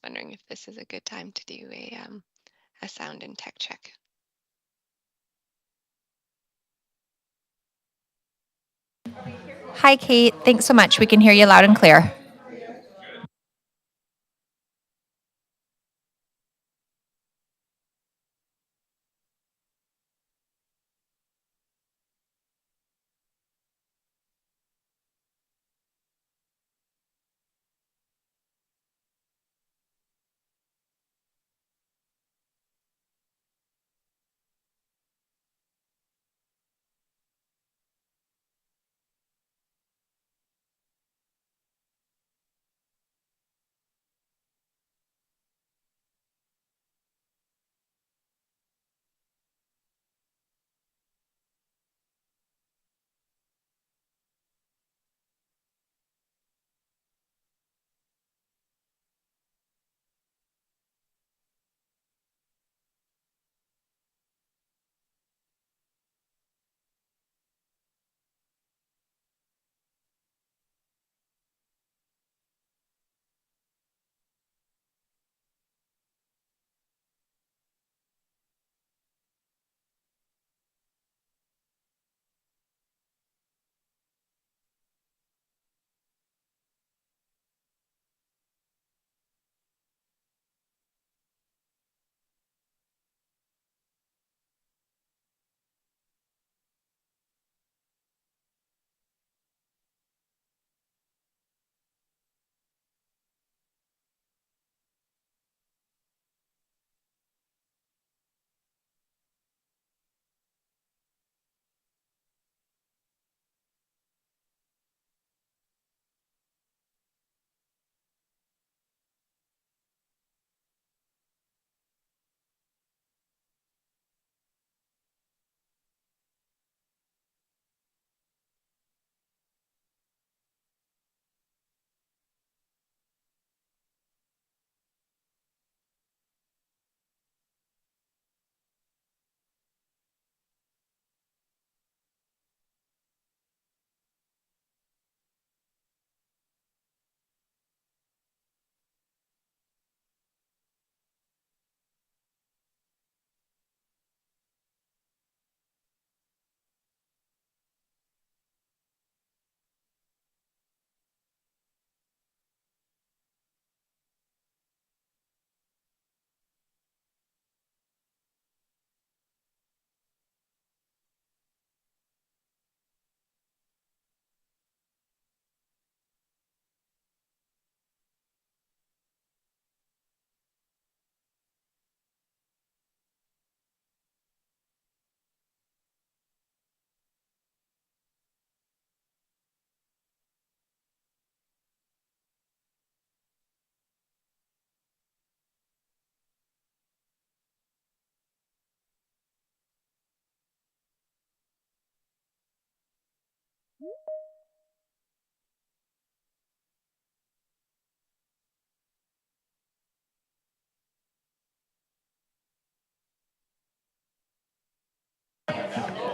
wondering if this is a good time to do a sound and tech check. Hi, Kate. Thanks so much. We can hear you loud and clear.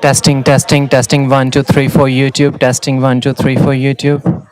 Testing, testing, testing. 1, 2, 3 for YouTube. Testing 1, 2, 3 for YouTube.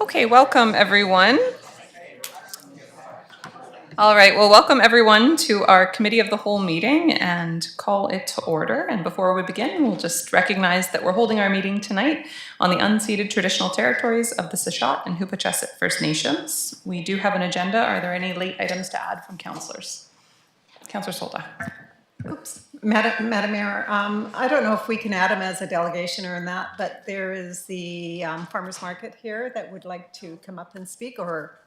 Okay, welcome everyone. All right, well, welcome everyone to our Committee of the Whole meeting and call it to order. And before we begin, we'll just recognize that we're holding our meeting tonight on the unceded traditional territories of the Sishat and Hupachesit First Nations. We do have an agenda. Are there any late items to add from councillors? Councillor Solda. Oops, Madam Mayor, I don't know if we can add them as a delegation or not, but there is the farmer's market here that would like to come up and speak, or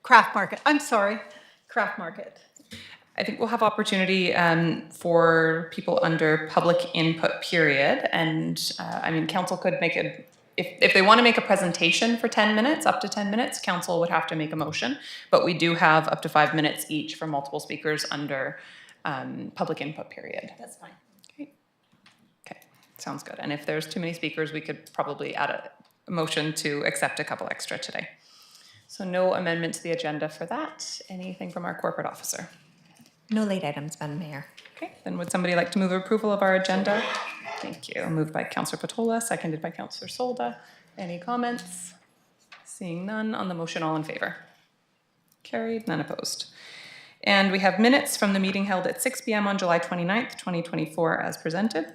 craft market, I'm sorry, craft market. I think we'll have opportunity for people under public input period. And I mean, council could make it, if they want to make a presentation for 10 minutes, up to 10 minutes, council would have to make a motion. But we do have up to 5 minutes each for multiple speakers under public input period. That's fine. Okay, sounds good. And if there's too many speakers, we could probably add a motion to accept a couple extra today. So no amendment to the agenda for that. Anything from our corporate officer? No late items, Madam Mayor. Okay, then would somebody like to move approval of our agenda? Thank you. Moved by Councillor Patola, seconded by Councillor Solda. Any comments? Seeing none on the motion, all in favor? Carried, none opposed. And we have minutes from the meeting held at 6 p.m. on July 29th, 2024 as presented.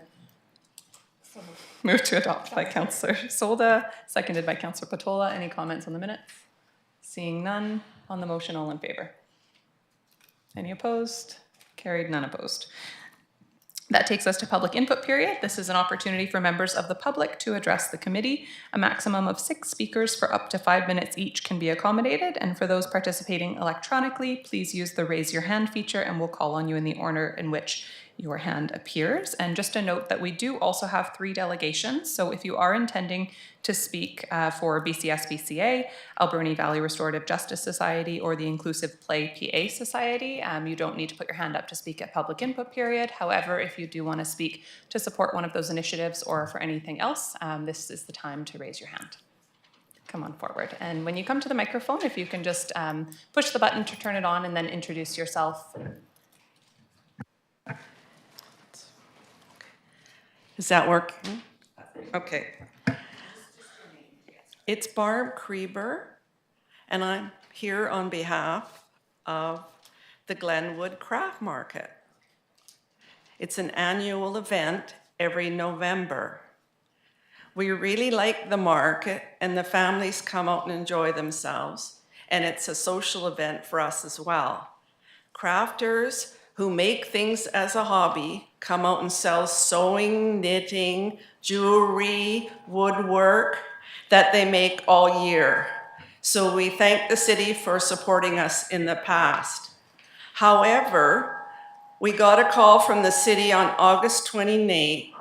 Moved to adopt by Councillor Solda, seconded by Councillor Patola. Any comments on the minutes? Seeing none on the motion, all in favor? Any opposed? Carried, none opposed. That takes us to public input period. This is an opportunity for members of the public to address the committee. A maximum of 6 speakers for up to 5 minutes each can be accommodated. And for those participating electronically, please use the raise your hand feature and we'll call on you in the order in which your hand appears. And just a note that we do also have 3 delegations. So if you are intending to speak for BCS-BCA, Alberni Valley Restorative Justice Society, or the Inclusive Play PA Society, you don't need to put your hand up to speak at public input period. However, if you do want to speak to support one of those initiatives or for anything else, this is the time to raise your hand. Come on forward. And when you come to the microphone, if you can just push the button to turn it on and then introduce yourself. Is that working? Okay. It's Barb Kreber, and I'm here on behalf of the Glenwood Craft Market. It's an annual event every November. We really like the market, and the families come out and enjoy themselves, and it's a social event for us as well. Crafters who make things as a hobby come out and sell sewing, knitting, jewelry, woodwork that they make all year. So we thank the city for supporting us in the past. However, we got a call from the city on August 28th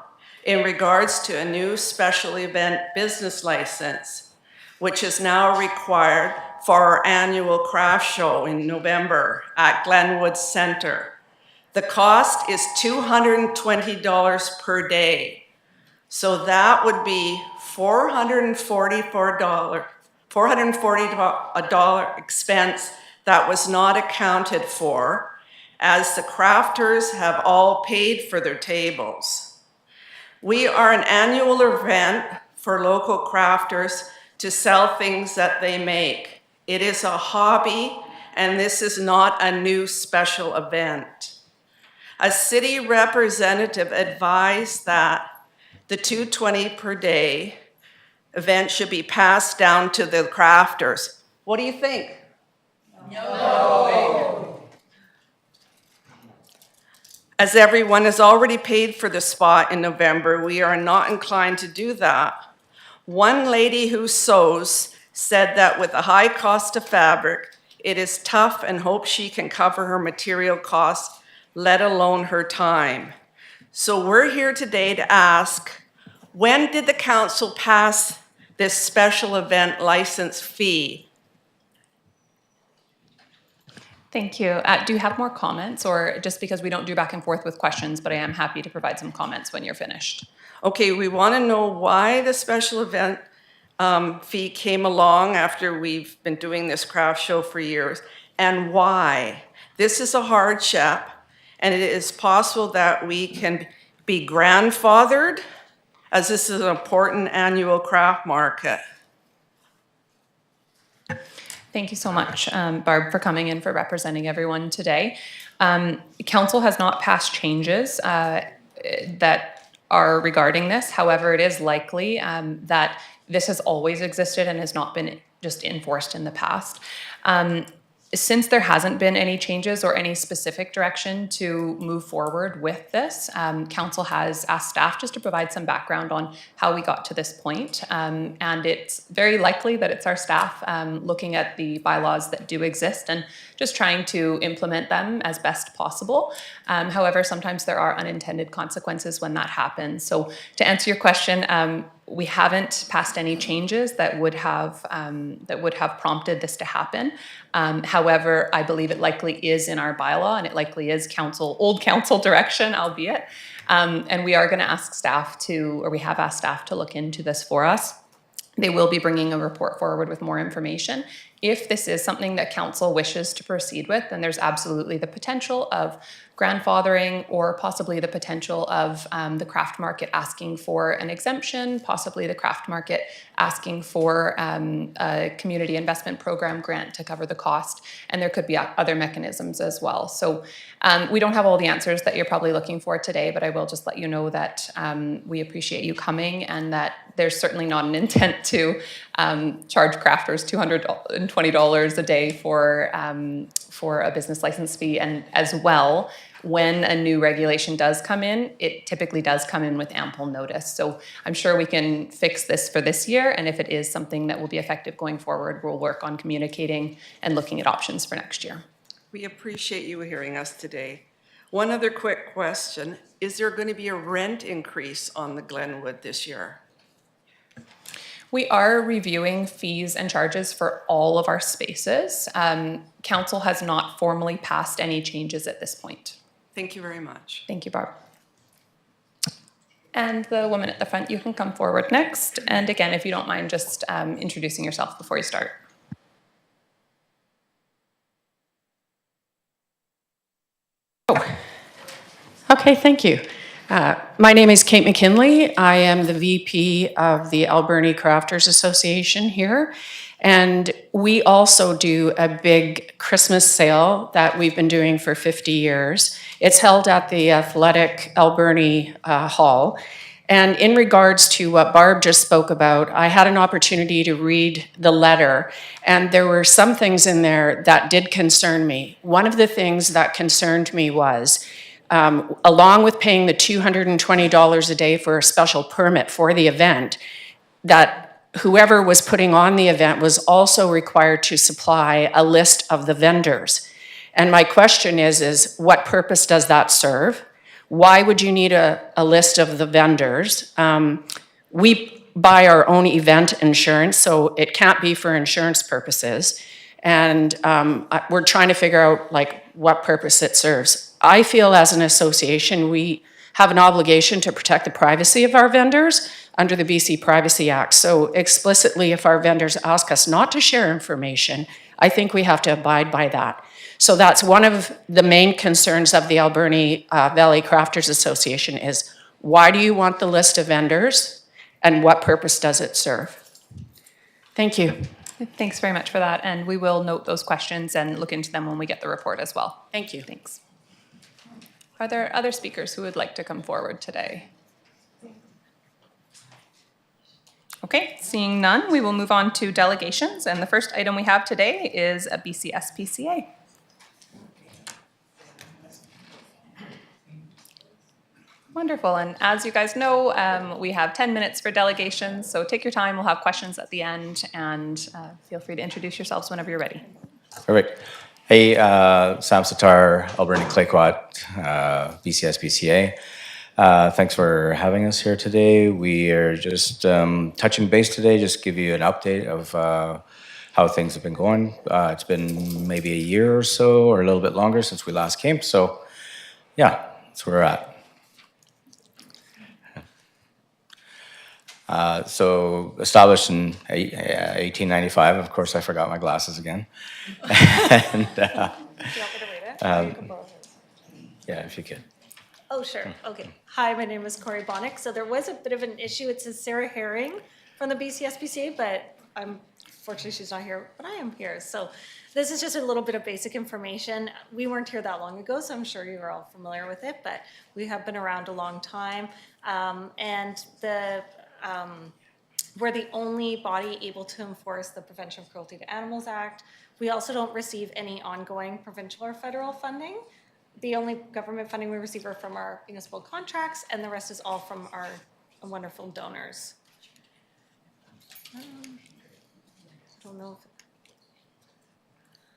in regards to a new special event business license, which is now required for our annual craft show in November at Glenwood Center. The cost is $220 per day. So that would be $440 expense that was not accounted for, as the crafters have all paid for their tables. We are an annual event for local crafters to sell things that they make. It is a hobby, and this is not a new special event. A city representative advised that the $220 per day event should be passed down to the crafters. What do you think? No. As everyone has already paid for the spot in November, we are not inclined to do that. One lady who sews said that with the high cost of fabric, it is tough and hopes she can cover her material costs, let alone her time. So we're here today to ask, when did the council pass this special event license fee? Thank you. Do you have more comments, or just because we don't do back and forth with questions, but I am happy to provide some comments when you're finished? Okay, we want to know why the special event fee came along after we've been doing this craft show for years, and why. This is a hardship, and it is possible that we can be grandfathered, as this is an important annual craft market. Thank you so much, Barb, for coming in, for representing everyone today. Council has not passed changes that are regarding this. However, it is likely that this has always existed and has not been just enforced in the past. Since there hasn't been any changes or any specific direction to move forward with this, council has asked staff just to provide some background on how we got to this point. And it's very likely that it's our staff looking at the bylaws that do exist and just trying to implement them as best possible. However, sometimes there are unintended consequences when that happens. So to answer your question, we haven't passed any changes that would have prompted this to happen. However, I believe it likely is in our bylaw, and it likely is old council direction, albeit. And we are going to ask staff to, or we have asked staff to look into this for us. They will be bringing a report forward with more information. If this is something that council wishes to proceed with, then there's absolutely the potential of grandfathering, or possibly the potential of the craft market asking for an exemption, possibly the craft market asking for a community investment program grant to cover the cost, and there could be other mechanisms as well. So we don't have all the answers that you're probably looking for today, but I will just let you know that we appreciate you coming, and that there's certainly not an intent to charge crafters $220 a day for a business license fee. And as well, when a new regulation does come in, it typically does come in with ample notice. So I'm sure we can fix this for this year, and if it is something that will be effective going forward, we'll work on communicating and looking at options for next year. We appreciate you hearing us today. One other quick question. Is there going to be a rent increase on the Glenwood this year? We are reviewing fees and charges for all of our spaces. Council has not formally passed any changes at this point. Thank you very much. Thank you, Barb. And the woman at the front, you can come forward next. And again, if you don't mind just introducing yourself before you start. Okay, thank you. My name is Kate McKinley. I am the VP of the Alberni Crafters Association here. And we also do a big Christmas sale that we've been doing for 50 years. It's held at the Athletic Alberni Hall. And in regards to what Barb just spoke about, I had an opportunity to read the letter, and there were some things in there that did concern me. One of the things that concerned me was, along with paying the $220 a day for a special permit for the event, that whoever was putting on the event was also required to supply a list of the vendors. And my question is what purpose does that serve? Why would you need a list of the vendors? We buy our own event insurance, so it can't be for insurance purposes. And we're trying to figure out what purpose it serves. I feel as an association, we have an obligation to protect the privacy of our vendors under the BC Privacy Act. So explicitly, if our vendors ask us not to share information, I think we have to abide by that. So that's one of the main concerns of the Alberni Valley Crafters Association is, why do you want the list of vendors and what purpose does it serve? Thank you. Thanks very much for that. And we will note those questions and look into them when we get the report as well. Thank you. Thanks. Are there other speakers who would like to come forward today? Okay, seeing none, we will move on to delegations. And the first item we have today is a BC SPCA. Wonderful, and as you guys know, we have 10 minutes for delegations, so take your time, we'll have questions at the end, and feel free to introduce yourselves whenever you're ready. Perfect. Hey, Sam Satar, Alberni Clayoquot, BCSPCA. Thanks for having us here today. We are just touching base today, just give you an update of how things have been going. It's been maybe a year or so, or a little bit longer since we last came, so yeah, that's where we're at. So established in 1895. Of course, I forgot my glasses again. And, yeah, if you could. Oh, sure. Okay. Hi, my name is Corey Bonnick. So there was a bit of an issue. It says Sarah Herring from the BCSPCA, but Fortunately, she's not here, but I am here. So this is just a little bit of basic information. We weren't here that long ago, so I'm sure you're all familiar with it, but we have been around a long time. And we're the only body able to enforce the Prevention of Cruelty to Animals Act. We also don't receive any ongoing provincial or federal funding. The only government funding we receive are from our municipal contracts, and the rest is all from our wonderful donors. I don't know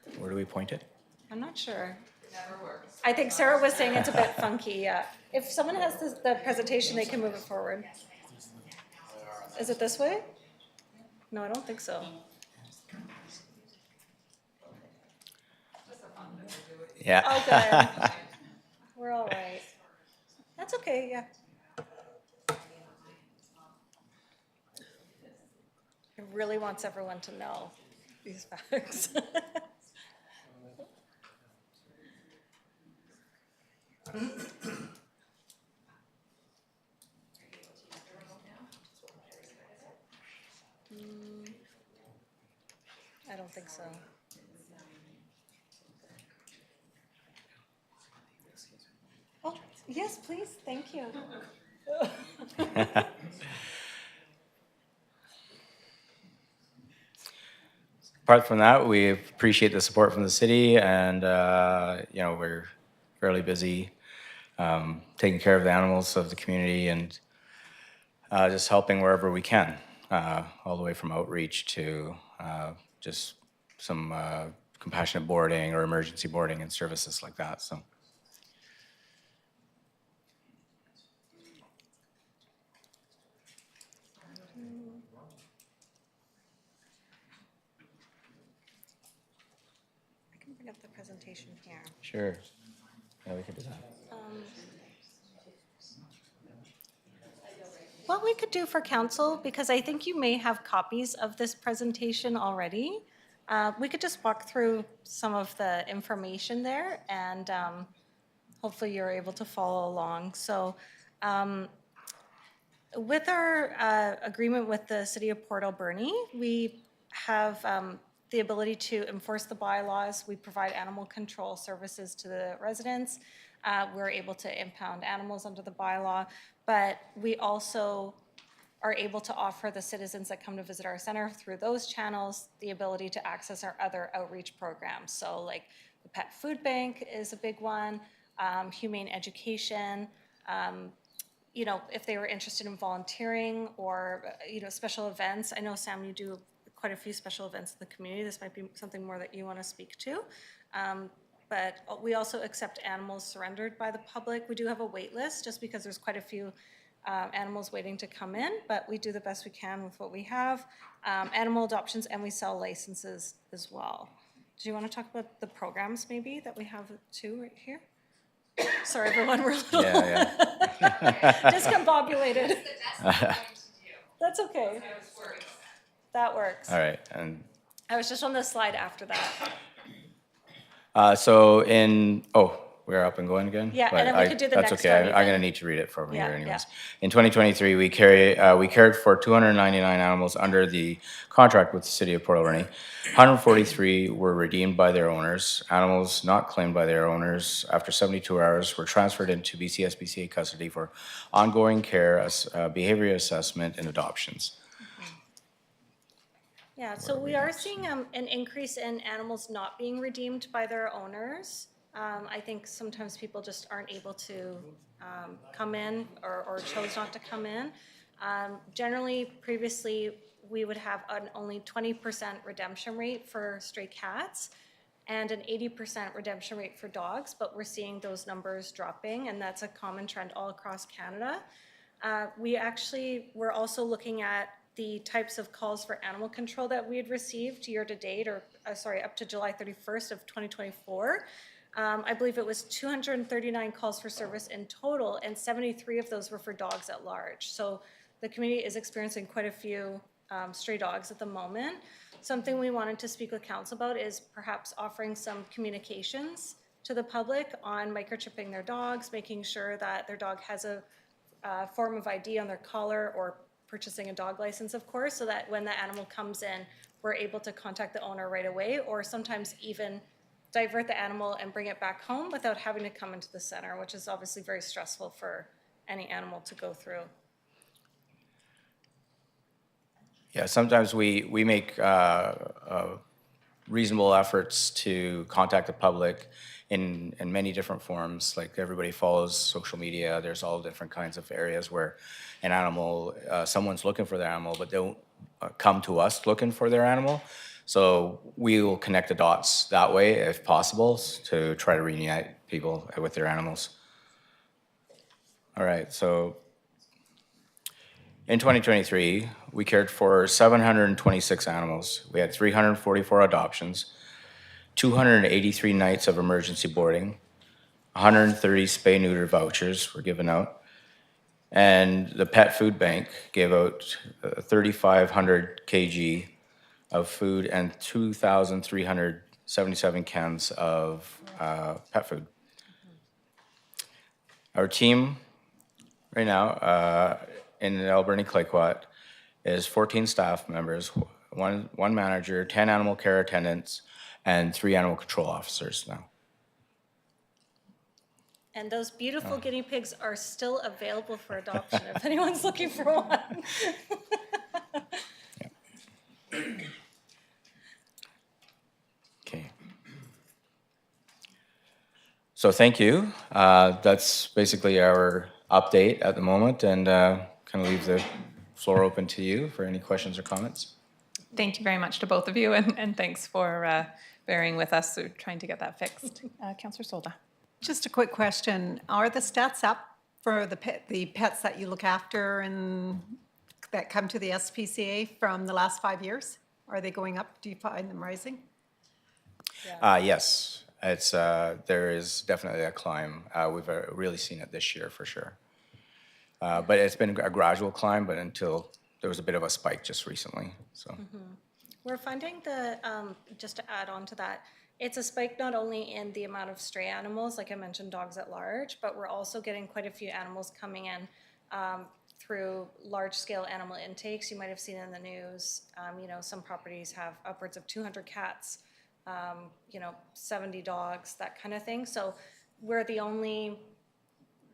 if, Where do we point it? I'm not sure. I think Sarah was saying it's a bit funky, yeah. If someone has the presentation, they can move it forward. Is it this way? No, I don't think so. Yeah. Oh, good. We're all right. That's okay, yeah. It really wants everyone to know these facts. I don't think so. Oh, yes, please, thank you. Apart from that, we appreciate the support from the city, and we're fairly busy taking care of the animals of the community and just helping wherever we can, all the way from outreach to just some compassionate boarding or emergency boarding and services like that. So. I can bring up the presentation here. Sure. Yeah, we can do that. What we could do for council, because I think you may have copies of this presentation already, we could just walk through some of the information there, and hopefully you're able to follow along. So with our agreement with the City of Port Alberni, we have the ability to enforce the bylaws. We provide animal control services to the residents. We're able to impound animals under the bylaw, but we also are able to offer the citizens that come to visit our center through those channels the ability to access our other outreach programs. So like the Pet Food Bank is a big one, humane education, if they were interested in volunteering or, special events. I know, Sam, you do quite a few special events in the community. This might be something more that you want to speak to. But we also accept animals surrendered by the public. We do have a wait list just because there's quite a few animals waiting to come in, but we do the best we can with what we have. Animal adoptions, and we sell licenses as well. Do you want to talk about the programs maybe that we have too right here? Sorry, everyone, we're a little discombobulated. That's okay. That works. All right. And I was just on the slide after that. we're up and going again? Yeah, But and then we could do the that's next okay. one I'm even. going to need to read it for me Yeah, here anyways. yeah. In 2023, we cared for 299 animals under the contract with the City of Port Alberni. 143 were redeemed by their owners. Animals not claimed by their owners after 72 hours were transferred into BCSBCA custody for ongoing care, behavior assessment, and adoptions. Yeah, so we are seeing an increase in animals not being redeemed by their owners. I think sometimes people just aren't able to come in or chose not to come in. Generally, previously, we would have an only 20% redemption rate for stray cats and an 80% redemption rate for dogs, but we're seeing those numbers dropping, and that's a common trend all across Canada. We're also looking at the types of calls for animal control that we had received year to date, up to July 31st of 2024. I believe it was 239 calls for service in total, and 73 of those were for dogs at large. So the community is experiencing quite a few stray dogs at the moment. Something we wanted to speak with council about is perhaps offering some communications to the public on microchipping their dogs, making sure that their dog has a form of ID on their collar or purchasing a dog license, of course, so that when the animal comes in, we're able to contact the owner right away, or sometimes even divert the animal and bring it back home without having to come into the center, which is obviously very stressful for any animal to go through. Yeah, sometimes we make reasonable efforts to contact the public in many different forms. Like everybody follows social media. There's all different kinds of areas where an animal, someone's looking for their animal, but they don't come to us looking for their animal. So we will connect the dots that way, if possible, to try to reunite people with their animals. All right, so in 2023, we cared for 726 animals. We had 344 adoptions, 283 nights of emergency boarding, 130 spay-neuter vouchers were given out, and the Pet Food Bank gave out 3,500 kg of food and 2,377 cans of pet food. Our team right now in Alberni Clayoquot is 14 staff members, one manager, 10 animal care attendants, and 3 animal control officers now. And those beautiful guinea pigs are still available for adoption if anyone's looking for one. Okay. So thank you. That's basically our update at the moment, and kind of leave the floor open to you for any questions or comments. Thank you very much to both of you, and thanks for bearing with us through trying to get that fixed. Councillor Solda. Just a quick question. Are the stats up for the pets that you look after and that come to the SPCA from the last 5 years? Are they going up? Do you find them rising? Yes, it's there is definitely a climb. We've really seen it this year for sure. But it's been a gradual climb, but until there was a bit of a spike just recently. So We're finding the, just to add on to that, it's a spike not only in the amount of stray animals, like I mentioned, dogs at large, but we're also getting quite a few animals coming in through large-scale animal intakes. You might have seen in the news, you know, some properties have upwards of 200 cats, you know, 70 dogs, that kind of thing. So we're the only,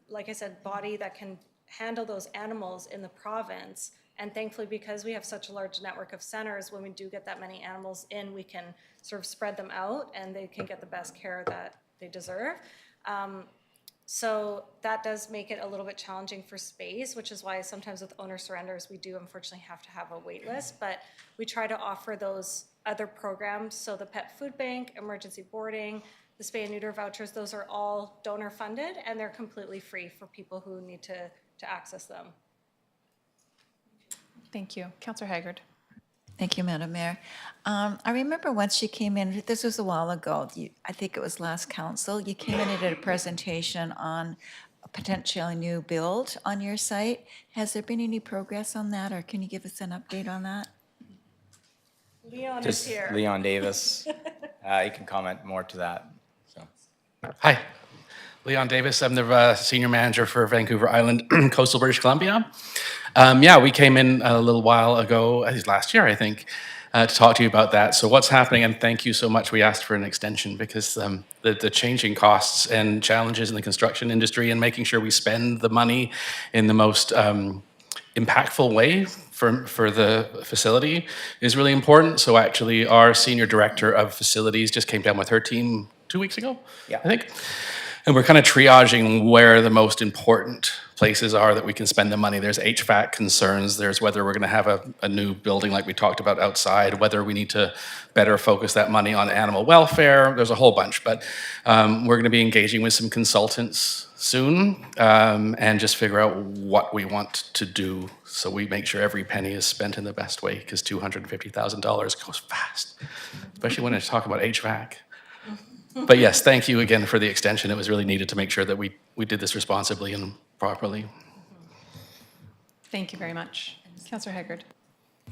like I said, body that can handle those animals in the province. And thankfully, because we have such a large network of centers, when we do get that many animals in, we can sort of spread them out and they can get the best care that they deserve. So that does make it a little bit challenging for space, which is why sometimes with owner surrenders, we do unfortunately have to have a wait list, but we try to offer those other programs. So the Pet Food Bank, emergency boarding, the spay and neuter vouchers, those are all donor funded and they're completely free for people who need to access them. Thank you. Councillor Haggard. Thank you, Madam Mayor. I remember once you came in, this was a while ago, I think it was last council, you came in and did a presentation on a potentially new build on your site. Has there been any progress on that, or can you give us an update on that? Leon is just here. Leon Davis, you can comment more to that. So. Hi, Leon Davis. I'm the senior manager for Vancouver Island, coastal British Columbia. Yeah, we came in a little while ago, last year, I think, to talk to you about that. So what's happening, and thank you so much. We asked for an extension because the changing costs and challenges in the construction industry and making sure we spend the money in the most impactful way for the facility is really important. So actually, our senior director of facilities just came down with her team 2 weeks ago, Yeah. I think. And we're kind of triaging where the most important places are that we can spend the money. There's HVAC concerns. There's whether we're going to have a new building like we talked about outside, whether we need to better focus that money on animal welfare. There's a whole bunch. But we're going to be engaging with some consultants soon and just figure out what we want to do so we make sure every penny is spent in the best way, because $250,000 goes fast, especially when it's talking about HVAC. But yes, thank you again for the extension. It was really needed to make sure that we did this responsibly and properly. Thank you very much. Councillor Haggard.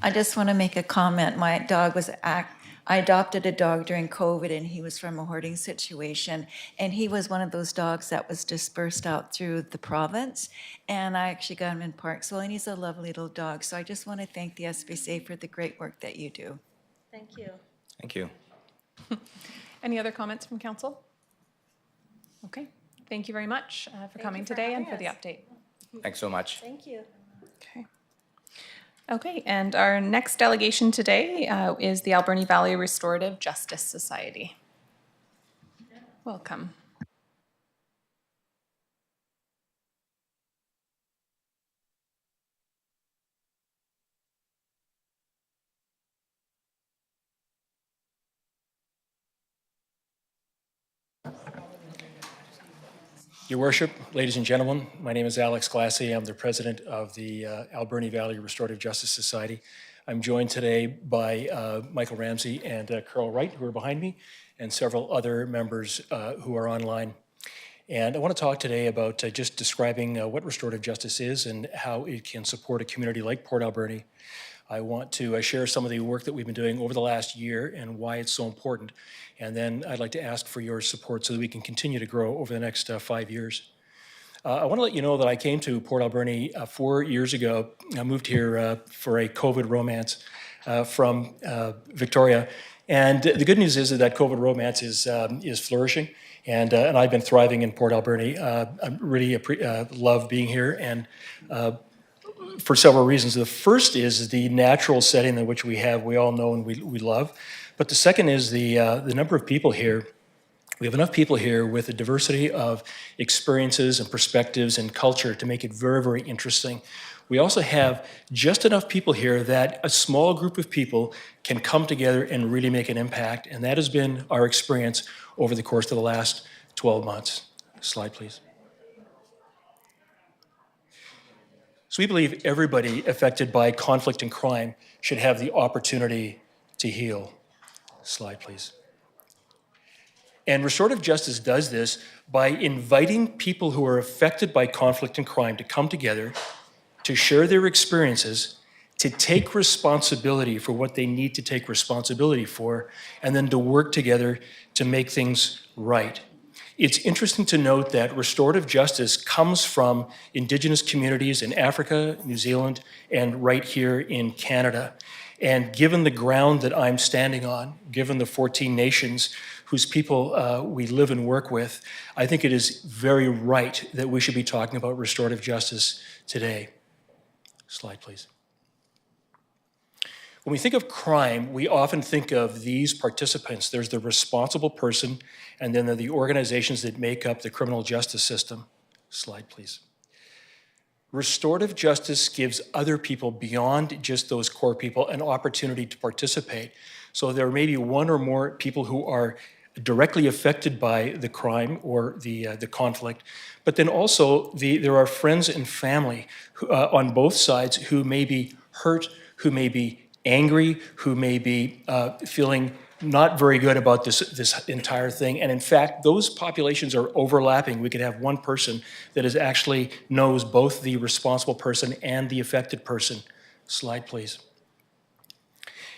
I just want to make a comment. My dog was I adopted a dog during COVID, and he was from a hoarding situation. And he was one of those dogs that was dispersed out through the province. And I actually got him in Parksville, and he's a lovely little dog. So I just want to thank the SPCA for the great work that you do. Thank you. Thank you. Any other comments from council? Okay, thank you very much for coming you for today and for having the us. update. Thanks so much. Thank you. Okay. Okay, and our next delegation today is the Alberni Valley Restorative Justice Society. Welcome. Your Worship, ladies and gentlemen, my name is Alex Glassy. I'm the president of the Alberni Valley Restorative Justice Society. I'm joined today by Michael Ramsey and Carl Wright, who are behind me, and several other members who are online. And I want to talk today about just describing what restorative justice is and how it can support a community like Port Alberni. I want to share some of the work that we've been doing over the last year and why it's so important. And then I'd like to ask for your support so that we can continue to grow over the next 5 years. I want to let you know that I came to Port Alberni 4 years ago. I moved here for a COVID romance from Victoria. And the good news is that COVID romance is flourishing, and I've been thriving in Port Alberni. I really love being here, and for several reasons. The first is the natural setting in which we all know and we love. But the second is the number of people here. We have enough people here with a diversity of experiences and perspectives and culture to make it very, very interesting. We also have just enough people here that a small group of people can come together and really make an impact. And that has been our experience over the course of the last 12 months. Slide, please. So we believe everybody affected by conflict and crime should have the opportunity to heal. Slide, please. And restorative justice does this by inviting people who are affected by conflict and crime to come together, to share their experiences, to take responsibility for what they need to take responsibility for, and then to work together to make things right. It's interesting to note that restorative justice comes from Indigenous communities in Africa, New Zealand, and right here in Canada. And given the ground that I'm standing on, given the 14 nations whose people we live and work with, I think it is very right that we should be talking about restorative justice today. Slide, please. When we think of crime, we often think of these participants. There's the responsible person, and then there are the organizations that make up the criminal justice system. Slide, please. Restorative justice gives other people beyond just those core people an opportunity to participate. So there may be one or more people who are directly affected by the crime or the conflict, but then also there are friends and family who, on both sides who may be hurt, who may be angry, who may be feeling not very good about this entire thing. And in fact, those populations are overlapping. We could have one person that is actually knows both the responsible person and the affected person. Slide, please.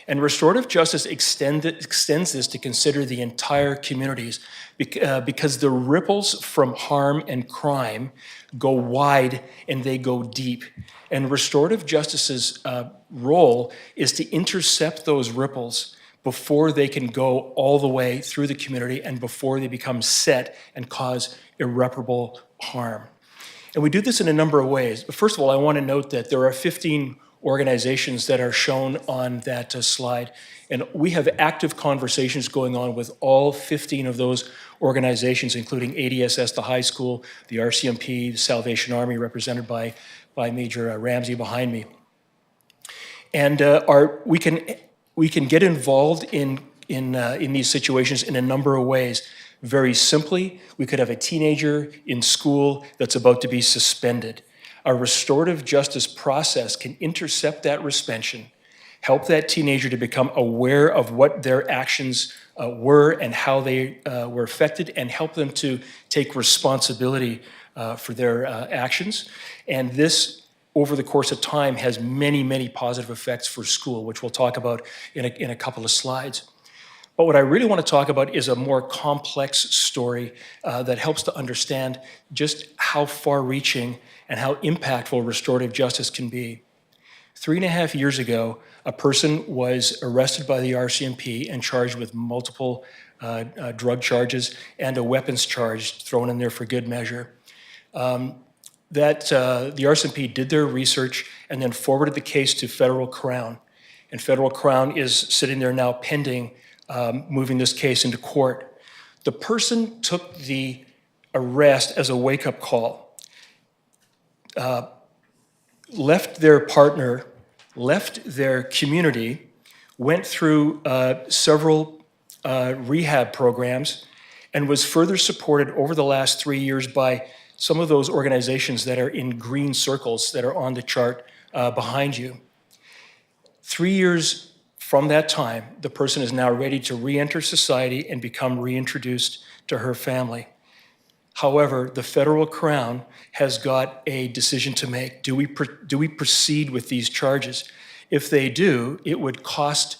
And restorative justice extends this to consider the entire communities because the ripples from harm and crime go wide and they go deep. And restorative justice's role is to intercept those ripples before they can go all the way through the community and before they become set and cause irreparable harm. And we do this in a number of ways. But first of all, I want to note that there are 15 organizations that are shown on that slide. And we have active conversations going on with all 15 of those organizations, including ADSS, the high school, the RCMP, the Salvation Army, represented by Major Ramsey behind me. And we can get involved in these situations in a number of ways. Very simply, we could have a teenager in school that's about to be suspended. A restorative justice process can intercept that suspension, help that teenager to become aware of what their actions were and how they were affected, and help them to take responsibility for their actions. And this, over the course of time, has many, many positive effects for school, which we'll talk about in a couple of slides. But what I really want to talk about is a more complex story that helps to understand just how far-reaching and how impactful restorative justice can be. 3.5 years ago, a person was arrested by the RCMP and charged with multiple drug charges and a weapons charge thrown in there for good measure. The RCMP did their research and then forwarded the case to federal Crown. And federal Crown is sitting there now pending moving this case into court. The person took the arrest as a wake-up call, left their partner, left their community, went through several rehab programs, and was further supported over the last 3 years by some of those organizations that are in green circles that are on the chart behind you. 3 years from that time, the person is now ready to re-enter society and become reintroduced to her family. However, the federal Crown has got a decision to make. Do we proceed with these charges? If they do, it would cost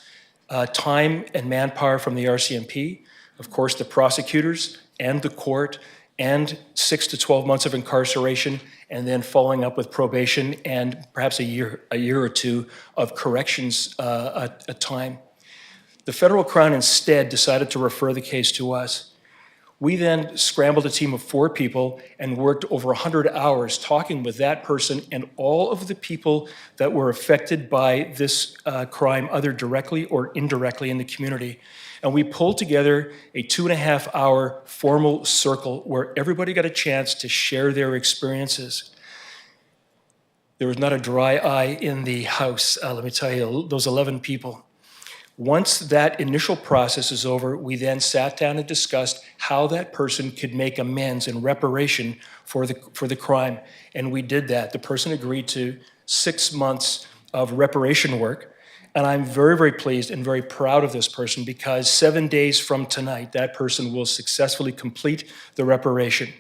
time and manpower from the RCMP, of course, the prosecutors and the court, and 6 to 12 months of incarceration, and then following up with probation and perhaps a year or two of corrections time. The federal Crown instead decided to refer the case to us. We then scrambled a team of 4 people and worked over 100 hours talking with that person and all of the people that were affected by this crime, either directly or indirectly in the community. And we pulled together a 2.5-hour formal circle where everybody got a chance to share their experiences. There was not a dry eye in the house, let me tell you, those 11 people. Once that initial process is over, we then sat down and discussed how that person could make amends and reparation for the crime. And we did that. The person agreed to 6 months of reparation work. And I'm very, very pleased and very proud of this person because 7 days from tonight, that person will successfully complete the reparation.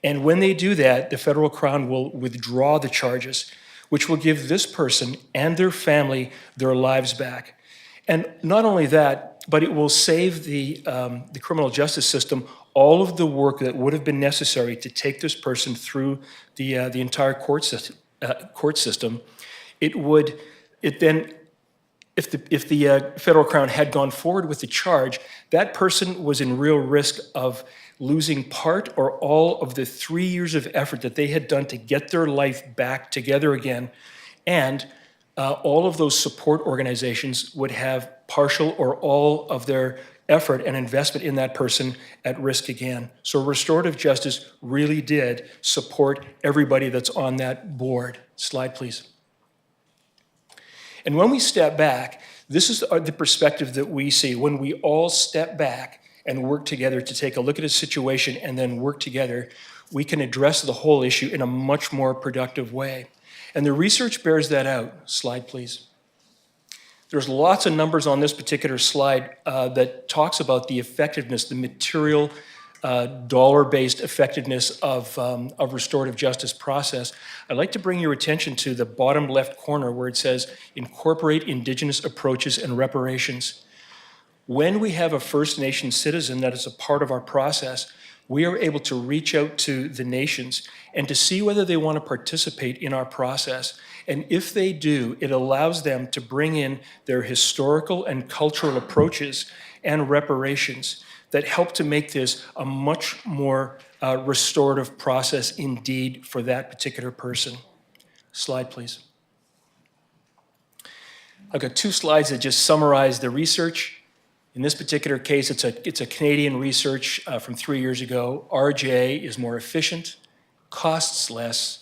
And when they do that, the federal Crown will withdraw the charges, which will give this person and their family their lives back. And not only that, but it will save the criminal justice system all of the work that would have been necessary to take this person through the entire court system. If the federal Crown had gone forward with the charge, that person was in real risk of losing part or all of the 3 years of effort that they had done to get their life back together again. And all of those support organizations would have partial or all of their effort and investment in that person at risk again. So restorative justice really did support everybody that's on that board. Slide, please. And when we step back, this is the perspective that we see. When we all step back and work together to take a look at a situation and then work together, we can address the whole issue in a much more productive way. And the research bears that out. Slide, please. There's lots of numbers on this particular slide that talks about the effectiveness, the material dollar-based effectiveness of restorative justice process. I'd like to bring your attention to the bottom left corner where it says, incorporate Indigenous approaches and reparations. When we have a First Nation citizen that is a part of our process, we are able to reach out to the nations and to see whether they want to participate in our process. And if they do, it allows them to bring in their historical and cultural approaches and reparations that help to make this a much more restorative process indeed for that particular person. Slide, please. I've got 2 slides that just summarize the research. In this particular case, it's a Canadian research from 3 years ago. RJ is more efficient, costs less,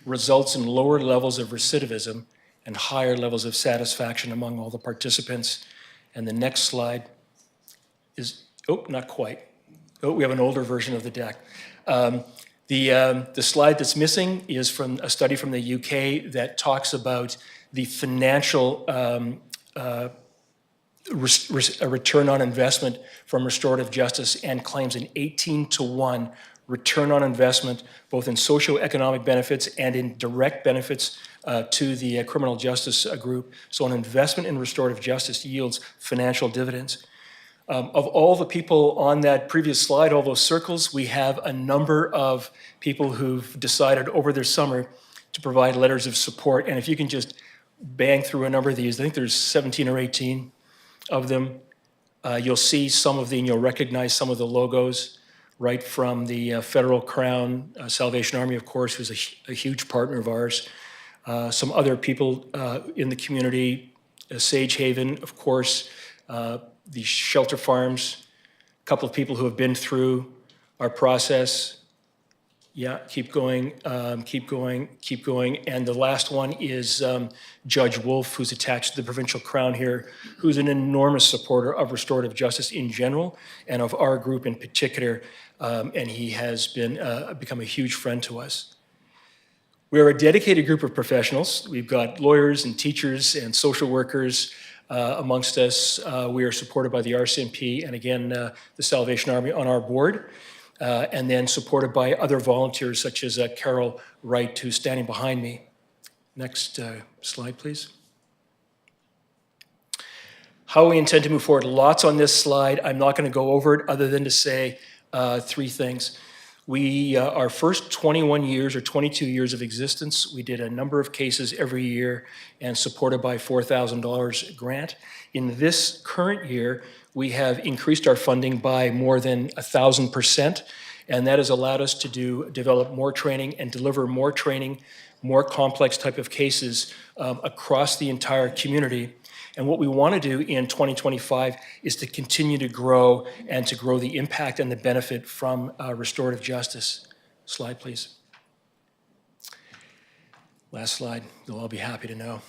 results in lower levels of recidivism and higher levels of satisfaction among all the participants. And the next slide is, oh, not quite. Oh, we have an older version of the deck. The slide that's missing is from a study from the UK that talks about the financial a return on investment from restorative justice and claims an 18-to-1 return on investment, both in socioeconomic benefits and in direct benefits to the criminal justice group. So an investment in restorative justice yields financial dividends. Of all the people on that previous slide, all those circles, we have a number of people who've decided over their summer to provide letters of support. And if you can just bang through a number of these, I think there's 17 or 18 of them. You'll see some of the, and you'll recognize some of the logos right from the Federal Crown, Salvation Army, of course, who's a huge partner of ours. Some other people in the community, Sage Haven, of course, the shelter farms, a couple of people who have been through our process. Yeah, keep going, keep going, keep going. And the last one is Judge Wolf, who's attached to the provincial crown here, who's an enormous supporter of restorative justice in general and of our group in particular. And he has been become a huge friend to us. We're a dedicated group of professionals. We've got lawyers and teachers and social workers amongst us. We are supported by the RCMP and again, the Salvation Army on our board. And then supported by other volunteers such as Carol Wright, who's standing behind me. Next slide, please. How we intend to move forward. Lots on this slide. I'm not going to go over it other than to say three things. Our first 21 years or 22 years of existence, we did a number of cases every year and supported by $4,000 grant. In this current year, we have increased our funding by more than 1,000%, and that has allowed us to develop more training and deliver more training, more complex type of cases across the entire community. And what we want to do in 2025 is to continue to grow and to grow the impact and the benefit from restorative justice. Slide, please. Last slide, you'll all be happy to know.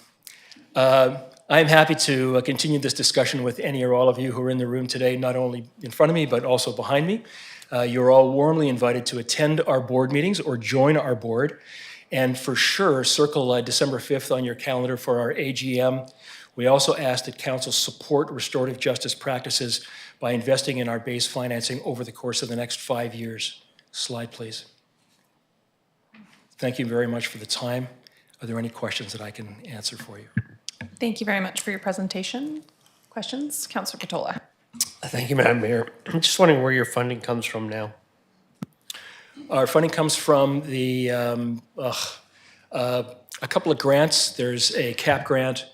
I'm happy to continue this discussion with any or all of you who are in the room today, not only in front of me, but also behind me. You're all warmly invited to attend our board meetings or join our board. And for sure, circle December 5th on your calendar for our AGM. We also ask that council support restorative justice practices by investing in our base financing over the course of the next 5 years. Slide, please. Thank you very much for the time. Are there any questions that I can answer for you? Thank you very much for your presentation. Questions? Councillor Patola. Thank you, Madam Mayor. I'm just wondering where your funding comes from now. Our funding comes from the a couple of grants. There's a CAP grant,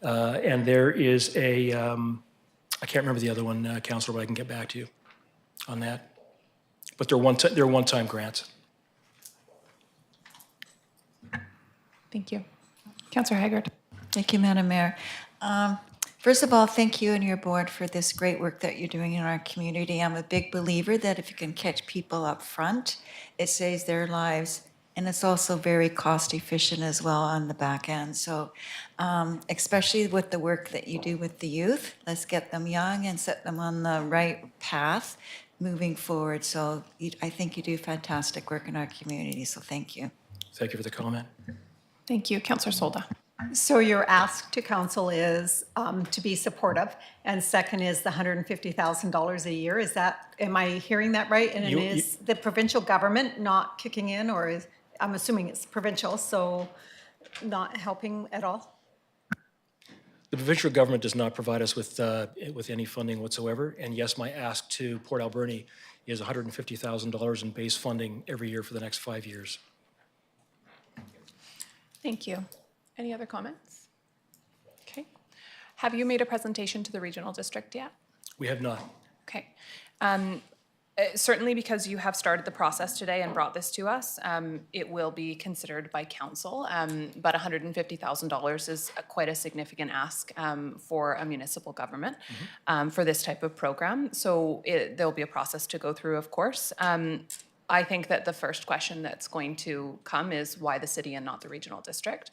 and there is a, I can't remember the other one, Councillor, but I can get back to you on that. But they're one-time grants. Thank you. Councillor Haggard. Thank you, Madam Mayor. First of all, thank you and your board for this great work that you're doing in our community. I'm a big believer that if you can catch people up front, it saves their lives. And it's also very cost efficient as well on the back end. So especially with the work that you do with the youth, let's get them young and set them on the right path moving forward. So I think you do fantastic work in our community. So thank you. Thank you for the comment. Thank you. Councillor Solda. So your ask to council is to be supportive, and second is the $150,000 a year. Is that, am I hearing that right? And is the provincial government not kicking in, or is, I'm assuming it's provincial, so not helping at all? The provincial government does not provide us with any funding whatsoever. And yes, my ask to Port Alberni is $150,000 in base funding every year for the next 5 years. Thank you. Any other comments? Okay. Have you made a presentation to the regional district yet? We have not. Okay. Certainly because you have started the process today and brought this to us, it will be considered by council, but $150,000 is quite a significant ask for a municipal government for this type of program. So there'll be a process to go through, of course. I think that the first question that's going to come is why the city and not the regional district.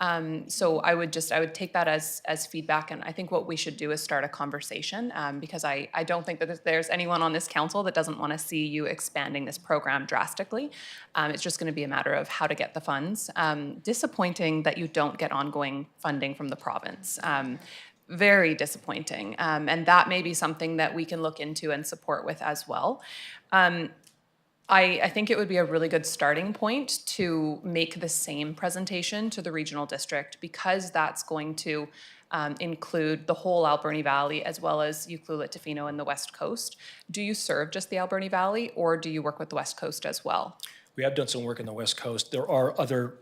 Okay. So I would take that as feedback, and I think what we should do is start a conversation because I don't think that there's anyone on this council that doesn't want to see you expanding this program drastically. It's just going to be a matter of how to get the funds. Disappointing that you don't get ongoing funding from the province. Very disappointing, and that may be something that we can look into and support with as well. I think it would be a really good starting point to make the same presentation to the regional district because that's going to include the whole Alberni Valley as well as Ucluelet, Tofino, and the West Coast. Do you serve just the Alberni Valley, or do you work with the West Coast as well? We have done some work in the West Coast. There are other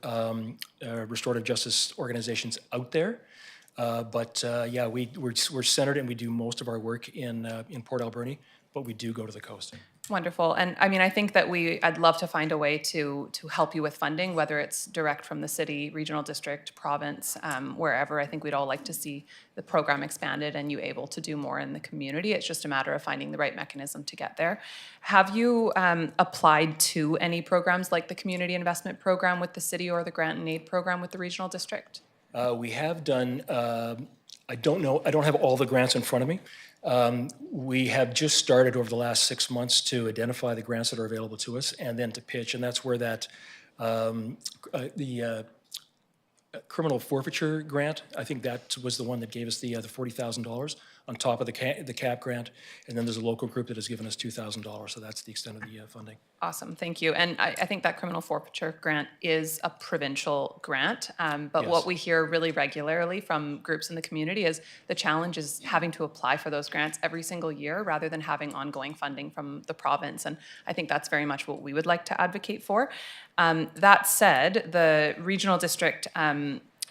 restorative justice organizations out there. Yeah, we're centered and we do most of our work in Port Alberni, but we do go to the coast. Wonderful. And I mean, I think that I'd love to find a way to help you with funding, whether it's direct from the city, regional district, province, wherever. I think we'd all like to see the program expanded and you able to do more in the community. It's just a matter of finding the right mechanism to get there. Have you applied to any programs like the Community Investment Program with the city or the Grant and Aid Program with the regional district? We have done, I don't know, I don't have all the grants in front of me. We have just started over the last 6 months to identify the grants that are available to us and then to pitch, and that's where that the criminal forfeiture grant, I think that was the one that gave us the $40,000 on top of the CAP grant, and then there's a local group that has given us $2,000, so that's the extent of the funding. Awesome, thank you. And I think that criminal forfeiture grant is a provincial grant, but Yes. what we hear really regularly from groups in the community is the challenge is having to apply for those grants every single year rather than having ongoing funding from the province. And I think that's very much what we would like to advocate for. That said, the regional district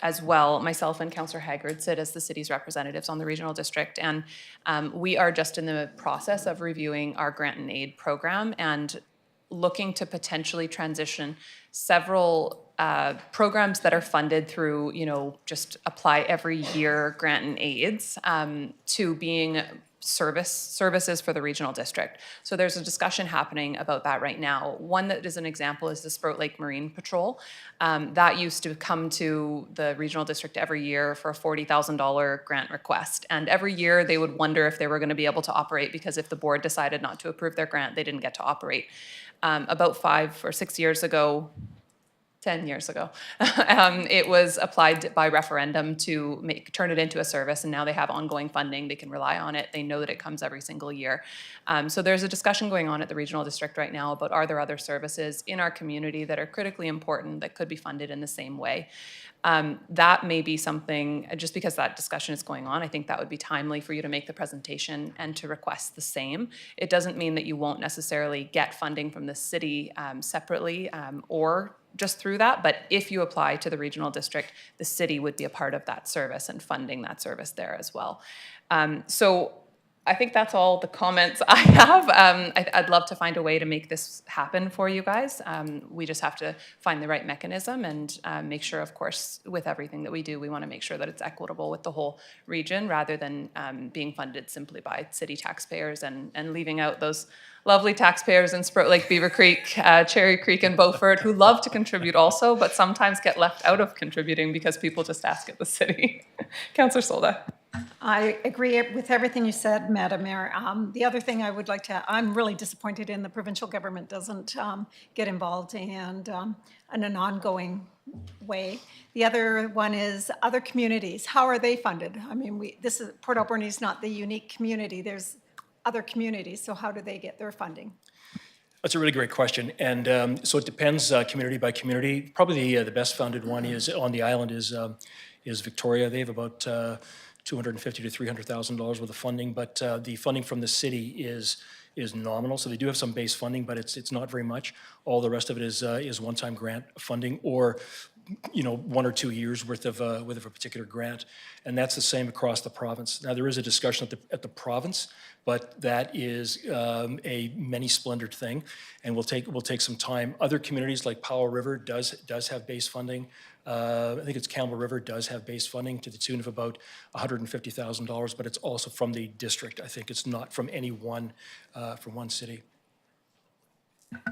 as well, myself and Councillor Haggard sit as the city's representatives on the regional district, and we are just in the process of reviewing our grant and aid program and looking to potentially transition several programs that are funded through, just apply every year grant and aids to being services for the regional district. So there's a discussion happening about that right now. One that is an example is the Sprout Lake Marine Patrol. That used to come to the regional district every year for a $40,000 grant request. And every year they would wonder if they were going to be able to operate, because if the board decided not to approve their grant, they didn't get to operate. About 5 or 6 years ago, 10 years ago, it was applied by referendum to turn it into a service, and now they have ongoing funding. They can rely on it. They know that it comes every single year. So there's a discussion going on at the regional district right now about, are there other services in our community that are critically important that could be funded in the same way? That may be something, just because that discussion is going on, I think that would be timely for you to make the presentation and to request the same. It doesn't mean that you won't necessarily get funding from the city separately or just through that, but if you apply to the regional district, the city would be a part of that service and funding that service there as well. So I think that's all the comments I have. I'd love to find a way to make this happen for you guys. We just have to find the right mechanism and make sure, of course, with everything that we do, we want to make sure that it's equitable with the whole region rather than being funded simply by city taxpayers and leaving out those lovely taxpayers in Sprout Lake, Beaver Creek, Cherry Creek, and Beaufort who love to contribute also, but sometimes get left out of contributing because people just ask at the city. Councillor Solda. I agree with everything you said, Madam Mayor. The other thing I would like to, I'm really disappointed in the provincial government doesn't get involved and in an ongoing way. The other one is other communities. How are they funded? I mean, Port Alberni is not the unique community. There's other communities, so how do they get their funding? That's a really great question, and so it depends community by community. Probably the best funded one is on the island is Victoria. They have about $250,000 to $300,000 worth of funding, but the funding from the city is nominal. So they do have some base funding, but it's not very much. All the rest of it is one-time grant funding or 1 or 2 years worth of a particular grant, and that's the same across the province. Now there is a discussion at the province, but that is a many-splendored thing, and will take some time. Other communities like Powell River does have base funding. I think it's Campbell River does have base funding to the tune of about $150,000, but it's also from the district. I think it's not from any one city.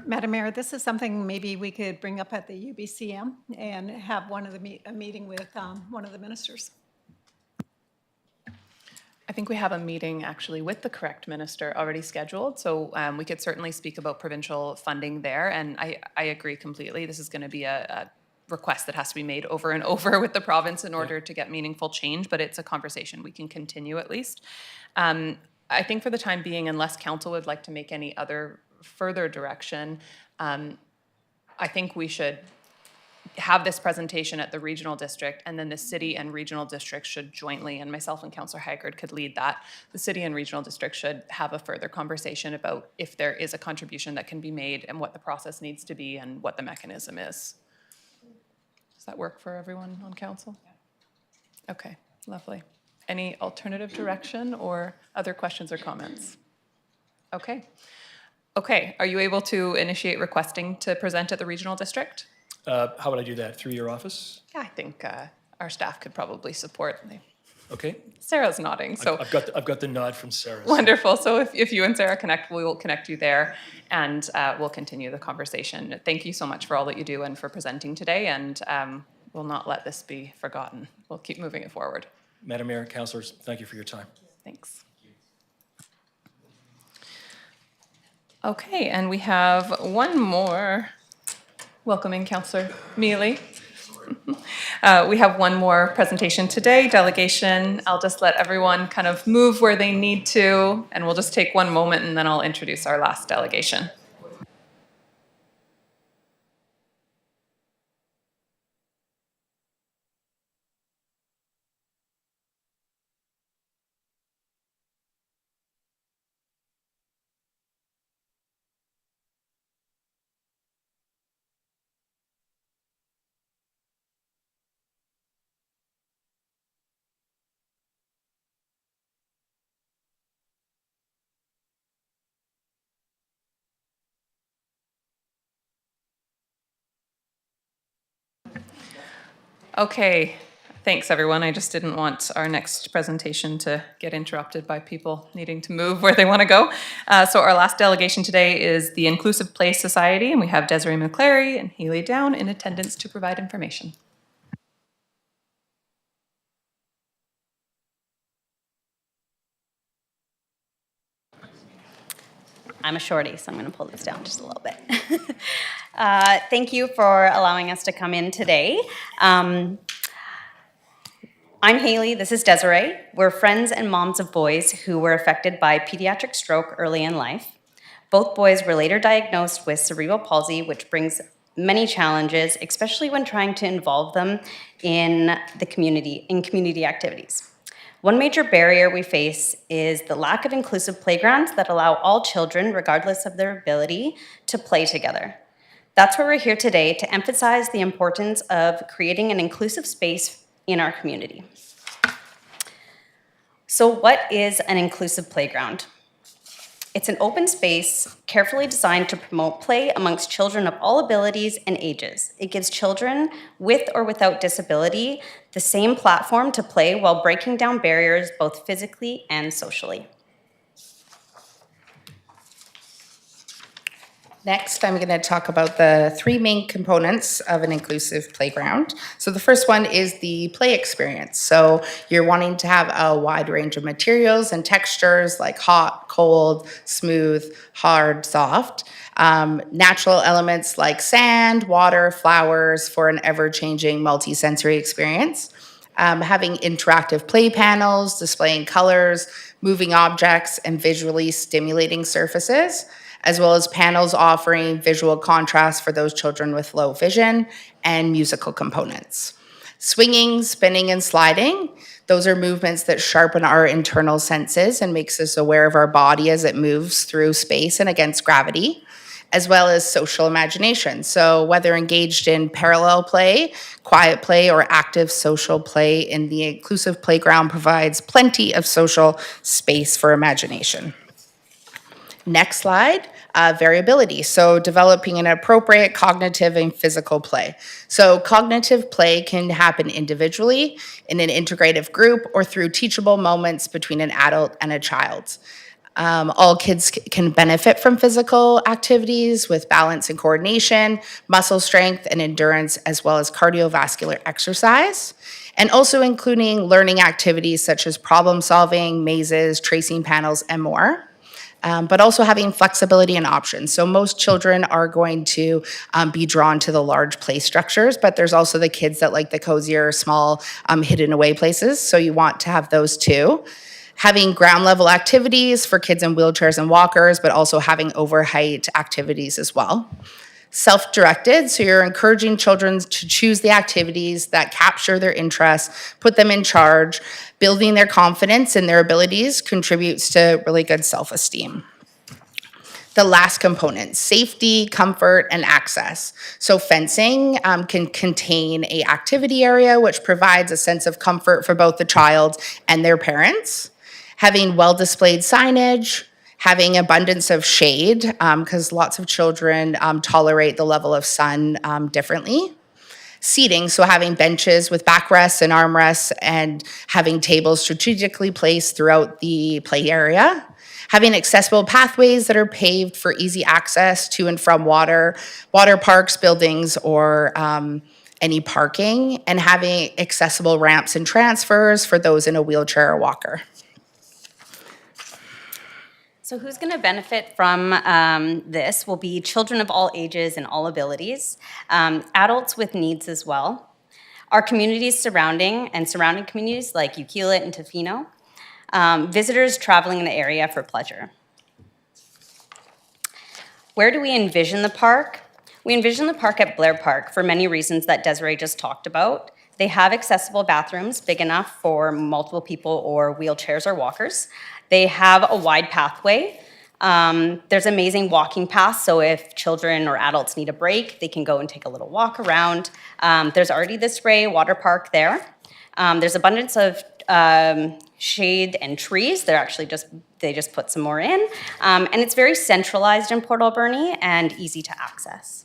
Madam Mayor, this is something maybe we could bring up at the UBCM and have a meeting with one of the ministers. I think we have a meeting actually with the correct minister already scheduled, so we could certainly speak about provincial funding there, and I agree completely. This is going to be a request that has to be made over and over with the province in order to get meaningful change, but it's a conversation we can continue at least. I think for the time being, unless council would like to make any other further direction, I think we should have this presentation at the regional district, and then the city and regional district should jointly, and myself and Councillor Haggard could lead that, the city and regional district should have a further conversation about if there is a contribution that can be made and what the process needs to be and what the mechanism is. Does that work for everyone on council? Okay, lovely. Any alternative direction or other questions or comments? Okay. Okay, are you able to initiate requesting to present at the regional district? How would I do that? Through your office? Yeah, I think our staff could probably support. Okay. Sarah's nodding, so. I've got the nod from Sarah. Wonderful. So if you and Sarah connect, we will connect you there, and we'll continue the conversation. Thank you so much for all that you do and for presenting today, and we'll not let this be forgotten. We'll keep moving it forward. Madam Mayor, councillors, thank you for your time. Thanks. Okay, and we have one more. Welcoming Councillor Mealy. We have one more presentation today, delegation. I'll just let everyone kind of move where they need to, and we'll just take one moment and then I'll introduce our last delegation. Okay, thanks everyone. I just didn't want our next presentation to get interrupted by people needing to move where they want to go. So our last delegation today is the Inclusive Play Society, and we have Desiree McClary and Healy Down in attendance to provide information. I'm a shorty, so I'm going to pull this down just a little bit. Thank you for allowing us to come in today. I'm Haley, this is Desiree. We're friends and moms of boys who were affected by pediatric stroke early in life. Both boys were later diagnosed with cerebral palsy, which brings many challenges, especially when trying to involve them in the community activities. One major barrier we face is the lack of inclusive playgrounds that allow all children, regardless of their ability, to play together. That's why we're here today, to emphasize the importance of creating an inclusive space in our community. So what is an inclusive playground? It's an open space carefully designed to promote play amongst children of all abilities and ages. It gives children with or without disability the same platform to play while breaking down barriers both physically and socially. Next, I'm going to talk about the three main components of an inclusive playground. So the first one is the play experience. So you're wanting to have a wide range of materials and textures like hot, cold, smooth, hard, soft. Natural elements like sand, water, flowers for an ever-changing multi-sensory experience. Having interactive play panels, displaying colors, moving objects, and visually stimulating surfaces, as well as panels offering visual contrast for those children with low vision, and musical components. Swinging, spinning, and sliding, those are movements that sharpen our internal senses and makes us aware of our body as it moves through space and against gravity, as well as social imagination. So whether engaged in parallel play, quiet play, or active social play in the inclusive playground provides plenty of social space for imagination. Next slide, variability. So developing an appropriate cognitive and physical play. So cognitive play can happen individually, in an integrative group, or through teachable moments between an adult and a child. All kids can benefit from physical activities with balance and coordination, muscle strength and endurance, as well as cardiovascular exercise. And also including learning activities such as problem solving, mazes, tracing panels, and more. But also having flexibility and options. So most children are going to be drawn to the large play structures, but there's also the kids that like the cozier, small, hidden away places. So you want to have those too. Having ground level activities for kids in wheelchairs and walkers, but also having overheight activities as well. Self-directed, so you're encouraging children to choose the activities that capture their interests, put them in charge. Building their confidence in their abilities contributes to really good self-esteem. The last component, safety, comfort, and access. So fencing can contain a activity area, which provides a sense of comfort for both the child and their parents. Having well-displayed signage, having abundance of shade, because lots of children tolerate the level of sun differently. Seating, so having benches with backrests and armrests and having tables strategically placed throughout the play area. Having accessible pathways that are paved for easy access to and from water parks, buildings, or any parking, and having accessible ramps and transfers for those in a wheelchair or walker. So who's going to benefit from this will be children of all ages and all abilities, adults with needs as well, our communities surrounding communities like Ukilit and Tofino, visitors traveling in the area for pleasure. Where do we envision the park? We envision the park at Blair Park for many reasons that Desiree just talked about. They have accessible bathrooms big enough for multiple people or wheelchairs or walkers. They have a wide pathway. There's amazing walking paths, so if children or adults need a break, they can go and take a little walk around. There's already the spray water park there. There's abundance of shade and trees. They just put some more in. And it's very centralized in Port Alberni and easy to access.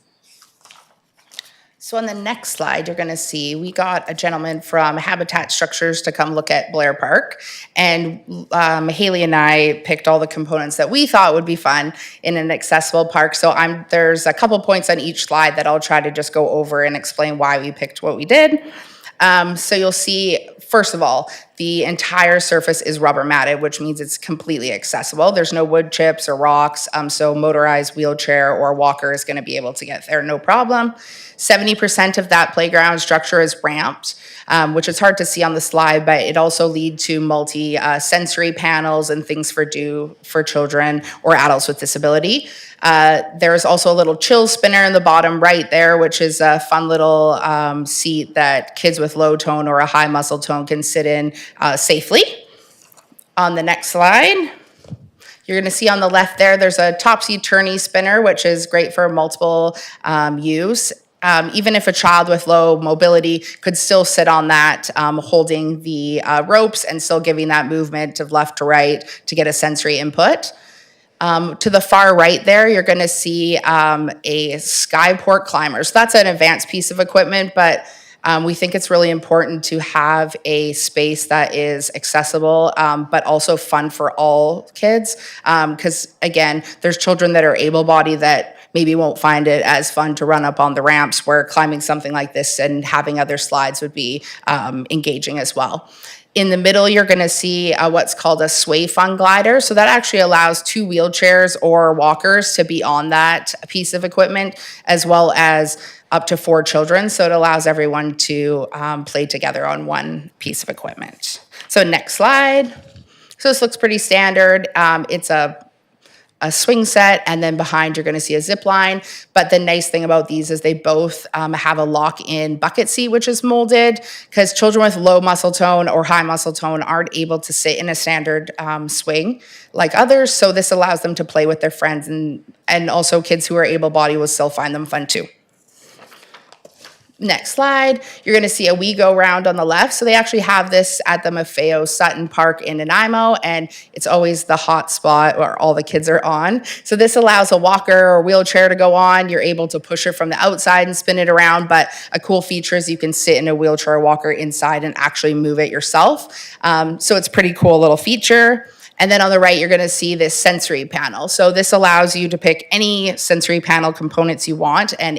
So on the next slide, you're going to see we got a gentleman from Habitat Structures to come look at Blair Park. And Haley and I picked all the components that we thought would be fun in an accessible park. So there's a couple points on each slide that I'll try to just go over and explain why we picked what we did. So you'll see, first of all, the entire surface is rubber matted, which means it's completely accessible. There's no wood chips or rocks, so motorized wheelchair or walker is going to be able to get there, no problem. 70% of that playground structure is ramped, which is hard to see on the slide, but it also leads to multi-sensory panels and things for children or adults with disability. There's also a little chill spinner in the bottom right there, which is a fun little seat that kids with low tone or a high muscle tone can sit in safely. On the next slide, you're going to see on the left there's a topsy-turvy spinner, which is great for multiple use. Even if a child with low mobility could still sit on that, holding the ropes and still giving that movement of left to right to get a sensory input. To the far right there, you're going to see a skyport climber. So that's an advanced piece of equipment, but we think it's really important to have a space that is accessible, but also fun for all kids. Because again, there's children that are able-bodied that maybe won't find it as fun to run up on the ramps, where climbing something like this and having other slides would be engaging as well. In the middle, you're going to see what's called a sway fun glider. So that actually allows 2 wheelchairs or walkers to be on that piece of equipment, as well as up to 4 children. So it allows everyone to play together on one piece of equipment. So next slide. So this looks pretty standard. It's a swing set, and then behind you're going to see a zip line. But the nice thing about these is they both have a lock-in bucket seat, which is molded, because children with low muscle tone or high muscle tone aren't able to sit in a standard swing like others. So this allows them to play with their friends, and also kids who are able-bodied will still find them fun too. Next slide, you're going to see a We Go Round on the left. So they actually have this at the Maffeo Sutton Park in Nanaimo, and it's always the hot spot where all the kids are on. So this allows a walker or wheelchair to go on. You're able to push it from the outside and spin it around, but a cool feature is you can sit in a wheelchair or walker inside and actually move it yourself. So it's a pretty cool little feature. And then on the right, you're going to see this sensory panel. So this allows you to pick any sensory panel components you want and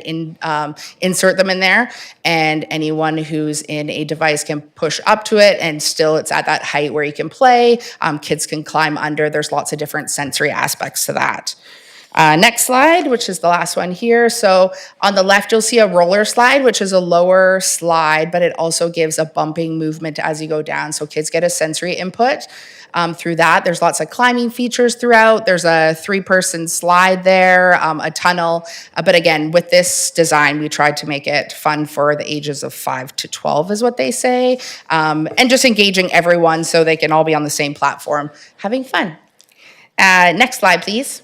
insert them in there. And anyone who's in a device can push up to it, and still it's at that height where you can play. Kids can climb under. There's lots of different sensory aspects to that. Next slide, which is the last one here. So on the left, you'll see a roller slide, which is a lower slide, but it also gives a bumping movement as you go down. So kids get a sensory input through that. There's lots of climbing features throughout. There's a 3-person slide there, a tunnel. But again, with this design, we tried to make it fun for the ages of 5 to 12 is what they say. And just engaging everyone so they can all be on the same platform, having fun. Next slide, please.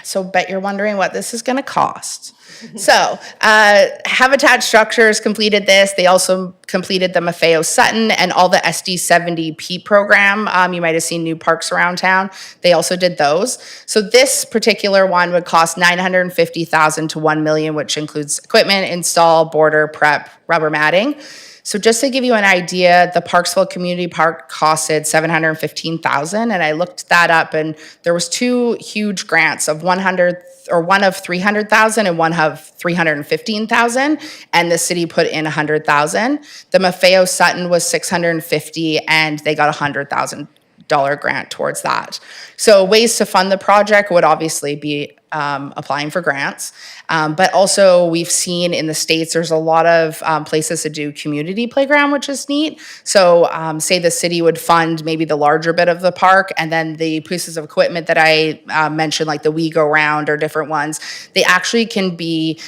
So bet you're wondering what this is going to cost. So Habitat Structures completed this. They also completed the Maffeo Sutton and all the SD70P program. You might have seen new parks around town. They also did those. So this particular one would cost $950,000 to $1 million, which includes equipment, install, border, prep, rubber matting. So just to give you an idea, the Parksville Community Park costed $715,000, and I looked that up, and there was 2 huge grants of one of $300,000 and one of $315,000, and the city put in $100,000. The Maffeo Sutton was $650,000, and they got $100,000 grant towards that. So ways to fund the project would obviously be applying for grants. But also we've seen in the States, there's a lot of places to do community playground, which is neat. So say the city would fund maybe the larger bit of the park, and then the pieces of equipment that I mentioned, like the We Go Round or different ones, they actually can be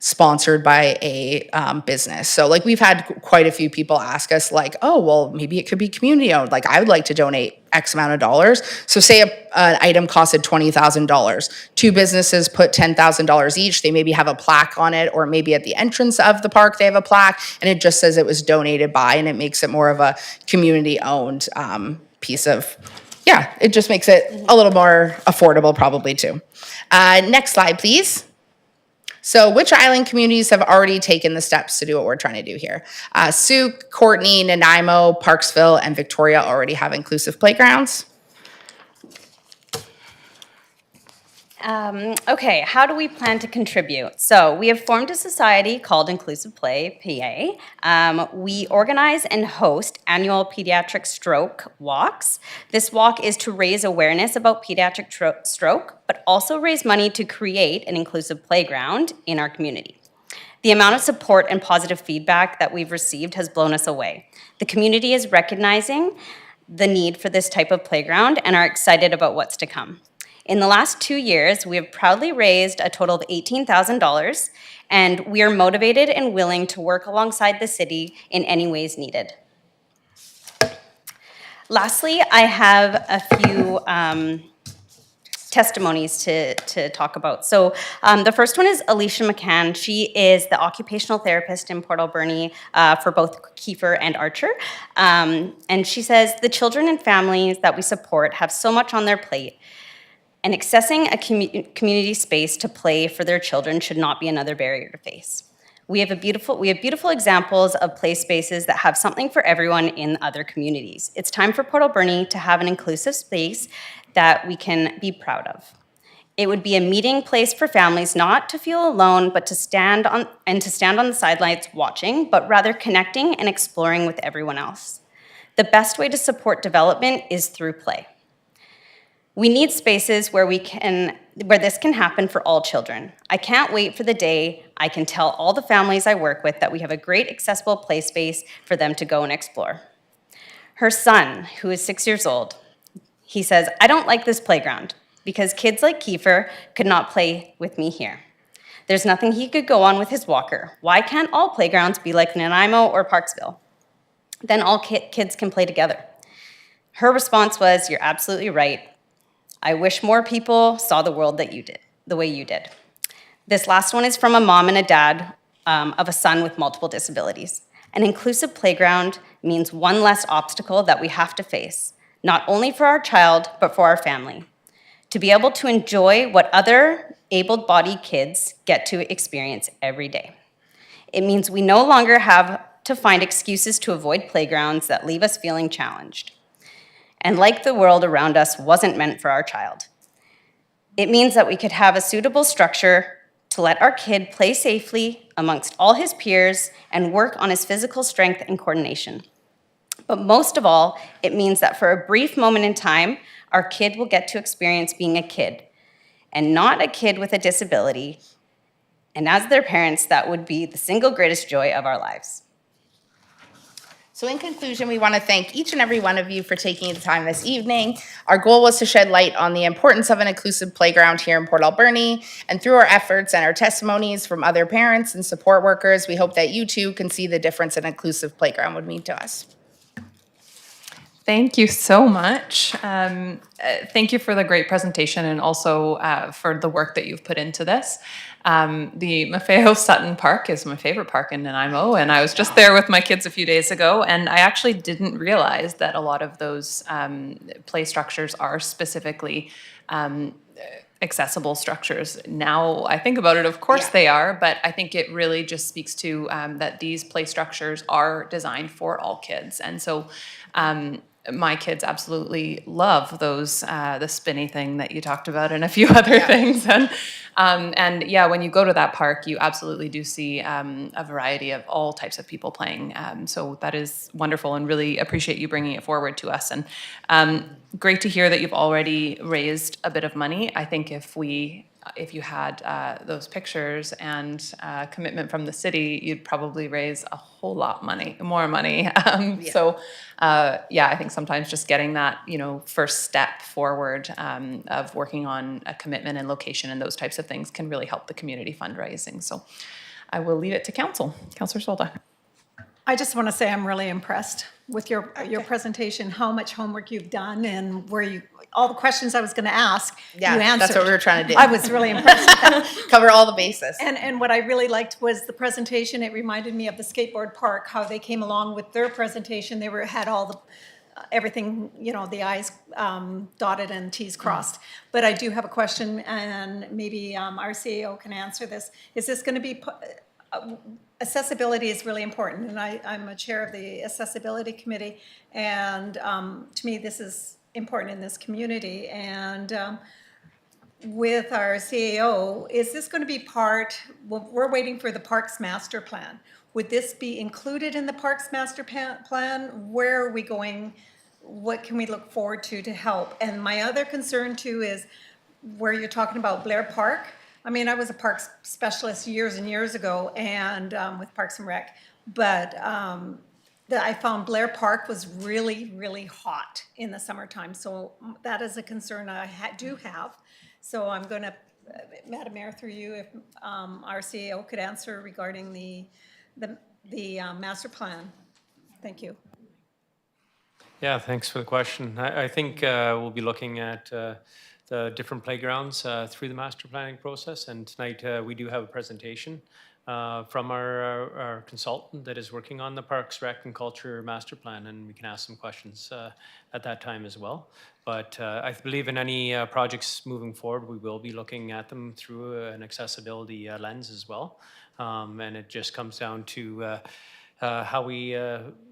sponsored by a business. So like we've had quite a few people ask us like, oh, well, maybe it could be community owned. Like I would like to donate X amount of dollars. So say an item costed $20,000. 2 businesses put $10,000 each. They maybe have a plaque on it, or maybe at the entrance of the park they have a plaque, and it just says it was donated by, and it makes it more of a community-owned piece of, yeah, it just makes it a little more affordable probably too. Next slide, please. So which island communities have already taken the steps to do what we're trying to do here? Souk, Courtenay, Nanaimo, Parksville, and Victoria already have inclusive playgrounds. Okay, how do we plan to contribute? So we have formed a society called Inclusive Play, PA. We organize and host annual pediatric stroke walks. This walk is to raise awareness about pediatric stroke, but also raise money to create an inclusive playground in our community. The amount of support and positive feedback that we've received has blown us away. The community is recognizing the need for this type of playground and are excited about what's to come. In the last 2 years, we have proudly raised a total of $18,000, and we are motivated and willing to work alongside the city in any ways needed. Lastly, I have a few testimonies to talk about. So the first one is Alicia McCann. She is the occupational therapist in Port Alberni for both Kiefer and Archer. And she says, the children and families that we support have so much on their plate, and accessing a community space to play for their children should not be another barrier to face. We have beautiful examples of play spaces that have something for everyone in other communities. It's time for Port Alberni to have an inclusive space that we can be proud of. It would be a meeting place for families not to feel alone, but to stand on the sidelines watching, but rather connecting and exploring with everyone else. The best way to support development is through play. We need spaces where this can happen for all children. I can't wait for the day I can tell all the families I work with that we have a great accessible play space for them to go and explore. Her son, who is 6 years old, he says, I don't like this playground because kids like Kiefer could not play with me here. There's nothing he could go on with his walker. Why can't all playgrounds be like Nanaimo or Parksville? Then all kids can play together. Her response was, you're absolutely right. I wish more people saw the world the way you did. This last one is from a mom and a dad of a son with multiple disabilities. An inclusive playground means one less obstacle that we have to face, not only for our child, but for our family. To be able to enjoy what other able-bodied kids get to experience every day. It means we no longer have to find excuses to avoid playgrounds that leave us feeling challenged. And like the world around us wasn't meant for our child. It means that we could have a suitable structure to let our kid play safely amongst all his peers and work on his physical strength and coordination. But most of all, it means that for a brief moment in time, our kid will get to experience being a kid and not a kid with a disability. And as their parents, that would be the single greatest joy of our lives. So in conclusion, we want to thank each and every one of you for taking the time this evening. Our goal was to shed light on the importance of an inclusive playground here in Port Alberni, and through our efforts and our testimonies from other parents and support workers, we hope that you too can see the difference an inclusive playground would mean to us. Thank you so much. Thank you for the great presentation and also for the work that you've put into this. The Maffeo Sutton Park is my favorite park in Nanaimo, and I was just there with my kids a few days ago, and I actually didn't realize that a lot of those play structures are specifically accessible structures. Now I think about it, of course they are, but I think it really just speaks to that these play structures are designed for all kids. And so my kids absolutely love those, the spinny thing that you talked about and a few other things. And yeah, when you go to that park, you absolutely do see a variety of all types of people playing. So that is wonderful, and really appreciate you bringing it forward to us. And great to hear that you've already raised a bit of money. I think if you had those pictures and commitment from the city, you'd probably raise a whole lot more money. So yeah, I think sometimes just getting that, first step forward of working on a commitment and location and those types of things can really help the community fundraising. So I will leave it to Council. Councillor Solda. I just want to say I'm really impressed with your presentation, how much homework you've done, and all the questions I was going to ask, you answered. That's what we were trying to do. I was really impressed with that. Cover all the bases. And what I really liked was the presentation. It reminded me of the skateboard park, how they came along with their presentation. They had all the everything, the I's dotted and T's crossed. But I do have a question, and maybe our CEO can answer this. Is this going to be accessibility is really important, and I'm a chair of the accessibility committee, and to me this is important in this community. And with our CAO, is this going to be we're waiting for the Parks Master Plan. Would this be included in the Parks Master Plan? Where are we going? What can we look forward to help? And my other concern too is where you're talking about Blair Park. I mean, I was a parks specialist years and years ago, and with Parks and Rec, but I found Blair Park was really, really hot in the summertime. So that is a concern I do have. So I'm going to, Madam Mayor, through you, if our CEO could answer regarding the master plan. Thank you. Yeah, thanks for the question. I think we'll be looking at the different playgrounds through the master planning process. And tonight we do have a presentation from our consultant that is working on the Parks, Rec and Culture Master Plan, and we can ask some questions at that time as well. But I believe in any projects moving forward, we will be looking at them through an accessibility lens as well. And it just comes down to how we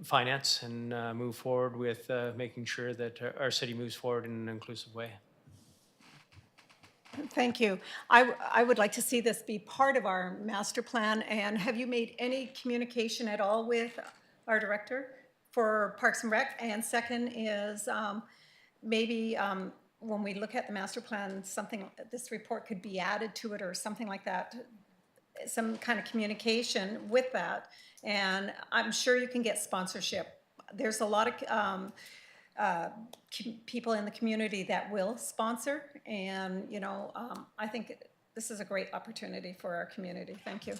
finance and move forward with making sure that our city moves forward in an inclusive way. Thank you. I would like to see this be part of our master plan. And have you made any communication at all with our director for Parks and Rec? And second is maybe when we look at the master plan, this report could be added to it or something like that, some kind of communication with that. And I'm sure you can get sponsorship. There's a lot of people in the community that will sponsor, and I think this is a great opportunity for our community. Thank you.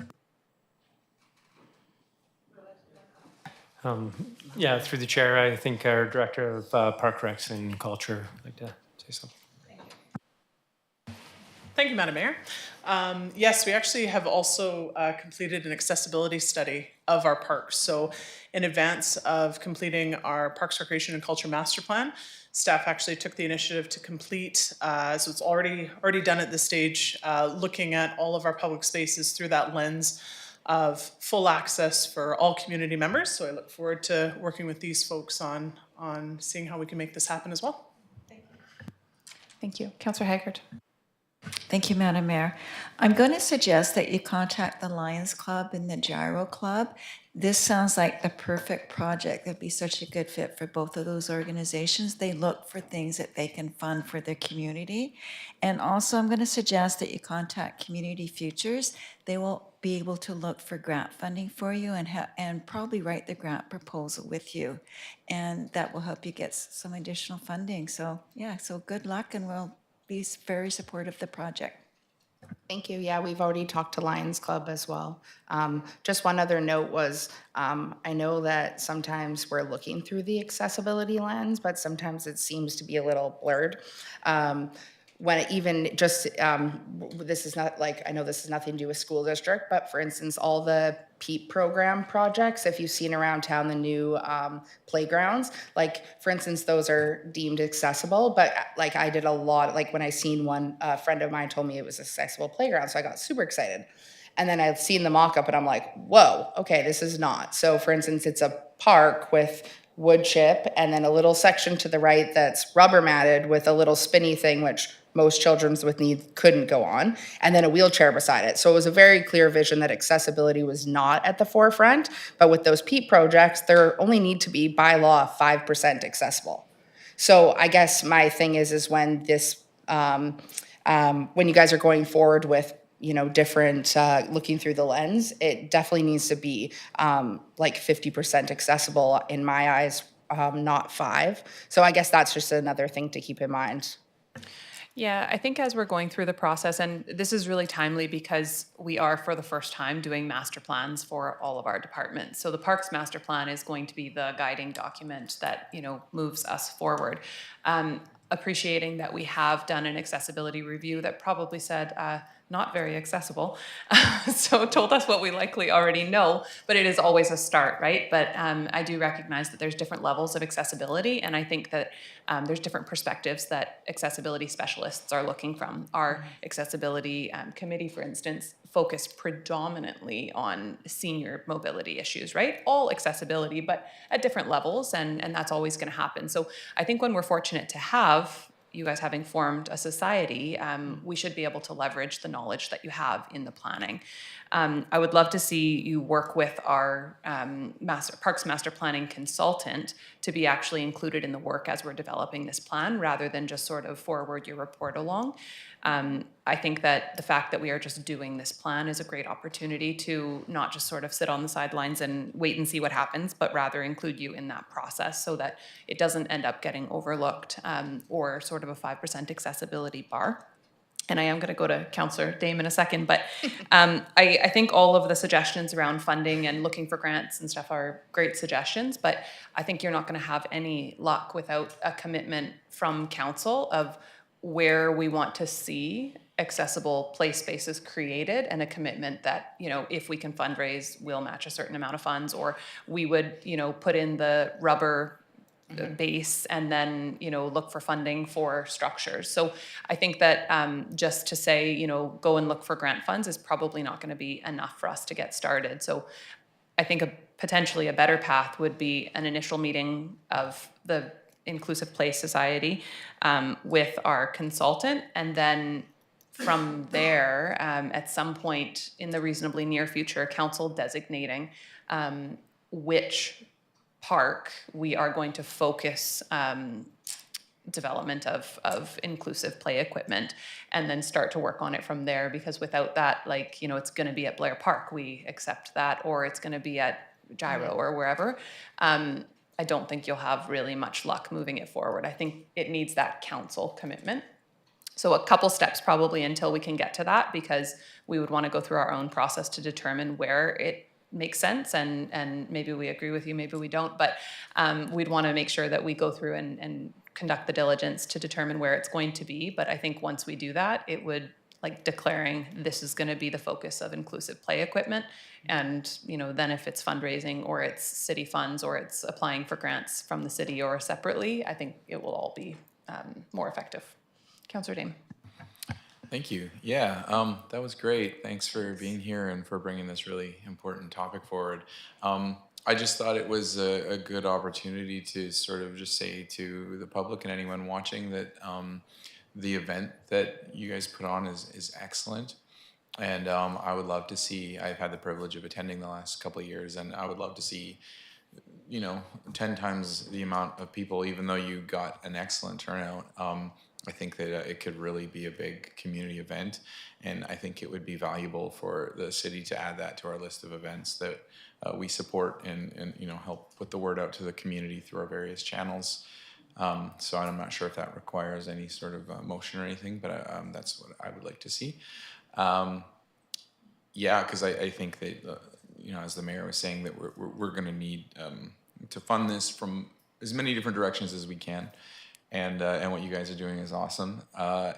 Yeah, through the chair, I think our director of Park Recs and Culture would like to say something. Thank you, Madam Mayor. Yes, we actually have also completed an accessibility study of our parks. So in advance of completing our Parks, Recreation and Culture Master Plan, staff actually took the initiative to complete, so it's already done at this stage, looking at all of our public spaces through that lens of full access for all community members. So I look forward to working with these folks on seeing how we can make this happen as well. Thank you. Councillor Haggard. Thank you, Madam Mayor. I'm going to suggest that you contact the Lions Club and the Gyro Club. This sounds like the perfect project. That'd be such a good fit for both of those organizations. They look for things that they can fund for their community. And also, I'm going to suggest that you contact Community Futures. They will be able to look for grant funding for you and probably write the grant proposal with you. And that will help you get some additional funding. So yeah, so good luck, and we'll be very supportive of the project. Thank you. Yeah, we've already talked to Lions Club as well. Just one other note was, I know that sometimes we're looking through the accessibility lens, but sometimes it seems to be a little blurred. When it even just, this is not like, I know this has nothing to do with school district, but for instance, all the PEEP program projects, if you've seen around town the new playgrounds, like for instance, those are deemed accessible, but like I did a lot, like when I seen one, a friend of mine told me it was accessible playground, so I got super excited. And then I've seen the mock-up and I'm like, whoa, okay, this is not. So for instance, it's a park with wood chip and then a little section to the right that's rubber matted with a little spinny thing, which most children with needs couldn't go on, and then a wheelchair beside it. So it was a very clear vision that accessibility was not at the forefront, but with those PEEP projects, there only need to be by law 5% accessible. So I guess my thing is when this, when you guys are going forward with different, looking through the lens, it definitely needs to be like 50% accessible in my eyes, not 5. So I guess that's just another thing to keep in mind. Yeah, I think as we're going through the process, and this is really timely because we are for the first time doing master plans for all of our departments. So the Parks Master Plan is going to be the guiding document that, moves us forward. Appreciating that we have done an accessibility review that probably said not very accessible. So told us what we likely already know, but it is always a start, right? But I do recognize that there's different levels of accessibility, and I think that there's different perspectives that accessibility specialists are looking from. Our accessibility committee, for instance, focused predominantly on senior mobility issues, right? All accessibility, but at different levels, and that's always going to happen. So I think when we're fortunate to have you guys having formed a society, we should be able to leverage the knowledge that you have in the planning. I would love to see you work with our Parks Master Planning consultant to be actually included in the work as we're developing this plan, rather than just sort of forward your report along. I think that the fact that we are just doing this plan is a great opportunity to not just sort of sit on the sidelines and wait and see what happens, but rather include you in that process so that it doesn't end up getting overlooked or sort of a 5% accessibility bar. And I am going to go to Councillor Dame in a second, but I think all of the suggestions around funding and looking for grants and stuff are great suggestions, but I think you're not going to have any luck without a commitment from council of where we want to see accessible play spaces created, and a commitment that, if we can fundraise, we'll match a certain amount of funds, or we would, put in the rubber base and then, look for funding for structures. So I think that just to say, go and look for grant funds is probably not going to be enough for us to get started. So I think potentially a better path would be an initial meeting of the Inclusive Play Society with our consultant, and then from there, at some point in the reasonably near future, council designating which park we are going to focus development of inclusive play equipment, and then start to work on it from there. Because without that, it's going to be at Blair Park, we accept that, or it's going to be at Gyro or wherever. I don't think you'll have really much luck moving it forward. I think it needs that council commitment. So a couple steps probably until we can get to that, because we would want to go through our own process to determine where it makes sense, and maybe we agree with you, maybe we don't, but we'd want to make sure that we go through and conduct the diligence to determine where it's going to be. But I think once we do that, it would, declaring this is going to be the focus of inclusive play equipment, and then if it's fundraising or it's city funds or it's applying for grants from the city or separately, I think it will all be more effective. Councillor Dame. Thank you. Yeah, that was great. Thanks for being here and for bringing this really important topic forward. I just thought it was a good opportunity to sort of just say to the public and anyone watching that the event that you guys put on is excellent. And I would love to see, I've had the privilege of attending the last couple of years, and I would love to see, 10 times the amount of people, even though you got an excellent turnout. I think that it could really be a big community event, and I think it would be valuable for the city to add that to our list of events that we support and help put the word out to the community through our various channels. So I'm not sure if that requires any sort of motion or anything, but that's what I would like to see. Yeah, because I think that, as the mayor was saying, that we're going to need to fund this from as many different directions as we can. And what you guys are doing is awesome. Yeah,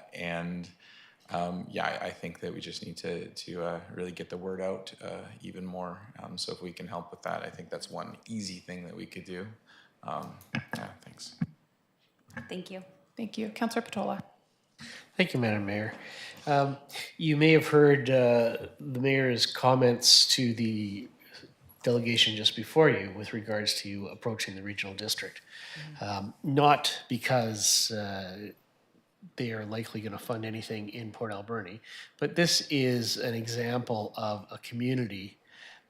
I think that we just need to really get the word out even more. So if we can help with that, I think that's one easy thing that we could do. Yeah, thanks. Thank you. Thank you. Councillor Patola. Thank you, Madam Mayor. You may have heard the mayor's comments to the delegation just before you with regards to approaching the regional district. Not because they are likely going to fund anything in Port Alberni, but this is an example of a community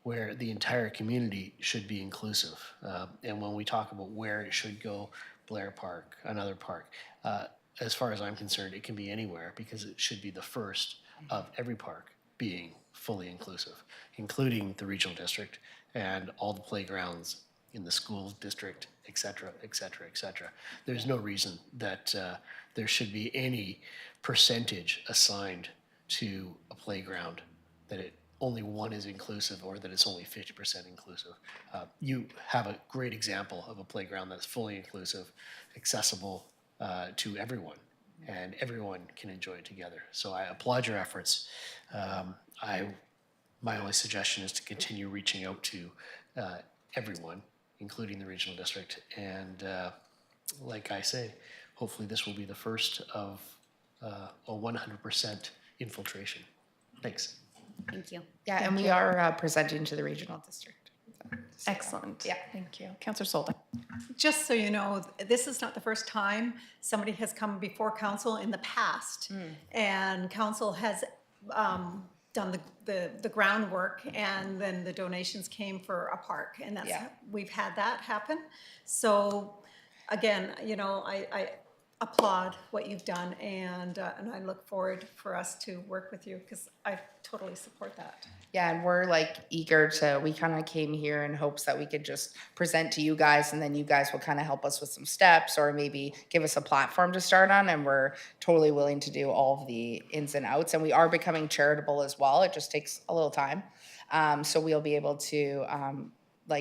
where the entire community should be inclusive. And when we talk about where it should go, Blair Park, another park, as far as I'm concerned, it can be anywhere because it should be the first of every park being fully inclusive, including the regional district and all the playgrounds in the school district, et cetera, et cetera, et cetera. There's no reason that there should be any percentage assigned to a playground that only one is inclusive or that it's only 50% inclusive. You have a great example of a playground that's fully inclusive, accessible to everyone, and everyone can enjoy it together. So I applaud your efforts. My only suggestion is to continue reaching out to everyone, including the regional district. And like I say, hopefully this will be the first of a 100% infiltration. Thanks. Thank you. Yeah, and we are presenting to the regional district. So, Excellent. yeah. Thank you. Councillor Solda. Just so you know, this is not the first time somebody has come before council in the past. And council has done the groundwork, and then the donations came for a park, and that's we've had that happen. So again, I applaud what you've done, and I look forward for us to work with you because I totally support that. Yeah, and we're eager to, we kind of came here in hopes that we could just present to you guys, and then you guys will kind of help us with some steps or maybe give us a platform to start on, and we're totally willing to do all of the ins and outs. And we are becoming charitable as well. It just takes a little time. So we'll be able to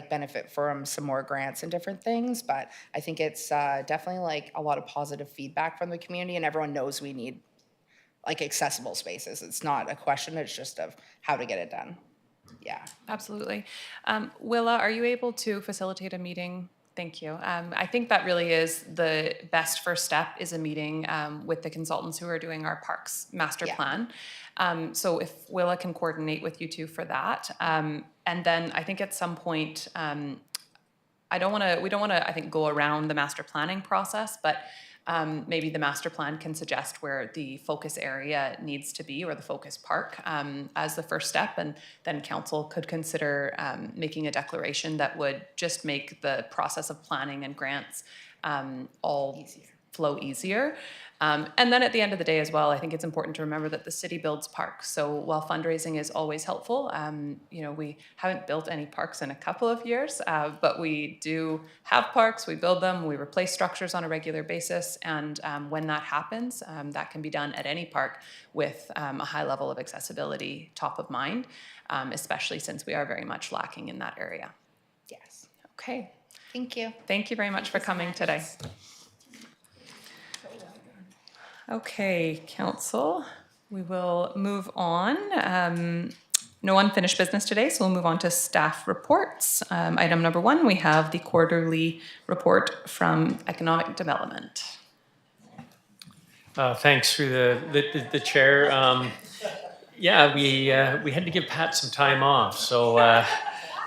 benefit from some more grants and different things. But I think it's definitely a lot of positive feedback from the community, and everyone knows we need accessible spaces. It's not a question, it's just of how to get it done. Yeah. Absolutely. Willa, are you able to facilitate a meeting? Thank you. I think that really is the best first step, is a meeting with the consultants who are doing our parks master plan. So if Willa can coordinate with you two for that. And then I think at some point, we don't want to, I think, go around the master planning process, but maybe the master plan can suggest where the focus area needs to be, or the focus park, as the first step, and then council could consider making a declaration that would just make the process of planning and grants all flow easier. And then at the end of the day as well, I think it's important to remember that the city builds parks. So while fundraising is always helpful, we haven't built any parks in a couple of years, but we do have parks, we build them, we replace structures on a regular basis. And when that happens, that can be done at any park with a high level of accessibility top of mind, especially since we are very much lacking in that area. Yes. Okay. Thank you. Thank you very much for coming today. Okay, council, we will move on. No unfinished business today, so we'll move on to staff reports. Item number 1, we have the quarterly report from Economic Development. Thanks through the chair. Yeah, we had to give Pat some time off, so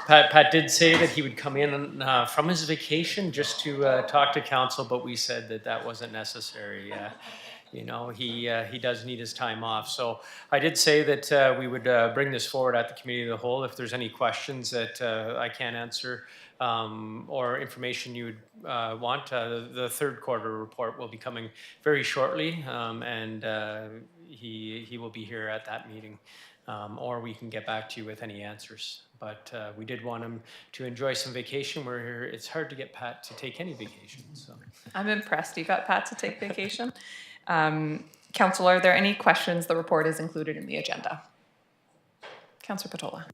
Pat did say that he would come in from his vacation just to talk to council, but we said that wasn't necessary. he does need his time off. So I did say that we would bring this forward at the committee of the whole. If there's any questions that I can't answer or information you would want, the third quarter report will be coming very shortly, and he will be here at that meeting. Or we can get back to you with any answers. But we did want him to enjoy some vacation. It's hard to get Pat to take any vacation. So I'm impressed you got Pat to take vacation. Council, are there any questions? The report is included in the agenda. Councillor Patola.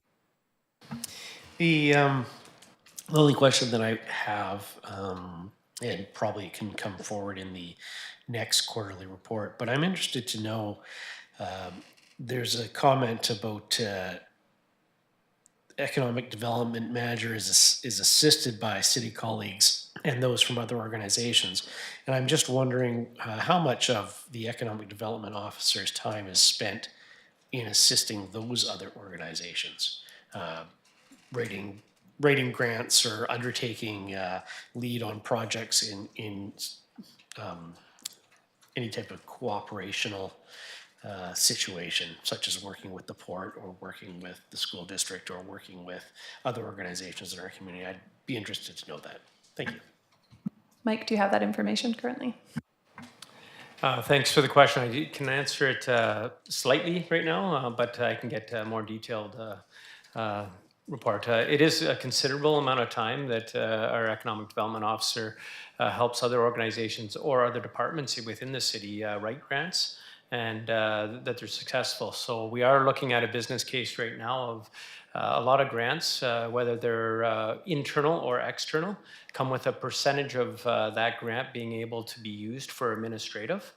The only question that I have, and probably can come forward in the next quarterly report, but I'm interested to know, there's a comment about economic development manager is assisted by city colleagues and those from other organizations. And I'm just wondering how much of the economic development officer's time is spent in assisting those other organizations, rating grants or undertaking lead on projects in any type of cooperational situation, such as working with the port or working with the school district or working with other organizations in our community. I'd be interested to know that. Thank you. Mike, do you have that information currently? Thanks for the question. I can answer it slightly right now, but I can get a more detailed report. It is a considerable amount of time that our economic development officer helps other organizations or other departments within the city write grants, and that they're successful. So we are looking at a business case right now of a lot of grants, whether they're internal or external, come with a percentage of that grant being able to be used for administrative.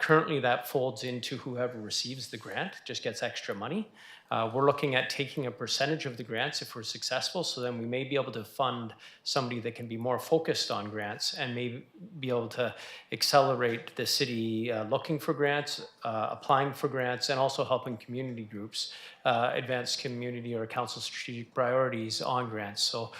Currently, that folds into whoever receives the grant, just gets extra money. We're looking at taking a percentage of the grants if we're successful, so then we may be able to fund somebody that can be more focused on grants and may be able to accelerate the city looking for grants, applying for grants, and also helping community groups advance community or council strategic priorities on grants. So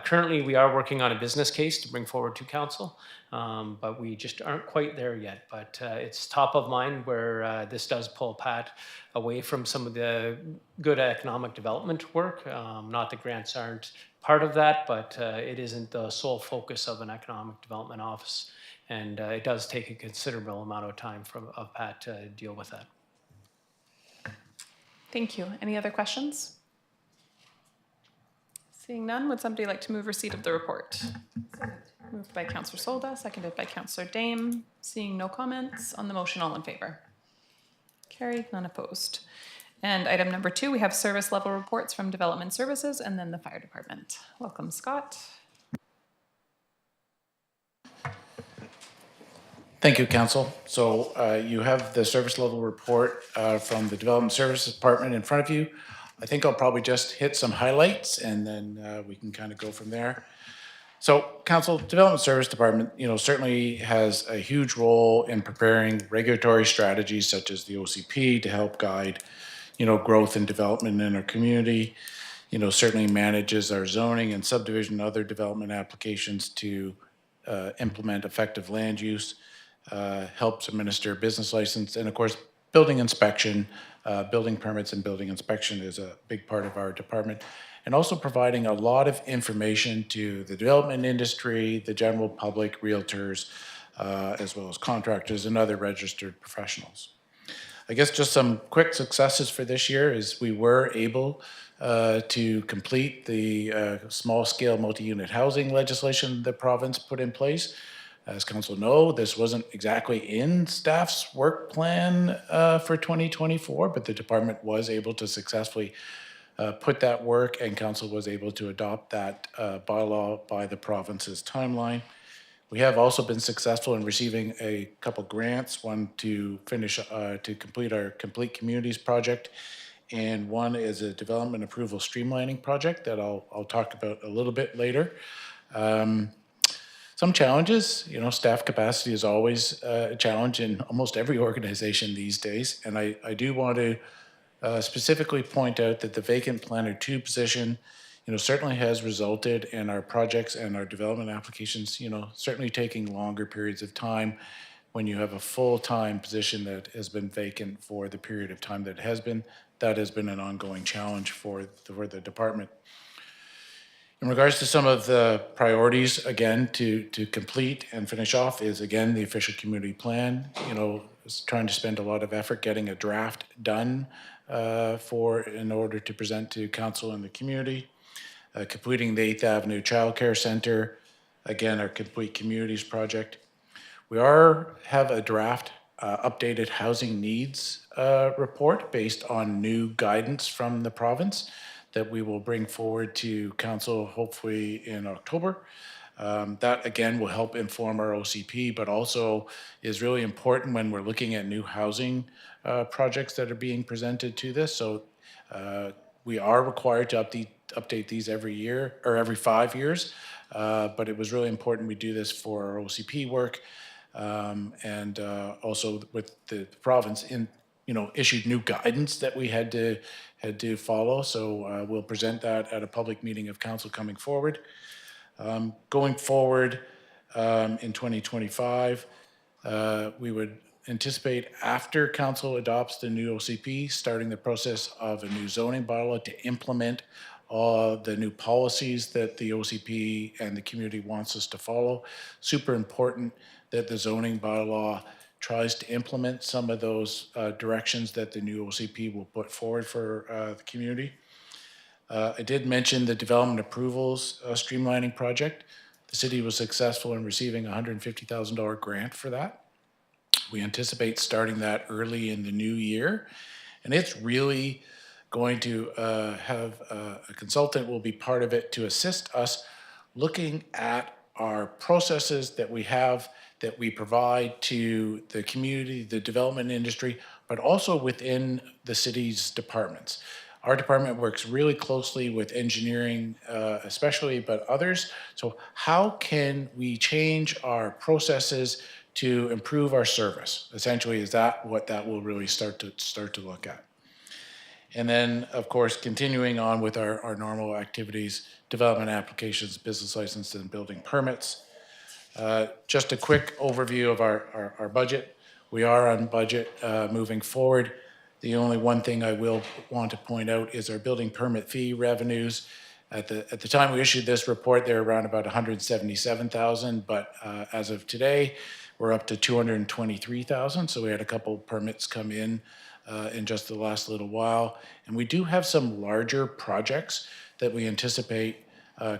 currently we are working on a business case to bring forward to council, but we just aren't quite there yet. But it's top of mind where this does pull Pat away from some of the good economic development work. Not that grants aren't part of that, but it isn't the sole focus of an economic development office. And it does take a considerable amount of time of Pat to deal with that. Thank you. Any other questions? Seeing none, would somebody like to move receipt of the report? Moved by Councillor Solda, seconded by Councillor Dame. Seeing no comments on the motion, all in favor? Carried, none opposed. And item number 2, we have service level reports from Development Services and then the Fire Department. Welcome, Scott. Thank you, Council. So you have the service level report from the Development Services Department in front of you. I think I'll probably just hit some highlights and then we can kind of go from there. So Council, Development Service Department, certainly has a huge role in preparing regulatory strategies such as the OCP to help guide, growth and development in our community. Certainly manages our zoning and subdivision and other development applications to implement effective land use, helps administer business license, and of course, building inspection, building permits and building inspection is a big part of our department. And also providing a lot of information to the development industry, the general public, realtors, as well as contractors and other registered professionals. I guess just some quick successes for this year is we were able to complete the small-scale multi-unit housing legislation the province put in place. As council know, this wasn't exactly in staff's work plan for 2024, but the department was able to successfully put that work, and council was able to adopt that bylaw by the province's timeline. We have also been successful in receiving a couple grants, one to finish, to complete our Complete Communities project, and one is a development approval streamlining project that I'll talk about a little bit later. Some challenges, staff capacity is always a challenge in almost every organization these days, and I do want to specifically point out that the vacant planner 2 position, certainly has resulted in our projects and our development applications, certainly taking longer periods of time when you have a full-time position that has been vacant for the period of time that it has been. That has been an ongoing challenge for the department. In regards to some of the priorities, again, to complete and finish off is, again, the official community plan. You know, trying to spend a lot of effort getting a draft done in order to present to council and the community. Completing the 8th Avenue Child Care Center, again, our Complete Communities project. We have a draft updated housing needs report based on new guidance from the province that we will bring forward to council hopefully in October. That again will help inform our OCP, but also is really important when we're looking at new housing projects that are being presented to this. So we are required to update these every year or every 5 years, but it was really important we do this for our OCP work. And also with the province issued new guidance that we had to follow. So we'll present that at a public meeting of council coming forward. Going forward in 2025, we would anticipate after council adopts the new OCP, starting the process of a new zoning bylaw to implement the new policies that the OCP and the community wants us to follow. Super important that the zoning bylaw tries to implement some of those directions that the new OCP will put forward for the community. I did mention the development approvals streamlining project. The city was successful in receiving a $150,000 grant for that. We anticipate starting that early in the new year. And it's really going to have a consultant will be part of it to assist us looking at our processes that we have, that we provide to the community, the development industry, but also within the city's departments. Our department works really closely with engineering, especially, but others. So how can we change our processes to improve our service? Essentially, is that what that will really start to look at? And then, of course, continuing on with our normal activities, development applications, business licenses, and building permits. Just a quick overview of our budget. We are on budget moving forward. The only one thing I will want to point out is our building permit fee revenues. At the time we issued this report, they were around about 177,000, but as of today, we're up to 223,000. So we had a couple permits come in just the last little while. And we do have some larger projects that we anticipate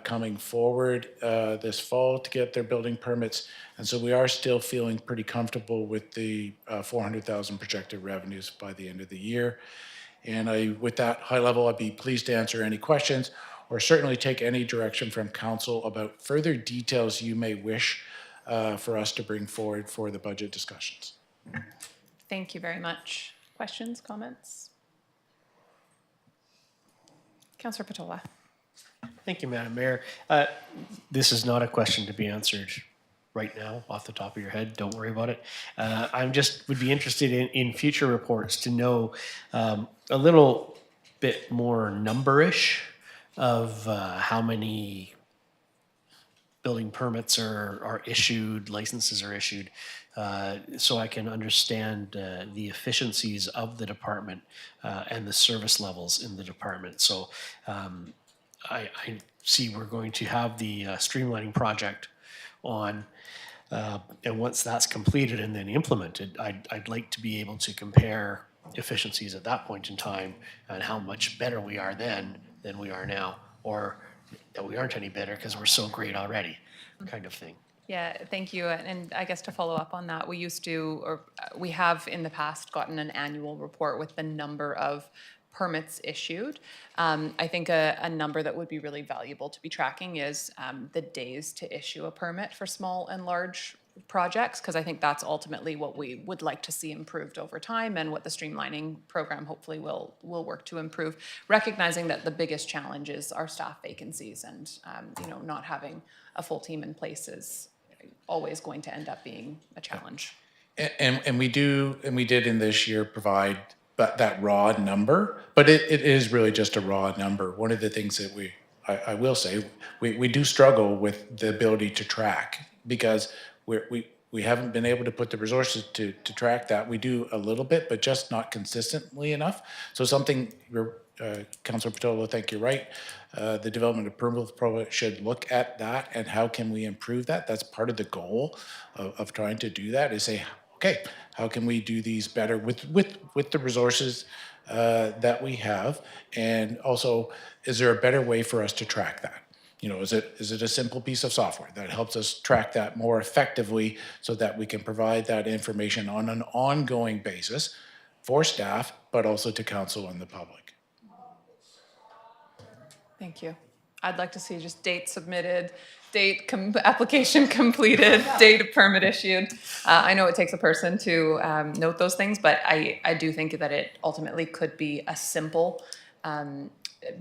coming forward this fall to get their building permits. And so we are still feeling pretty comfortable with the 400,000 projected revenues by the end of the year. And with that high level, I'd be pleased to answer any questions or certainly take any direction from council about further details you may wish for us to bring forward for the budget discussions. Thank you very much. Questions, comments? Councillor Patola. Thank you, Madam Mayor. This is not a question to be answered right now off the top of your head. Don't worry about it. Would be interested in future reports to know a little bit more numberish of how many building permits are issued, licenses are issued, so I can understand the efficiencies of the department and the service levels in the department. So I see we're going to have the streamlining project on, and once that's completed and then implemented, I'd like to be able to compare efficiencies at that point in time and how much better we are then than we are now, or that we aren't any better because we're so great already, kind of thing. Yeah, thank you. And I guess to follow up on that, we have in the past gotten an annual report with the number of permits issued. I think a number that would be really valuable to be tracking is the days to issue a permit for small and large projects, because I think that's ultimately what we would like to see improved over time and what the streamlining program hopefully will work to improve, recognizing that the biggest challenge is our staff vacancies, and not having a full team in place is always going to end up being a challenge. And we did in this year provide that raw number, but it is really just a raw number. One of the things that we do struggle with the ability to track, because We haven't been able to put the resources to track that. We do a little bit, but just not consistently enough. So something, Councilor Patola, I think you're right. The development of permit program should look at that and how can we improve that. That's part of the goal of trying to do that, is say, okay, how can we do these better with the resources that we have? And also, is there a better way for us to track that? You know, is it a simple piece of software that helps us track that more effectively so that we can provide that information on an ongoing basis for staff, but also to council and the public? Thank you. I'd like to see just date submitted, application completed, date of permit issued. I know it takes a person to note those things, but I do think that it ultimately could be a simple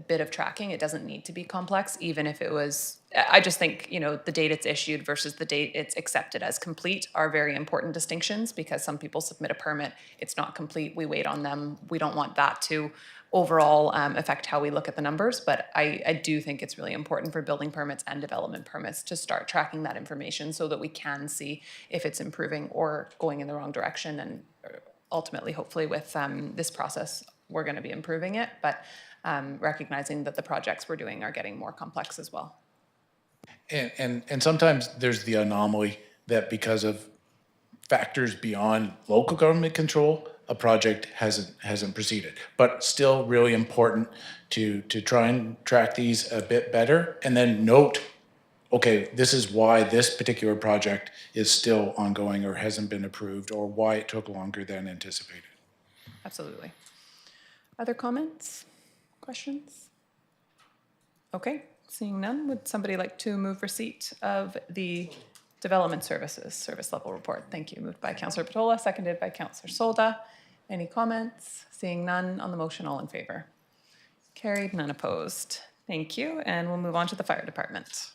bit of tracking. It doesn't need to be complex, even if it was, I just think, you know, the date it's issued versus the date it's accepted as complete are very important distinctions, because some people submit a permit, it's not complete, we wait on them. We don't want that to overall affect how we look at the numbers, but I do think it's really important for building permits and development permits to start tracking that information so that we can see if it's improving or going in the wrong direction. And ultimately, hopefully with this process, we're going to be improving it, but recognizing that the projects we're doing are getting more complex as well. And sometimes there's the anomaly that because of factors beyond local government control, a project hasn't proceeded. But still really important to try and track these a bit better, and then note, okay, this is why this particular project is still ongoing or hasn't been approved, or why it took longer than anticipated. Absolutely. Other comments, questions? Okay, seeing none, would somebody like to move receipt of the development services service level report? Thank you. Moved by Councillor Patola, seconded by Councillor Solda. Any comments? Seeing none on the motion, all in favor? Carried, none opposed. Thank you, and we'll move on to the fire department.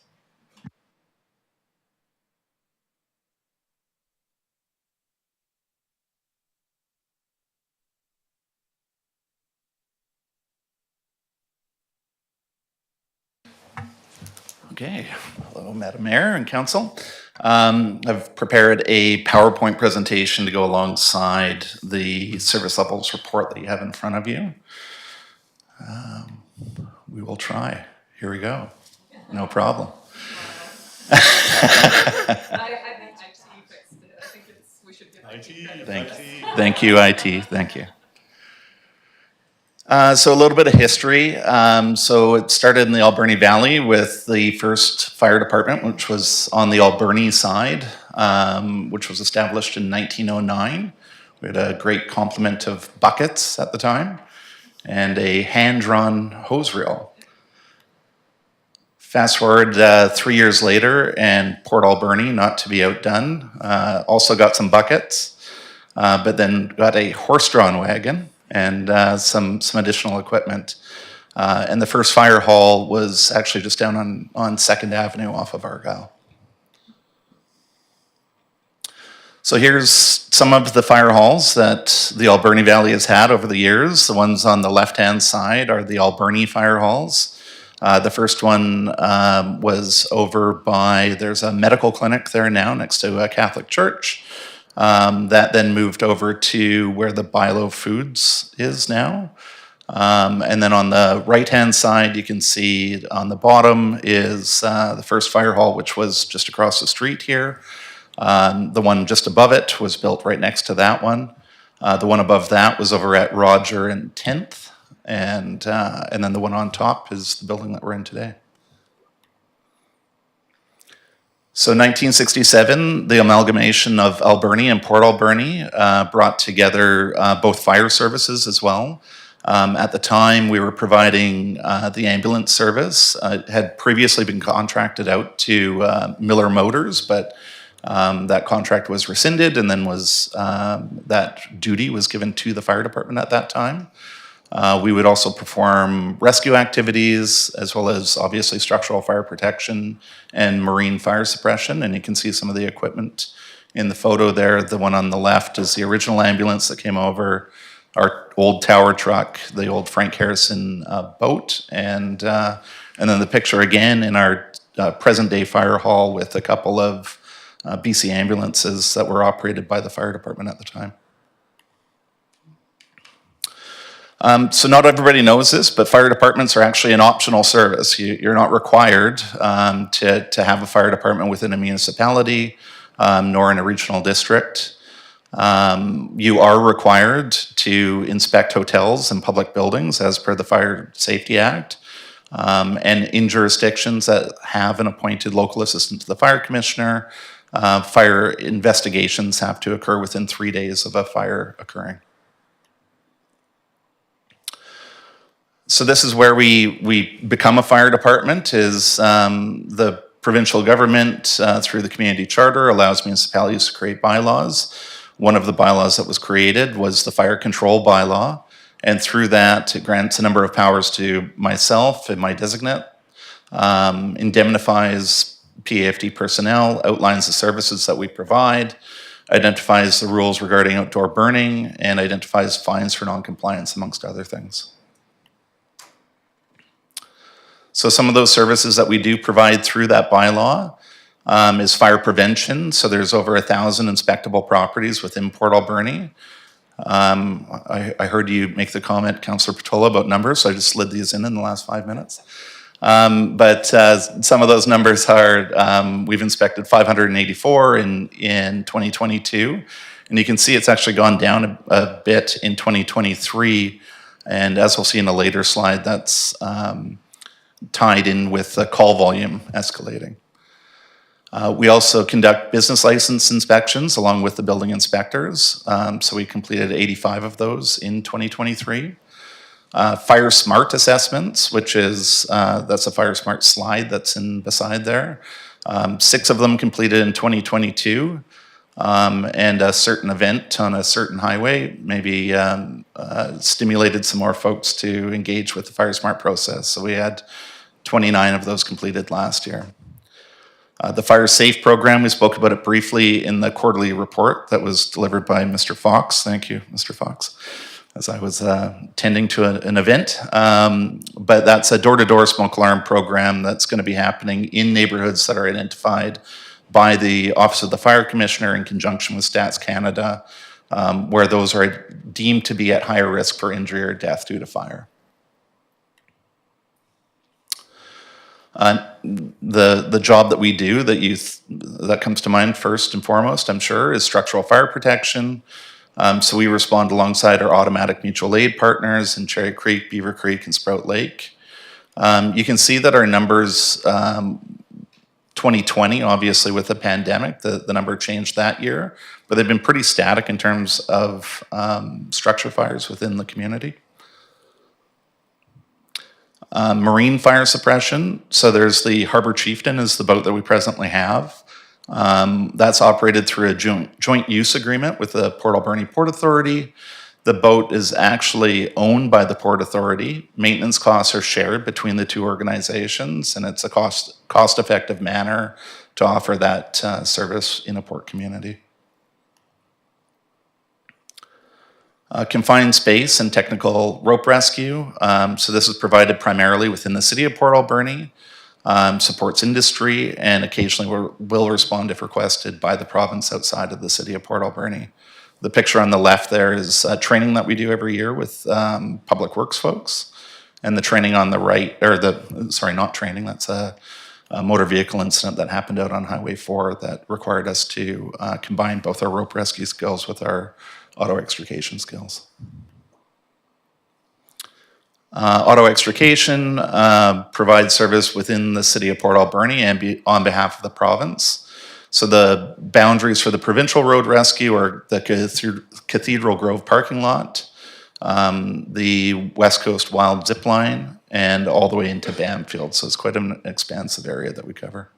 Okay, hello, Madam Mayor and Council. I've prepared a PowerPoint presentation to go alongside the service levels report that you have in front of you. We will try. Here we go. No problem. Thank you, IT. Thank you. So a little bit of history. So it started in the Alberni Valley with the first fire department, which was on the Alberni side, which was established in 1909. We had a great complement of buckets at the time and a hand-drawn hose reel. Fast forward 3 years later, and Port Alberni, not to be outdone, also got some buckets, but then got a horse-drawn wagon and some additional equipment. And the first fire hall was actually just down on 2nd Avenue off of Argyle. So here's some of the fire halls that the Alberni Valley has had over the years. The ones on the left-hand side are the Alberni fire halls. The first one was over by, there's a medical clinic there now next to a Catholic church. That then moved over to where the Bilo Foods is now. And then on the right-hand side, you can see on the bottom is the first fire hall, which was just across the street here. The one just above it was built right next to that one. The one above that was over at Roger and 10th. And then the one on top is the building that we're in today. So 1967, the amalgamation of Alberni and Port Alberni brought together both fire services as well. At the time, we were providing the ambulance service. It had previously been contracted out to Miller Motors, but that contract was rescinded, and then that duty was given to the fire department at that time. We would also perform rescue activities, as well as obviously structural fire protection and marine fire suppression. And you can see some of the equipment in the photo there. The one on the left is the original ambulance that came over, our old tower truck, the old Frank Harrison boat, and then the picture again in our present day fire hall with a couple of BC ambulances that were operated by the fire department at the time. So not everybody knows this, but fire departments are actually an optional service. You're not required to have a fire department within a municipality, nor in a regional district. You are required to inspect hotels and public buildings as per the Fire Safety Act. And in jurisdictions that have an appointed local assistant to the fire commissioner, fire investigations have to occur within 3 days of a fire occurring. So this is where we become a fire department, is the provincial government, through the community charter, allows municipalities to create bylaws. One of the bylaws that was created was the fire control bylaw, and through that it grants a number of powers to myself and my designate, indemnifies PAFD personnel, outlines the services that we provide, identifies the rules regarding outdoor burning, and identifies fines for non-compliance, amongst other things. So some of those services that we do provide through that bylaw is fire prevention. So there's over 1,000 inspectable properties within Port Alberni. I heard you make the comment, Councillor Patola, about numbers, so I just slid these in the last 5 minutes. But some of those numbers are, we've inspected 584 in 2022, and you can see it's actually gone down a bit in 2023, and as we'll see in a later slide, that's tied in with the call volume escalating. We also conduct business license inspections along with the building inspectors. So we completed 85 of those in 2023. Fire Smart assessments, which is, that's a Fire Smart slide that's in beside there. 6 of them completed in 2022. And a certain event on a certain highway maybe stimulated some more folks to engage with the Fire Smart process. So we had 29 of those completed last year. The Fire Safe program, we spoke about it briefly in the quarterly report that was delivered by Mr. Fox. Thank you, Mr. Fox, as I was tending to an event. But that's a door-to-door smoke alarm program that's going to be happening in neighborhoods that are identified by the Office of the Fire Commissioner in conjunction with Stats Canada, where those are deemed to be at higher risk for injury or death due to fire. The job that we do that comes to mind first and foremost, I'm sure, is structural fire protection. So we respond alongside our automatic mutual aid partners in Cherry Creek, Beaver Creek, and Sprout Lake. You can see that our numbers, 2020, obviously with the pandemic, the number changed that year, but they've been pretty static in terms of structure fires within the community. Marine fire suppression. So there's the Harbor Chieftain is the boat that we presently have. That's operated through a joint use agreement with the Port Alberni Port Authority. The boat is actually owned by the Port Authority. Maintenance costs are shared between the two organizations, and it's a cost-effective manner to offer that service in a port community. Confined space and technical rope rescue. So this is provided primarily within the city of Port Alberni, supports industry, and occasionally will respond if requested by the province outside of the city of Port Alberni. The picture on the left there is training that we do every year with public works folks. And the training on the right, sorry, not training, that's a motor vehicle incident that happened out on Highway 4 that required us to combine both our rope rescue skills with our auto extrication skills. Auto extrication provides service within the city of Port Alberni and on behalf of the province. So the boundaries for the provincial road rescue are the Cathedral Grove parking lot, the West Coast Wild Zip Line, and all the way into Bamfield. So it's quite an expansive area that we cover.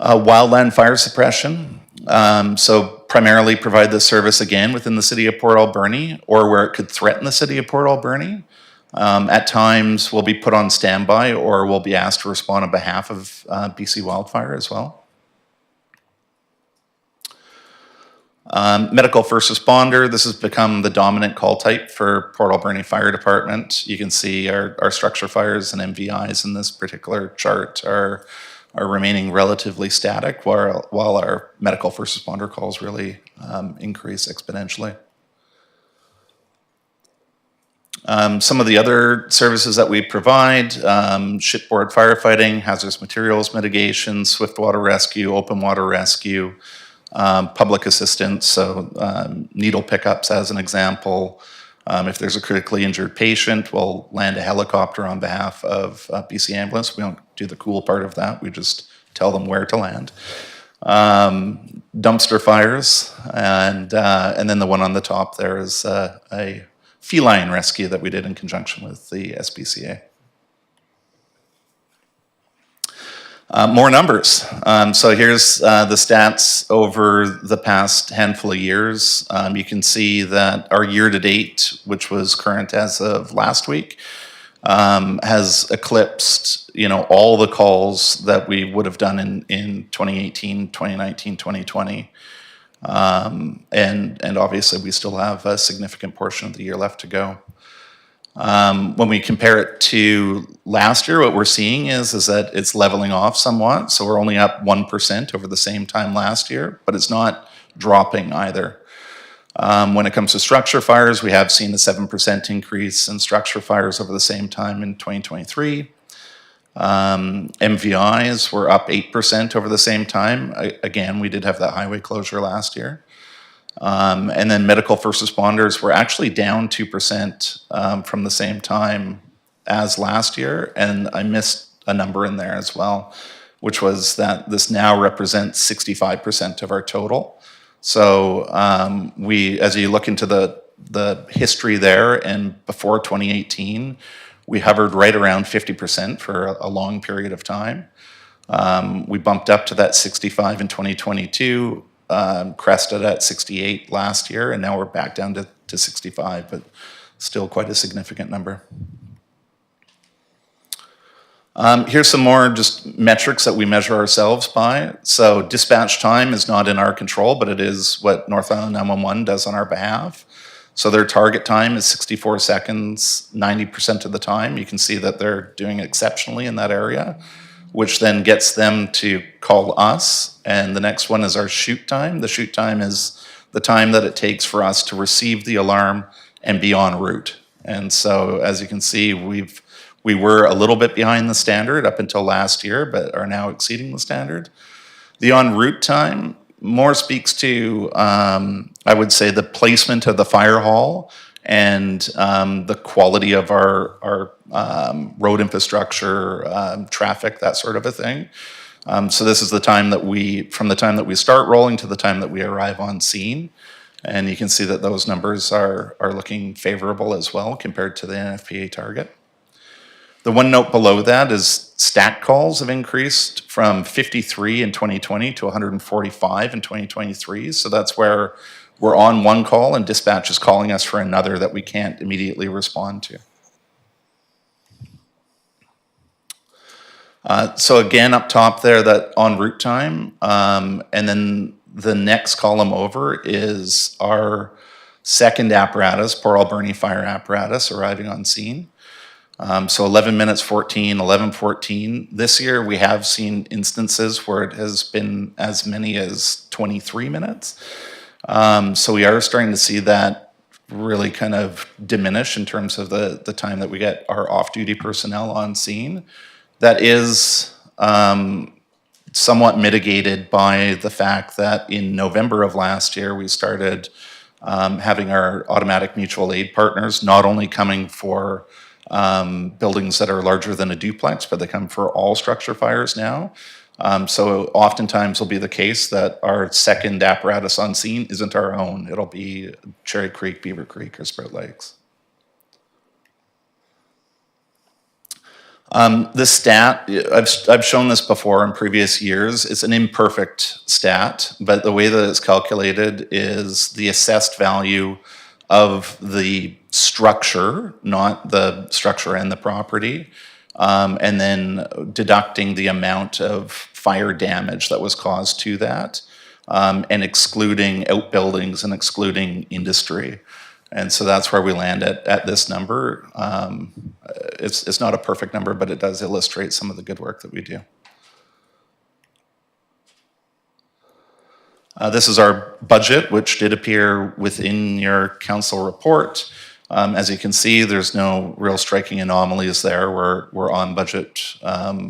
Wildland fire suppression. So primarily provide this service again within the city of Port Alberni or where it could threaten the city of Port Alberni. At times we'll be put on standby or we'll be asked to respond on behalf of BC Wildfire as well. Medical first responder, this has become the dominant call type for Port Alberni Fire Department. You can see our structure fires and MVIs in this particular chart are are remaining relatively static, while our medical first responder calls really increase exponentially. Some of the other services that we provide, shipboard firefighting, hazardous materials mitigation, swift water rescue, open water rescue, public assistance, so needle pickups as an example. If there's a critically injured patient, we'll land a helicopter on behalf of BC Ambulance. We don't do the cool part of that, we just tell them where to land. Dumpster fires, and then the one on the top there is a feline rescue that we did in conjunction with the SPCA. More numbers. So here's the stats over the past handful of years. You can see that our year-to-date, which was current as of last week, has eclipsed, all the calls that we would have done in 2018, 2019, 2020. And obviously we still have a significant portion of the year left to go. When we compare it to last year, what we're seeing is that it's leveling off somewhat. So we're only up 1% over the same time last year, but it's not dropping either. When it comes to structure fires, we have seen a 7% increase in structure fires over the same time in 2023. MVIs were up 8% over the same time. Again, we did have that highway closure last year. And then medical first responders were actually down 2% from the same time as last year. And I missed a number in there as well, which was that this now represents 65% of our total. So as you look into the history there, and before 2018, we hovered right around 50% for a long period of time. We bumped up to that 65 in 2022, crested at 68 last year, and now we're back down to 65, but still quite a significant number. Here's some more just metrics that we measure ourselves by. So dispatch time is not in our control, but it is what North Island 911 does on our behalf. So their target time is 64 seconds, 90% of the time. You can see that they're doing exceptionally in that area, which then gets them to call us. And the next one is our shoot time. The shoot time is the time that it takes for us to receive the alarm and be en route. And so as you can see, we were a little bit behind the standard up until last year, but are now exceeding the standard. The en route time more speaks to, I would say, the placement of the fire hall and the quality of our road infrastructure, traffic, that sort of a thing. So this is the time that from the time that we start rolling to the time that we arrive on scene. And you can see that those numbers are looking favorable as well compared to the NFPA target. The one note below that is stat calls have increased from 53 in 2020 to 145 in 2023. So that's where we're on one call and dispatch is calling us for another that we can't immediately respond to. So again, up top there, that en route time, and then the next column over is our second apparatus, Port Alberni fire apparatus, arriving on scene. So 11 minutes 14, 11:14. This year we have seen instances where it has been as many as 23 minutes. So we are starting to see that really kind of diminish in terms of the time that we get our off-duty personnel on scene. That is somewhat mitigated by the fact that in November of last year, we started having our automatic mutual aid partners not only coming for buildings that are larger than a duplex, but they come for all structure fires now. So oftentimes will be the case that our second apparatus on scene isn't our own. It'll be Cherry Creek, Beaver Creek, or Sprout Lakes. This stat, I've shown this before in previous years. It's an imperfect stat, but the way that it's calculated is the assessed value of the structure, not the structure and the property, and then deducting the amount of fire damage that was caused to that, and excluding outbuildings and excluding industry. And so that's where we land at this number. It's not a perfect number, but it does illustrate some of the good work that we do. This is our budget, which did appear within your council report. As you can see, there's no real striking anomalies there. We're on budget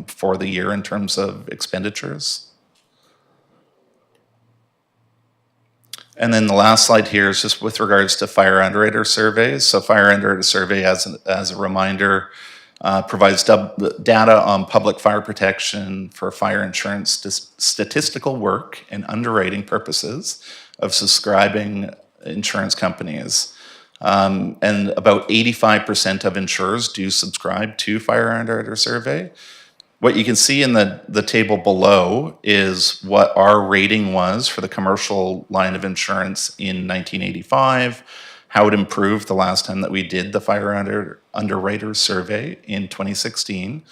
for the year in terms of expenditures. And then the last slide here is just with regards to fire underwriter surveys. So fire underwriter survey, as a reminder, provides data on public fire protection for fire insurance statistical work and underwriting purposes of subscribing insurance companies. And about 85% of insurers do subscribe to fire underwriter survey. What you can see in the table below is what our rating was for the commercial line of insurance in 1985, how it improved the last time that we did the fire underwriter survey in 2016.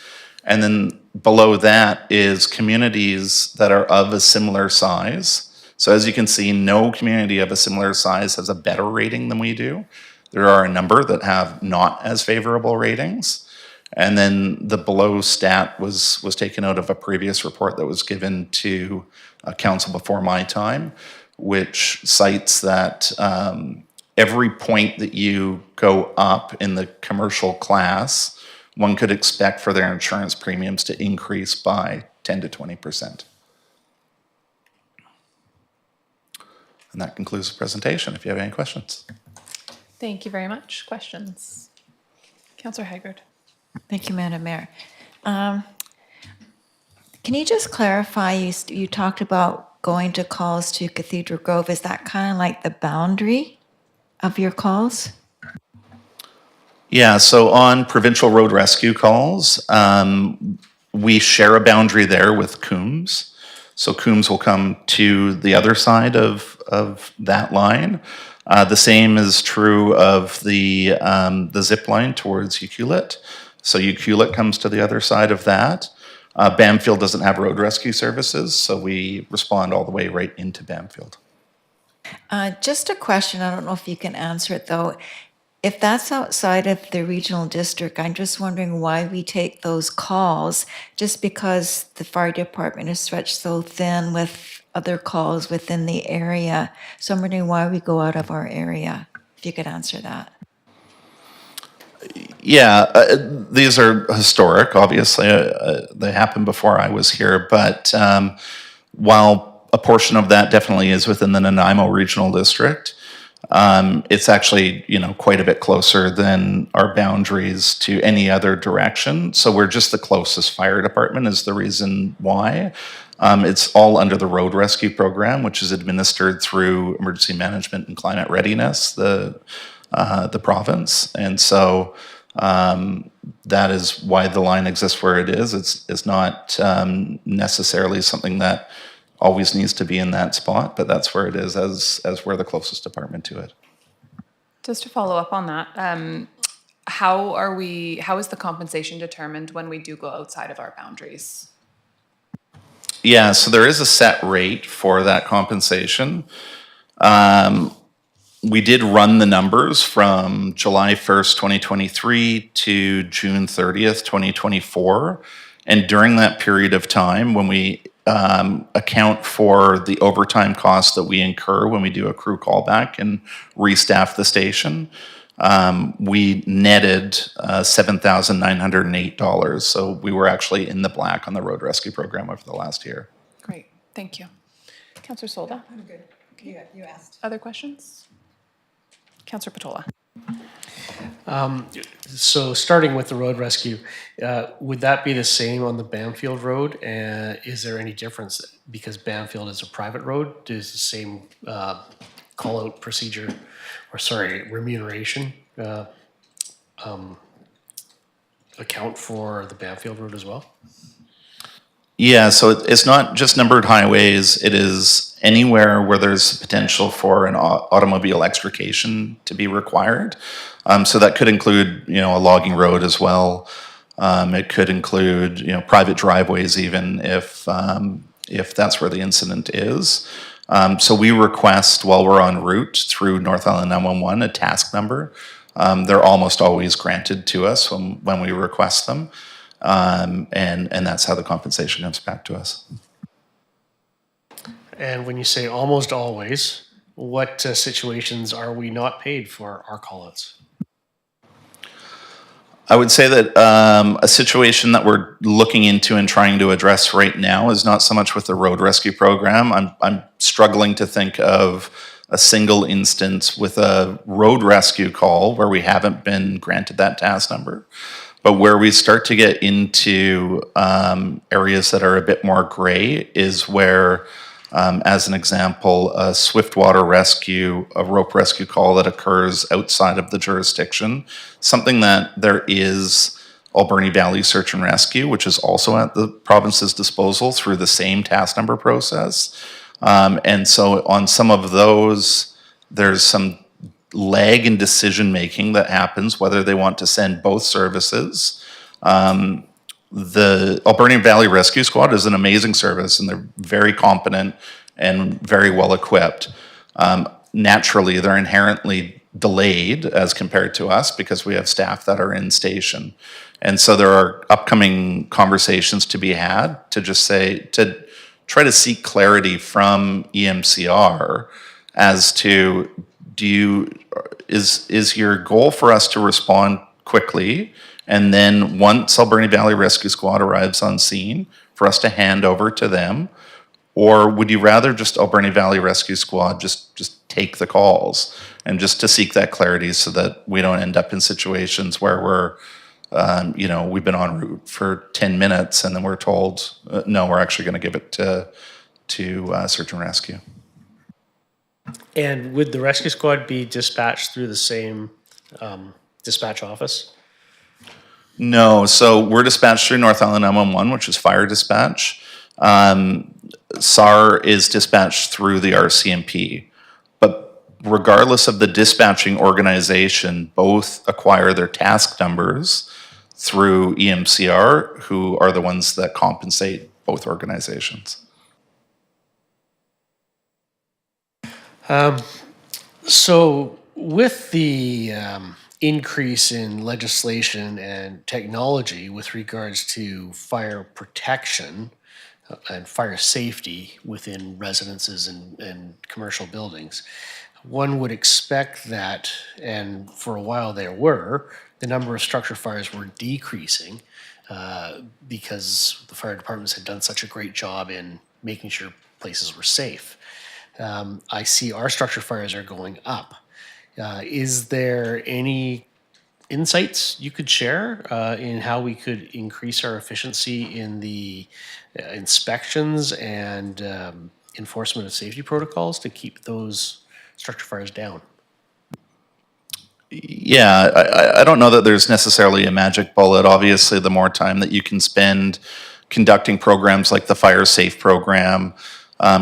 And then below that is communities that are of a similar size. So as you can see, no community of a similar size has a better rating than we do. There are a number that have not as favorable ratings. And then the below stat was taken out of a previous report that was given to council before my time, which cites that every point that you go up in the commercial class, one could expect for their insurance premiums to increase by 10 to 20%. And that concludes the presentation. If you have any questions. Thank you very much. Questions? Councillor Haggard. Thank you, Madam Mayor. Can you just clarify, you talked about going to calls to Cathedral Grove. Is that kind of like the boundary of your calls? Yeah, so on provincial road rescue calls, we share a boundary there with Coombs. So Coombs will come to the other side of that line. The same is true of the zip line towards Ucluelet. So Ucluelet comes to the other side of that. Bamfield doesn't have road rescue services, so we respond all the way right into Bamfield. Just a question, I don't know if you can answer it though. If that's outside of the regional district, I'm just wondering why we take those calls, just because the fire department is stretched so thin with other calls within the area. So I'm wondering why we go out of our area, if you could answer that. Yeah, these are historic, obviously. They happened before I was here, but while a portion of that definitely is within the Nanaimo Regional District, it's actually, quite a bit closer than our boundaries to any other direction. So we're just the closest fire department is the reason why. It's all under the road rescue program, which is administered through Emergency Management and Climate Readiness, the province. And so that is why the line exists where it is. It's not necessarily something that always needs to be in that spot, but that's where it is as we're the closest department to it. Just to follow up on that, how is the compensation determined when we do go outside of our boundaries? Yeah, so there is a set rate for that compensation. We did run the numbers from July 1st, 2023 to June 30th, 2024. And during that period of time, when we account for the overtime costs that we incur when we do a crew callback and restaff the station, we netted $7,908. So we were actually in the black on the road rescue program over the last year. Great, thank you. Councillor Solda? I'm good. You asked. Other questions? Councillor Patola. So starting with the road rescue, would that be the same on the Bamfield Road? Is there any difference because Bamfield is a private road? Does the same call-out procedure, remuneration account for the Bamfield Road as well? Yeah, so it's not just numbered highways. It is anywhere where there's potential for an automobile extrication to be required. So that could include, a logging road as well. It could include, private driveways even if that's where the incident is. So we request while we're en route through North Island 911 a task number. They're almost always granted to us when we request them. And that's how the compensation comes back to us. And when you say almost always, what situations are we not paid for our callouts? I would say that a situation that we're looking into and trying to address right now is not so much with the road rescue program. I'm struggling to think of a single instance with a road rescue call where we haven't been granted that task number. But where we start to get into areas that are a bit more gray is where, as an example, a swiftwater rescue, a rope rescue call that occurs outside of the jurisdiction, something that there is Alberni Valley Search and Rescue, which is also at the province's disposal through the same task number process. And so on some of those, there's some lag in decision making that happens, whether they want to send both services. The Alberni Valley Rescue Squad is an amazing service, and they're very competent and very well equipped. Naturally, they're inherently delayed as compared to us because we have staff that are in station. And so there are upcoming conversations to be had to just say, to try to seek clarity from EMCR as to, is your goal for us to respond quickly, and then once Alberni Valley Rescue Squad arrives on scene, for us to hand over to them? Or would you rather just Alberni Valley Rescue Squad just take the calls, and just to seek that clarity so that we don't end up in situations where we're, we've been en route for 10 minutes and then we're told, no, we're actually going to give it to search and rescue. And would the rescue squad be dispatched through the same dispatch office? No, so we're dispatched through North Island 911, which is fire dispatch. SAR is dispatched through the RCMP. But regardless of the dispatching organization, both acquire their task numbers through EMCR, who are the ones that compensate both organizations. So with the increase in legislation and technology with regards to fire protection and fire safety within residences and commercial buildings, one would expect that, and for a while there were, the number of structure fires were decreasing because the fire departments had done such a great job in making sure places were safe. I see our structure fires are going up. Is there any insights you could share in how we could increase our efficiency in the inspections and enforcement of safety protocols to keep those structure fires down? Yeah, I don't know that there's necessarily a magic bullet. Obviously, the more time that you can spend conducting programs like the Fire Safe program,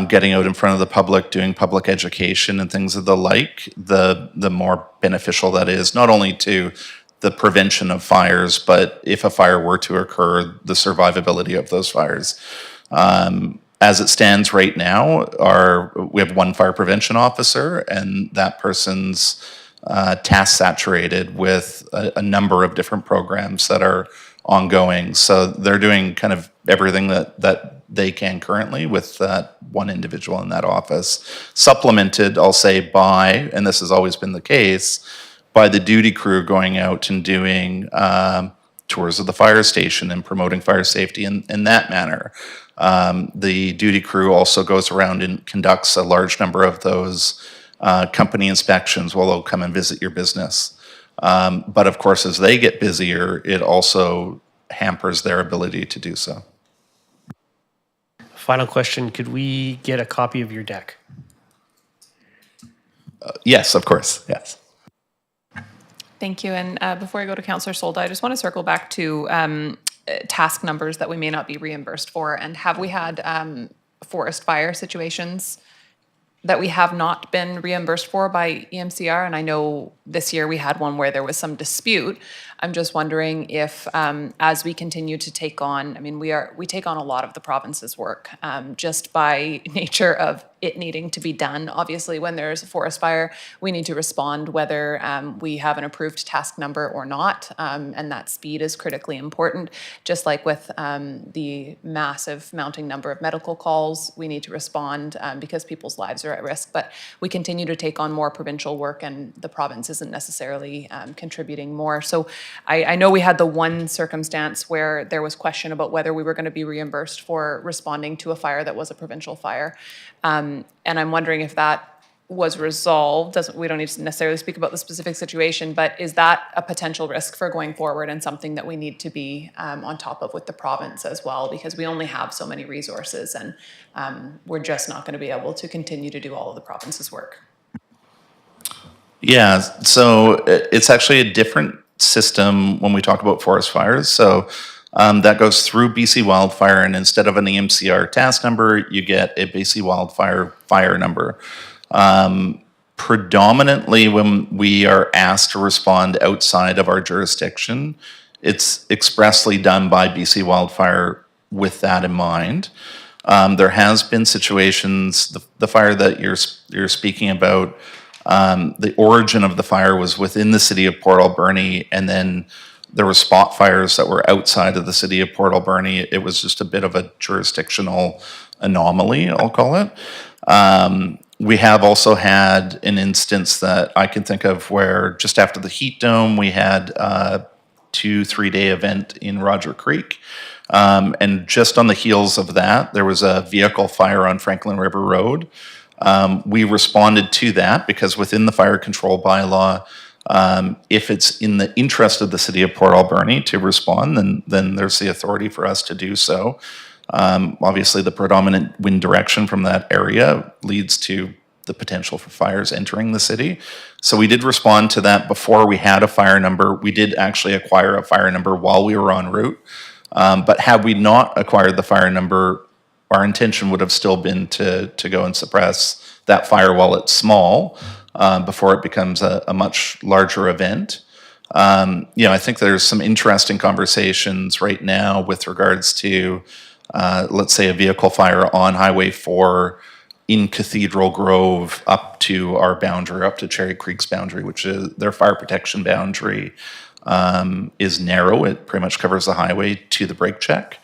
getting out in front of the public, doing public education and things of the like, the more beneficial that is, not only to the prevention of fires, but if a fire were to occur, the survivability of those fires. As it stands right now, we have one fire prevention officer, and that person's task saturated with a number of different programs that are ongoing. So they're doing kind of everything that they can currently with that one individual in that office, supplemented, I'll say, by, and this has always been the case, by the duty crew going out and doing tours of the fire station and promoting fire safety in that manner. The duty crew also goes around and conducts a large number of those company inspections while they'll come and visit your business. But of course, as they get busier, it also hampers their ability to do so. Final question, could we get a copy of your deck? Yes, of course, yes. Thank you. And before I go to Councillor Solda, I just want to circle back to task numbers that we may not be reimbursed for. And have we had forest fire situations that we have not been reimbursed for by EMCR, and I know this year we had one where there was some dispute. I'm just wondering if, as we continue to take on, I mean, we take on a lot of the province's work, just by nature of it needing to be done. Obviously, when there's a forest fire, we need to respond whether we have an approved task number or not, and that speed is critically important. Just like with the massive mounting number of medical calls, we need to respond because people's lives are at risk. But we continue to take on more provincial work, and the province isn't necessarily contributing more. So I know we had the one circumstance where there was question about whether we were going to be reimbursed for responding to a fire that was a provincial fire. And I'm wondering if that was resolved. We don't need to necessarily speak about the specific situation, but is that a potential risk for going forward and something that we need to be on top of with the province as well? Because we only have so many resources, and we're just not going to be able to continue to do all of the province's work. Yeah, so it's actually a different system when we talk about forest fires. So that goes through BC Wildfire, and instead of an EMCR task number, you get a BC Wildfire fire number. Predominantly, when we are asked to respond outside of our jurisdiction, it's expressly done by BC Wildfire with that in mind. There has been situations, the fire that you're speaking about, the origin of the fire was within the city of Port Alberni, and then there were spot fires that were outside of the city of Port Alberni. It was just a bit of a jurisdictional anomaly, I'll call it. We have also had an instance that I can think of where just after the heat dome, we had a 2-3 day event in Roger Creek. And just on the heels of that, there was a vehicle fire on Franklin River Road. We responded to that because within the fire control bylaw, if it's in the interest of the city of Port Alberni to respond, then there's the authority for us to do so. Obviously, the predominant wind direction from that area leads to the potential for fires entering the city. So we did respond to that before we had a fire number. We did actually acquire a fire number while we were en route. But had we not acquired the fire number, our intention would have still been to go and suppress that fire while it's small, before it becomes a much larger event. I think there's some interesting conversations right now with regards to, let's say, a vehicle fire on Highway 4 in Cathedral Grove up to our boundary, up to Cherry Creek's boundary, which is their fire protection boundary, is narrow. It pretty much covers the highway to the brake check.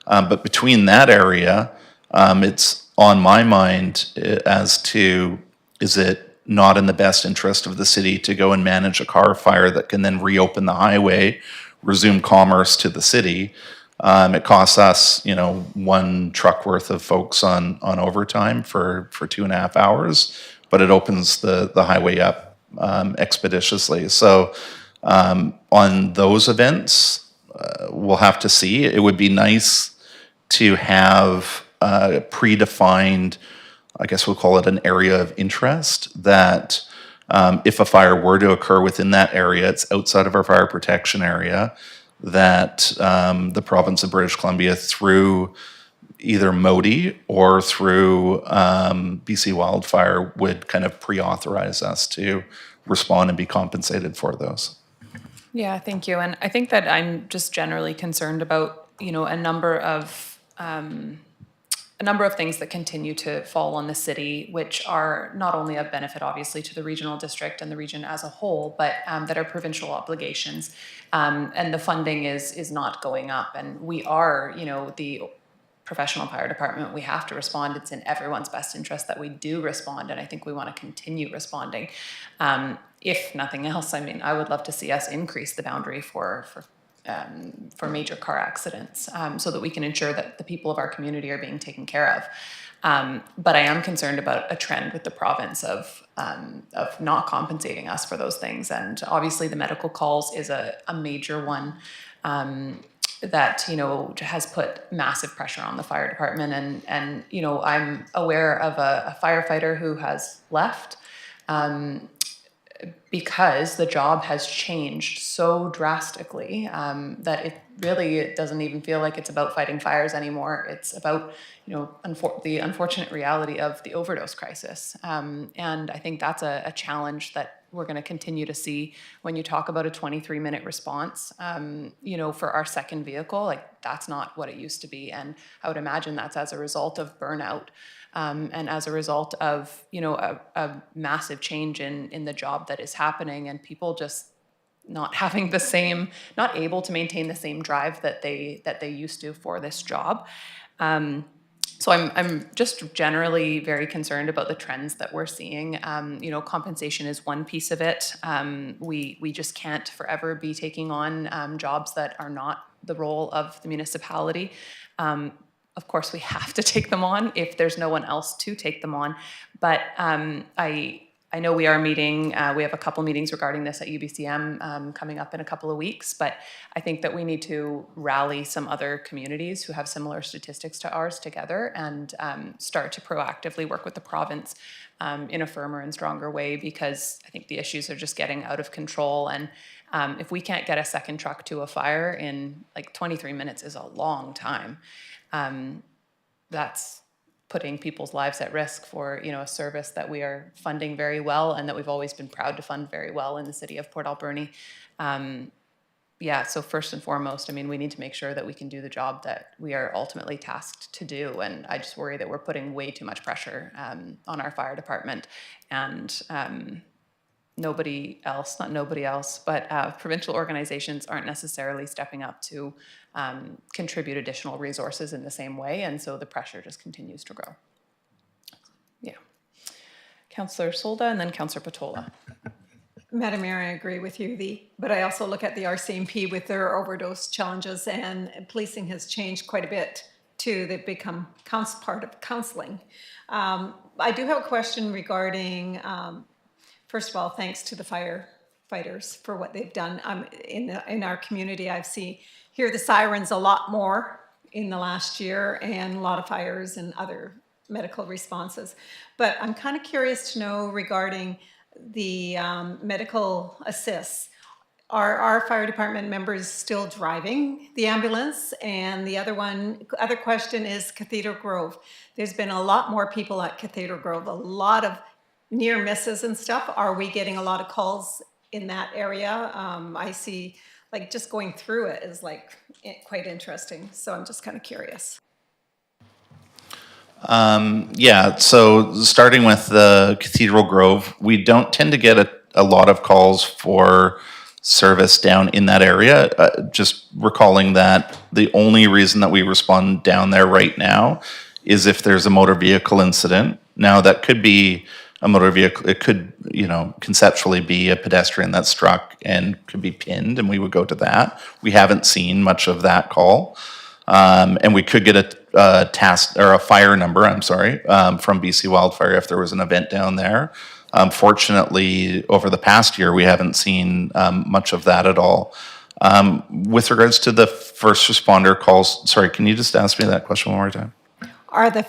But between that area, it's on my mind as to, is it not in the best interest of the city to go and manage a car fire that can then reopen the highway, resume commerce to the city? It costs us, one truck worth of folks on overtime for 2.5 hours, but it opens the highway up expeditiously. So on those events, we'll have to see. It would be nice to have a predefined, I guess we'll call it an area of interest, that if a fire were to occur within that area, it's outside of our fire protection area, that the province of British Columbia, through either MODI or through BC Wildfire, would kind of pre-authorize us to respond and be compensated for those. Yeah, thank you. And I think that I'm just generally concerned about, a number of things that continue to fall on the city, which are not only of benefit, obviously, to the regional district and the region as a whole, but that are provincial obligations. And the funding is not going up. And we are, the professional fire department, we have to respond. It's in everyone's best interest that we do respond, and I think we want to continue responding. If nothing else, I would love to see us increase the boundary for major car accidents, so that we can ensure that the people of our community are being taken care of. But I am concerned about a trend with the province of not compensating us for those things. And obviously the medical calls is a major one that, has put massive pressure on the fire department. And I'm aware of a firefighter who has left because the job has changed so drastically that really, it doesn't even feel like it's about fighting fires anymore. It's about, the unfortunate reality of the overdose crisis. And I think that's a challenge that we're going to continue to see when you talk about a 23-minute response. For our second vehicle, like that's not what it used to be. And I would imagine that's as a result of burnout. And as a result of, a massive change in the job that is happening, and people just not having the same, not able to maintain the same drive that they used to for this job. So I'm just generally very concerned about the trends that we're seeing. Compensation is one piece of it. We just can't forever be taking on jobs that are not the role of the municipality. Of course, we have to take them on if there's no one else to take them on. But I know we are meeting, we have a couple meetings regarding this at UBCM coming up in a couple of weeks, but I think that we need to rally some other communities who have similar statistics to ours together and start to proactively work with the province in a firmer and stronger way, because I think the issues are just getting out of control. And if we can't get a second truck to a fire in like 23 minutes is a long time. That's putting people's lives at risk for a service that we are funding very well and that we've always been proud to fund very well in the city of Port Alberni. So first and foremost, we need to make sure that we can do the job that we are ultimately tasked to do. And I just worry that we're putting way too much pressure on our fire department, and but provincial organizations aren't necessarily stepping up to contribute additional resources in the same way, and so the pressure just continues to grow. Yeah. Councillor Solda and then Councillor Patola. Madam Mayor, I agree with you. But I also look at the RCMP with their overdose challenges, and policing has changed quite a bit too. They've become part of counseling. I do have a question regarding, first of all, thanks to the firefighters for what they've done. In our community, I've hear the sirens a lot more in the last year, and a lot of fires and other medical responses. But I'm kind of curious to know regarding the medical assists. Are our fire department members still driving the ambulance? And the other question is Cathedral Grove. There's been a lot more people at Cathedral Grove, a lot of near misses and stuff. Are we getting a lot of calls in that area? I see, like, just going through it is like quite interesting. So I'm just kind of curious. So starting with the Cathedral Grove, we don't tend to get a lot of calls for service down in that area. Just recalling that the only reason that we respond down there right now is if there's a motor vehicle incident. Now, that could be a motor vehicle, it could, conceptually be a pedestrian that's struck and could be pinned, and we would go to that. We haven't seen much of that call. And we could get a task or a fire number, from BC Wildfire if there was an event down there. Fortunately, over the past year, we haven't seen much of that at all. With regards to the first responder calls, sorry, can you just ask me that question one more time? Are the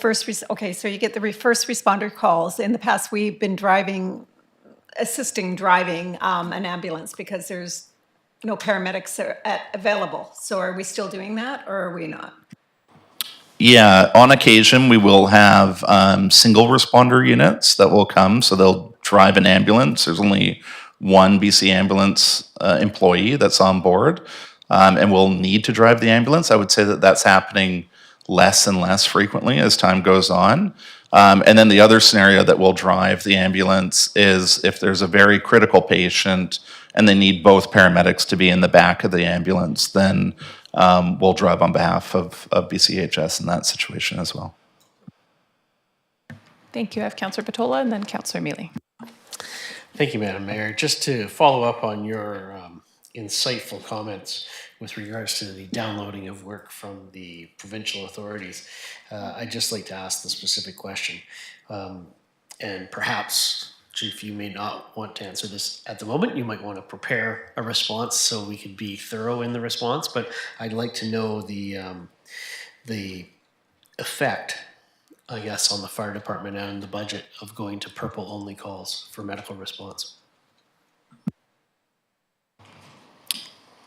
so you get the first responder calls. In the past, we've been assisting driving an ambulance because there's no paramedics available. So are we still doing that, or are we not? Yeah, on occasion, we will have single responder units that will come, so they'll drive an ambulance. There's only one BC ambulance employee that's on board, and will need to drive the ambulance. I would say that that's happening less and less frequently as time goes on. And then the other scenario that will drive the ambulance is if there's a very critical patient and they need both paramedics to be in the back of the ambulance, then we'll drive on behalf of BCHS in that situation as well. Thank you. I have Councillor Patola and then Councillor Mealy. Thank you, Madam Mayor. Just to follow up on your insightful comments with regards to the downloading of work from the provincial authorities, I'd just like to ask the specific question. And perhaps, Chief, you may not want to answer this at the moment. You might want to prepare a response so we can be thorough in the response, but I'd like to know the effect, I guess, on the fire department and the budget of going to purple-only calls for medical response.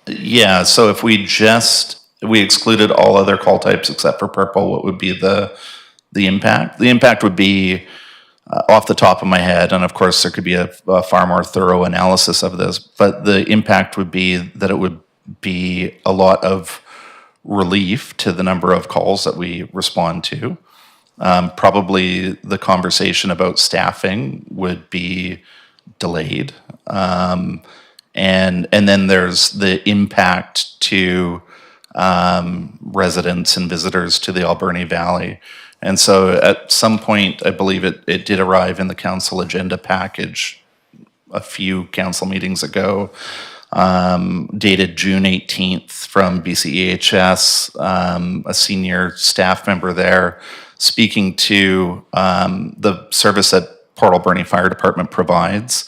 Yeah, so if we excluded all other call types except for purple, what would be the impact? The impact would be, off the top of my head, and of course there could be a far more thorough analysis of this, but the impact would be that it would be a lot of relief to the number of calls that we respond to. Probably the conversation about staffing would be delayed. And then there's the impact to residents and visitors to the Alberni Valley. And so at some point, I believe it did arrive in the council agenda package a few council meetings ago, dated June 18th from BCEHS, a senior staff member there, speaking to the service that Port Alberni Fire Department provides.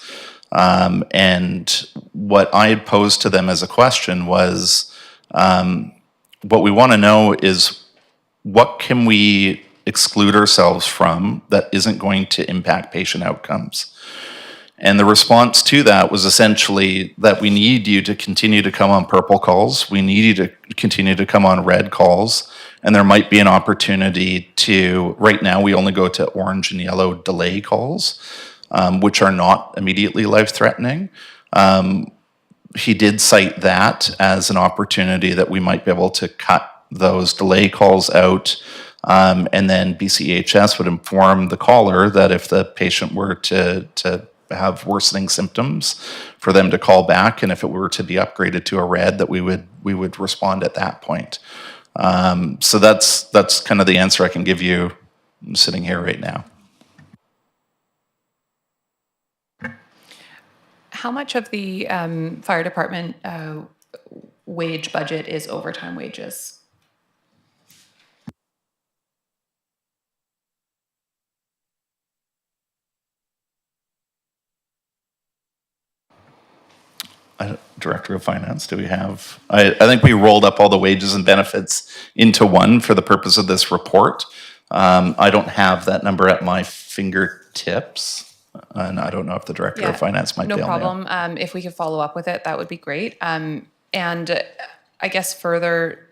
And what I had posed to them as a question was, what we want to know is, what can we exclude ourselves from that isn't going to impact patient outcomes? And the response to that was essentially that we need you to continue to come on purple calls. We need you to continue to come on red calls. And there might be an opportunity to, right now, we only go to orange and yellow delay calls, which are not immediately life-threatening. He did cite that as an opportunity that we might be able to cut those delay calls out. And then BCHS would inform the caller that if the patient were to have worsening symptoms, for them to call back, and if it were to be upgraded to a red, that we would respond at that point. So that's kind of the answer I can give you sitting here right now. How much of the fire department wage budget is overtime wages? Director of Finance, do we have? I think we rolled up all the wages and benefits into one for the purpose of this report. I don't have that number at my fingertips, and I don't know if the Director of Finance might be on there. No problem. If we could follow up with it, that would be great. And I guess further,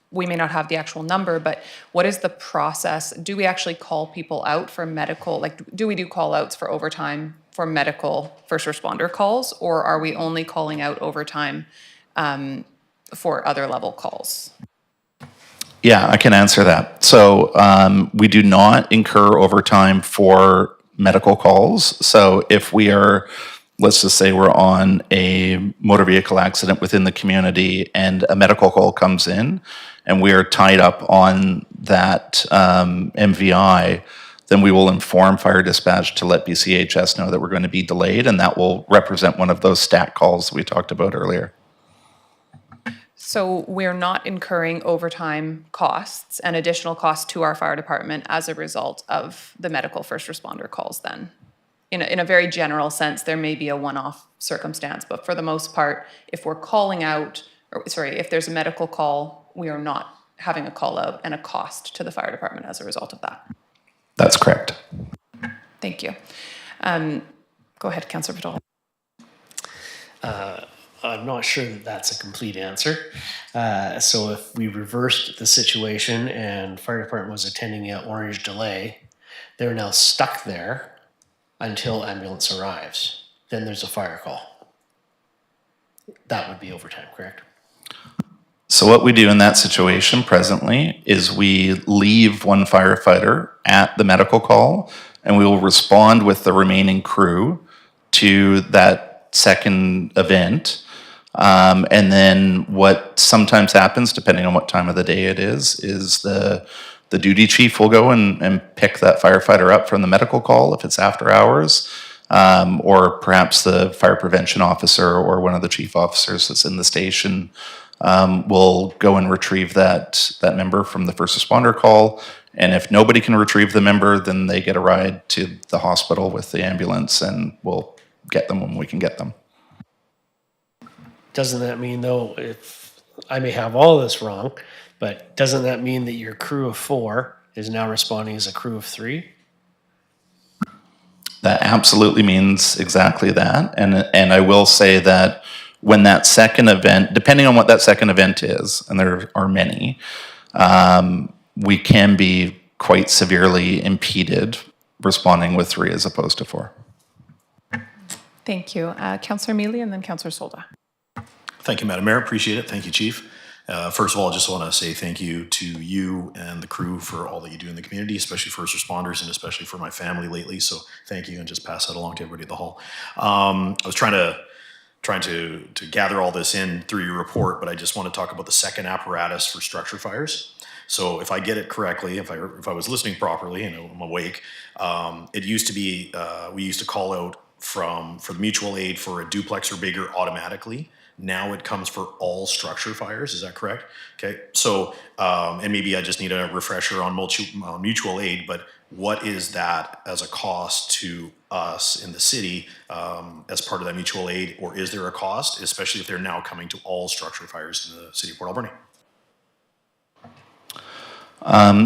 we may not have the actual number, but what is the process? Do we actually call people out for medical, like do we do call outs for overtime for medical first responder calls, or are we only calling out overtime for other level calls? Yeah, I can answer that. So we do not incur overtime for medical calls. So if we are, let's just say we're on a motor vehicle accident within the community and a medical call comes in and we are tied up on that MVI, then we will inform fire dispatch to let BCHS know that we're going to be delayed, and that will represent one of those stat calls we talked about earlier. So we're not incurring overtime costs and additional costs to our fire department as a result of the medical first responder calls then? In a very general sense, there may be a one-off circumstance, but for the most part, if we're calling out, if there's a medical call, we are not having a call out and a cost to the fire department as a result of that. That's correct. Thank you. Go ahead, Councillor Patola. I'm not sure that that's a complete answer. So if we reversed the situation and fire department was attending an orange delay, they're now stuck there until ambulance arrives. Then there's a fire call. That would be overtime, correct? So what we do in that situation presently is we leave one firefighter at the medical call, and we will respond with the remaining crew to that second event. And then what sometimes happens, depending on what time of the day it is the duty chief will go and pick that firefighter up from the medical call if it's after hours, or perhaps the fire prevention officer or one of the chief officers that's in the station will go and retrieve that member from the first responder call. And if nobody can retrieve the member, then they get a ride to the hospital with the ambulance, and we'll get them when we can get them. Doesn't that mean, though, if I may have all of this wrong, but doesn't that mean that your crew of 4 is now responding as a crew of 3? That absolutely means exactly that. And I will say that when that second event, depending on what that second event is, and there are many, we can be quite severely impeded responding with 3 as opposed to 4. Thank you. Councillor Mealy and then Councillor Solda. Thank you, Madam Mayor. Appreciate it. Thank you, Chief. First of all, I just want to say thank you to you and the crew for all that you do in the community, especially first responders and especially for my family lately. So thank you, and just pass that along to everybody at the hall. I was trying to gather all this in through your report, but I just want to talk about the second apparatus for structure fires. So if I get it correctly, if I was listening properly and I'm awake, it used to be we used to call out for the mutual aid for a duplex or bigger automatically. Now it comes for all structure fires. Is that correct? Okay. So and maybe I just need a refresher on mutual aid, but what is that as a cost to us in the city as part of that mutual aid, or is there a cost, especially if they're now coming to all structure fires in the city of Port Alberni?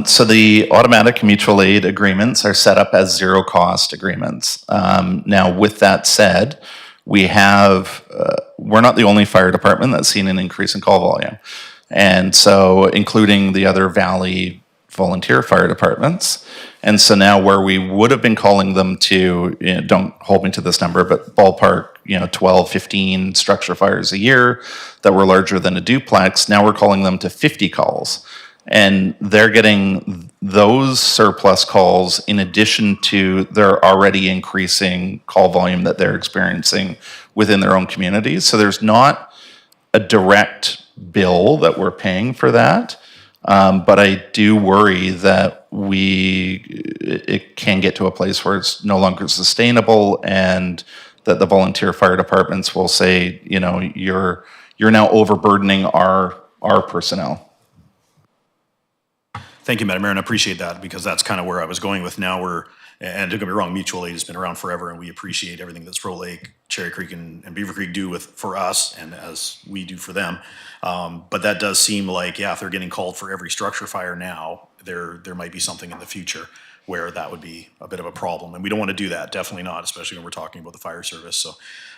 So the automatic mutual aid agreements are set up as zero cost agreements. Now, with that said, we're not the only fire department that's seen an increase in call volume. And so, including the other Valley volunteer fire departments. And so now where we would have been calling them to, don't hold me to this number, but ballpark, 12, 15 structure fires a year that were larger than a duplex, now we're calling them to 50 calls. And they're getting those surplus calls in addition to their already increasing call volume that they're experiencing within their own communities. So there's not a direct bill that we're paying for that. But I do worry that it can get to a place where it's no longer sustainable, and that the volunteer fire departments will say, you're now overburdening our personnel. Thank you, Madam Mayor, and I appreciate that, because that's kind of where I was going with. Now and don't get me wrong, mutual aid has been around forever, and we appreciate everything that Sproul Lake, Cherry Creek, and Beaver Creek do for us, and as we do for them. But that does seem like, if they're getting called for every structure fire now, there might be something in the future where that would be a bit of a problem, and we don't want to do that. Definitely not, especially when we're talking about the fire service. So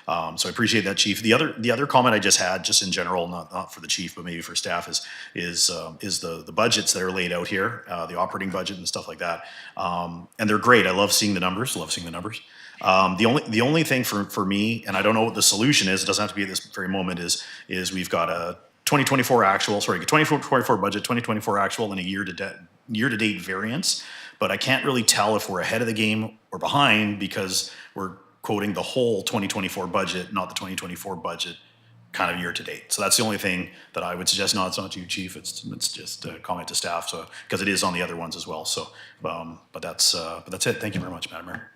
I appreciate that, Chief. The other comment I just had, just in general, not for the chief, but maybe for staff, is the budgets that are laid out here, the operating budget and stuff like that. And they're great. I love seeing the numbers. The only thing for me, and I don't know what the solution is, it doesn't have to be at this very moment, is we've got a 2024 budget, 2024 actual, and a year-to-date variance. But I can't really tell if we're ahead of the game or behind, because we're quoting the whole 2024 budget, not the 2024 budget kind of year to date. So that's the only thing that I would suggest. No, it's not to you, Chief. It's just a comment to staff. So, because it is on the other ones as well. So, but that's it. Thank you very much, Madam Mayor.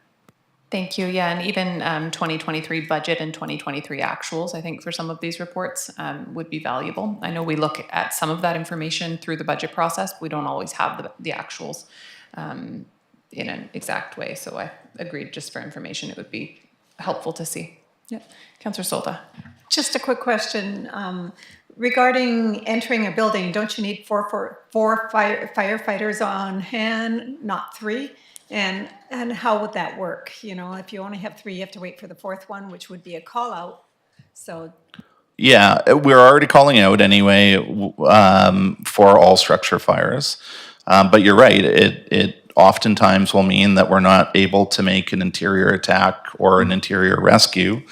Thank you. Yeah, and even 2023 budget and 2023 actuals, I think for some of these reports would be valuable. I know we look at some of that information through the budget process. But we don't always have the actuals in an exact way. So I agreed, just for information, it would be helpful to see. Yeah. Councillor Solda. Just a quick question. Regarding entering a building, don't you need four firefighters on hand, not 3? And how would that work? If you only have 3, you have to wait for the 4th one, which would be a call out. So. Yeah, we're already calling out anyway for all structure fires. But you're right, it oftentimes will mean that we're not able to make an interior attack or an interior rescue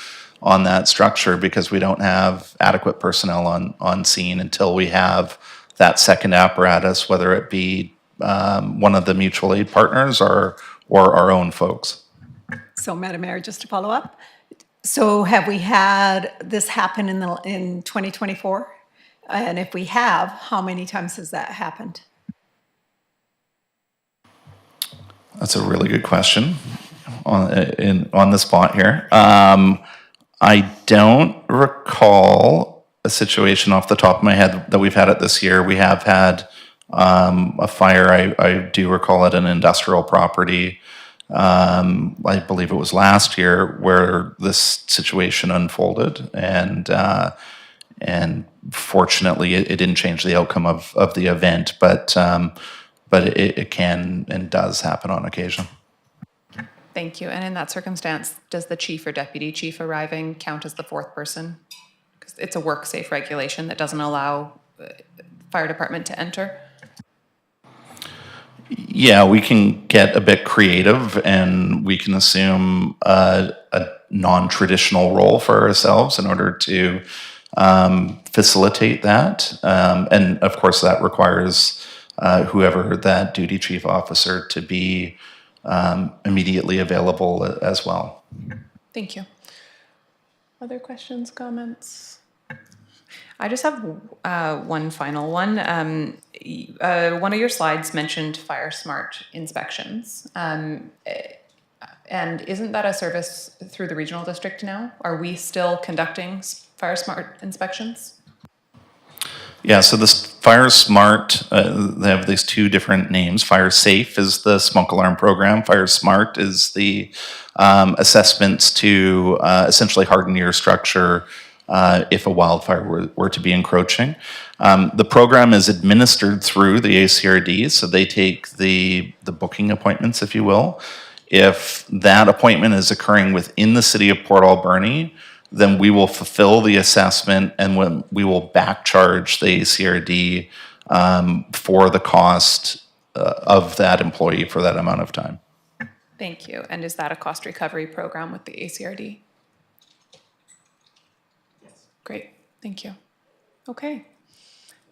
on that structure because we don't have adequate personnel on scene until we have that second apparatus, whether it be one of the mutual aid partners or our own folks. So, Madam Mayor, just to follow up, so have we had this happen in 2024? And if we have, how many times has that happened? That's a really good question on the spot here. I don't recall a situation off the top of my head that we've had it this year. We have had a fire, I do recall, at an industrial property. I believe it was last year where this situation unfolded, and fortunately it didn't change the outcome of the event, but it can and does happen on occasion. Thank you. And in that circumstance, does the chief or deputy chief arriving count as the 4th person? Because it's a work safe regulation that doesn't allow fire department to enter? Yeah, we can get a bit creative and we can assume a non-traditional role for ourselves in order to facilitate that. And of course, that requires whoever that duty chief officer to be immediately available as well. Thank you. Other questions, comments? I just have one final one. One of your slides mentioned Fire Smart inspections. And isn't that a service through the regional district now? Are we still conducting Fire Smart inspections? Yeah, so this Fire Smart, they have these two different names. Fire Safe is the smoke alarm program. Fire Smart is the assessments to essentially harden your structure if a wildfire were to be encroaching. The program is administered through the ACRD, so they take the booking appointments, if you will. If that appointment is occurring within the city of Port Alberni, then we will fulfill the assessment and when we will back charge the ACRD for the cost of that employee for that amount of time. Thank you. And is that a cost recovery program with the ACRD? Yes. Great. Thank you. Okay.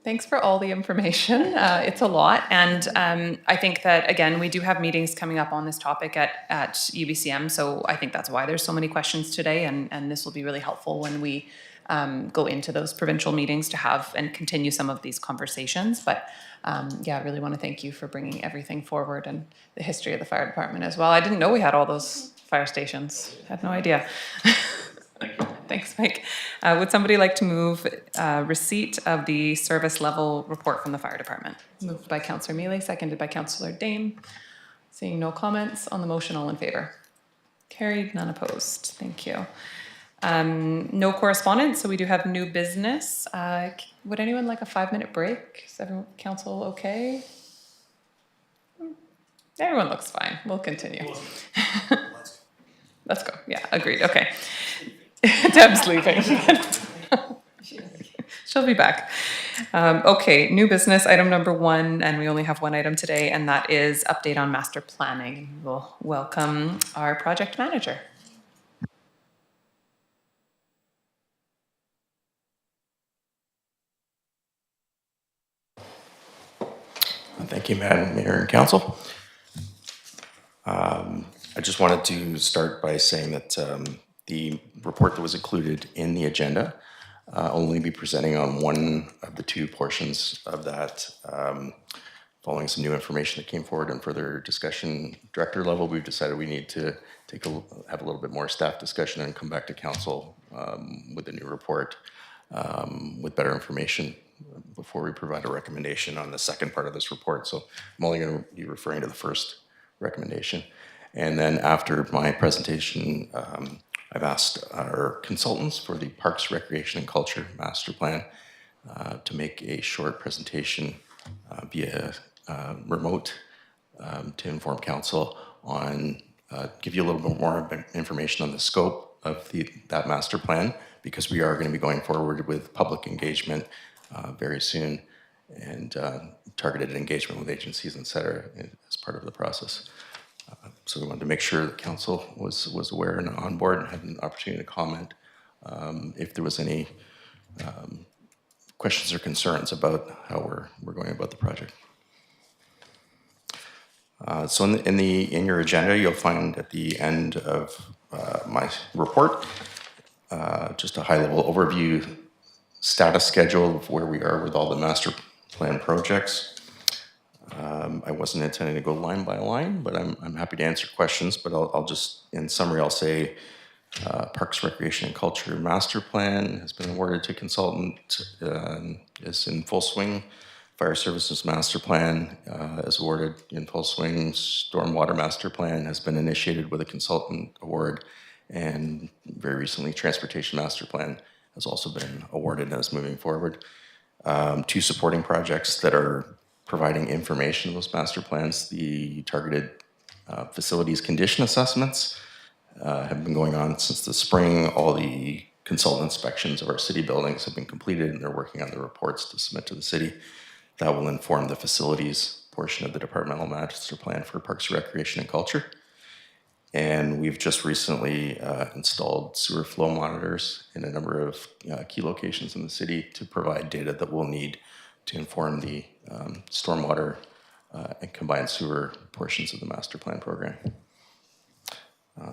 Thanks for all the information. It's a lot. And I think that, again, we do have meetings coming up on this topic at UBCM. So I think that's why there's so many questions today. And this will be really helpful when we go into those provincial meetings to have and continue some of these conversations. But yeah, I really want to thank you for bringing everything forward and the history of the fire department as well. I didn't know we had all those fire stations. I had no idea. Thanks, Mike. Would somebody like to move receipt of the service level report from the fire department? Moved by Councillor Mealy, seconded by Councillor Dame. Seeing no comments on the motion, all in favor? Carried, none opposed. Thank you. No correspondence, so we do have new business. Would anyone like a 5-minute break? Is everyone, council okay? Everyone looks fine. We'll continue. Let's go. Yeah, agreed. Okay. Deb's leaving. She'll be back. Okay, new business, item number 1, and we only have one item today, and that is update on master planning. We'll welcome our project manager. Thank you, Madam Mayor and Council. I just wanted to start by saying that the report that was included in the agenda only be presenting on one of the 2 portions of that. Following some new information that came forward and further discussion director level, we've decided we need to have a little bit more staff discussion and come back to council with a new report with better information before we provide a recommendation on the second part of this report. So I'm only going to be referring to the first recommendation. And then after my presentation, I've asked our consultants for the Parks, Recreation and Culture Master Plan to make a short presentation via remote to inform council on, give you a little bit more information on the scope of that master plan, because we are going to be going forward with public engagement very soon and targeted engagement with agencies, et cetera, as part of the process. So we wanted to make sure that council was aware and on board and had an opportunity to comment if there was any questions or concerns about how we're going about the project. So in your agenda, you'll find at the end of my report just a high-level overview status schedule of where we are with all the master plan projects. I wasn't intending to go line by line, but I'm happy to answer questions. But I'll just, in summary, I'll say Parks, Recreation and Culture Master Plan has been awarded to consultant, is in full swing. Fire Services Master Plan is awarded in full swing. Stormwater Master Plan has been initiated with a consultant award. And very recently, Transportation Master Plan has also been awarded and is moving forward. 2 supporting projects that are providing information in those master plans, the targeted facilities condition assessments have been going on since the spring. All the consultant inspections of our city buildings have been completed, and they're working on the reports to submit to the city. That will inform the facilities portion of the departmental master plan for Parks, Recreation, and Culture. And we've just recently installed sewer flow monitors in a number of key locations in the city to provide data that we'll need to inform the stormwater and combined sewer portions of the master plan program.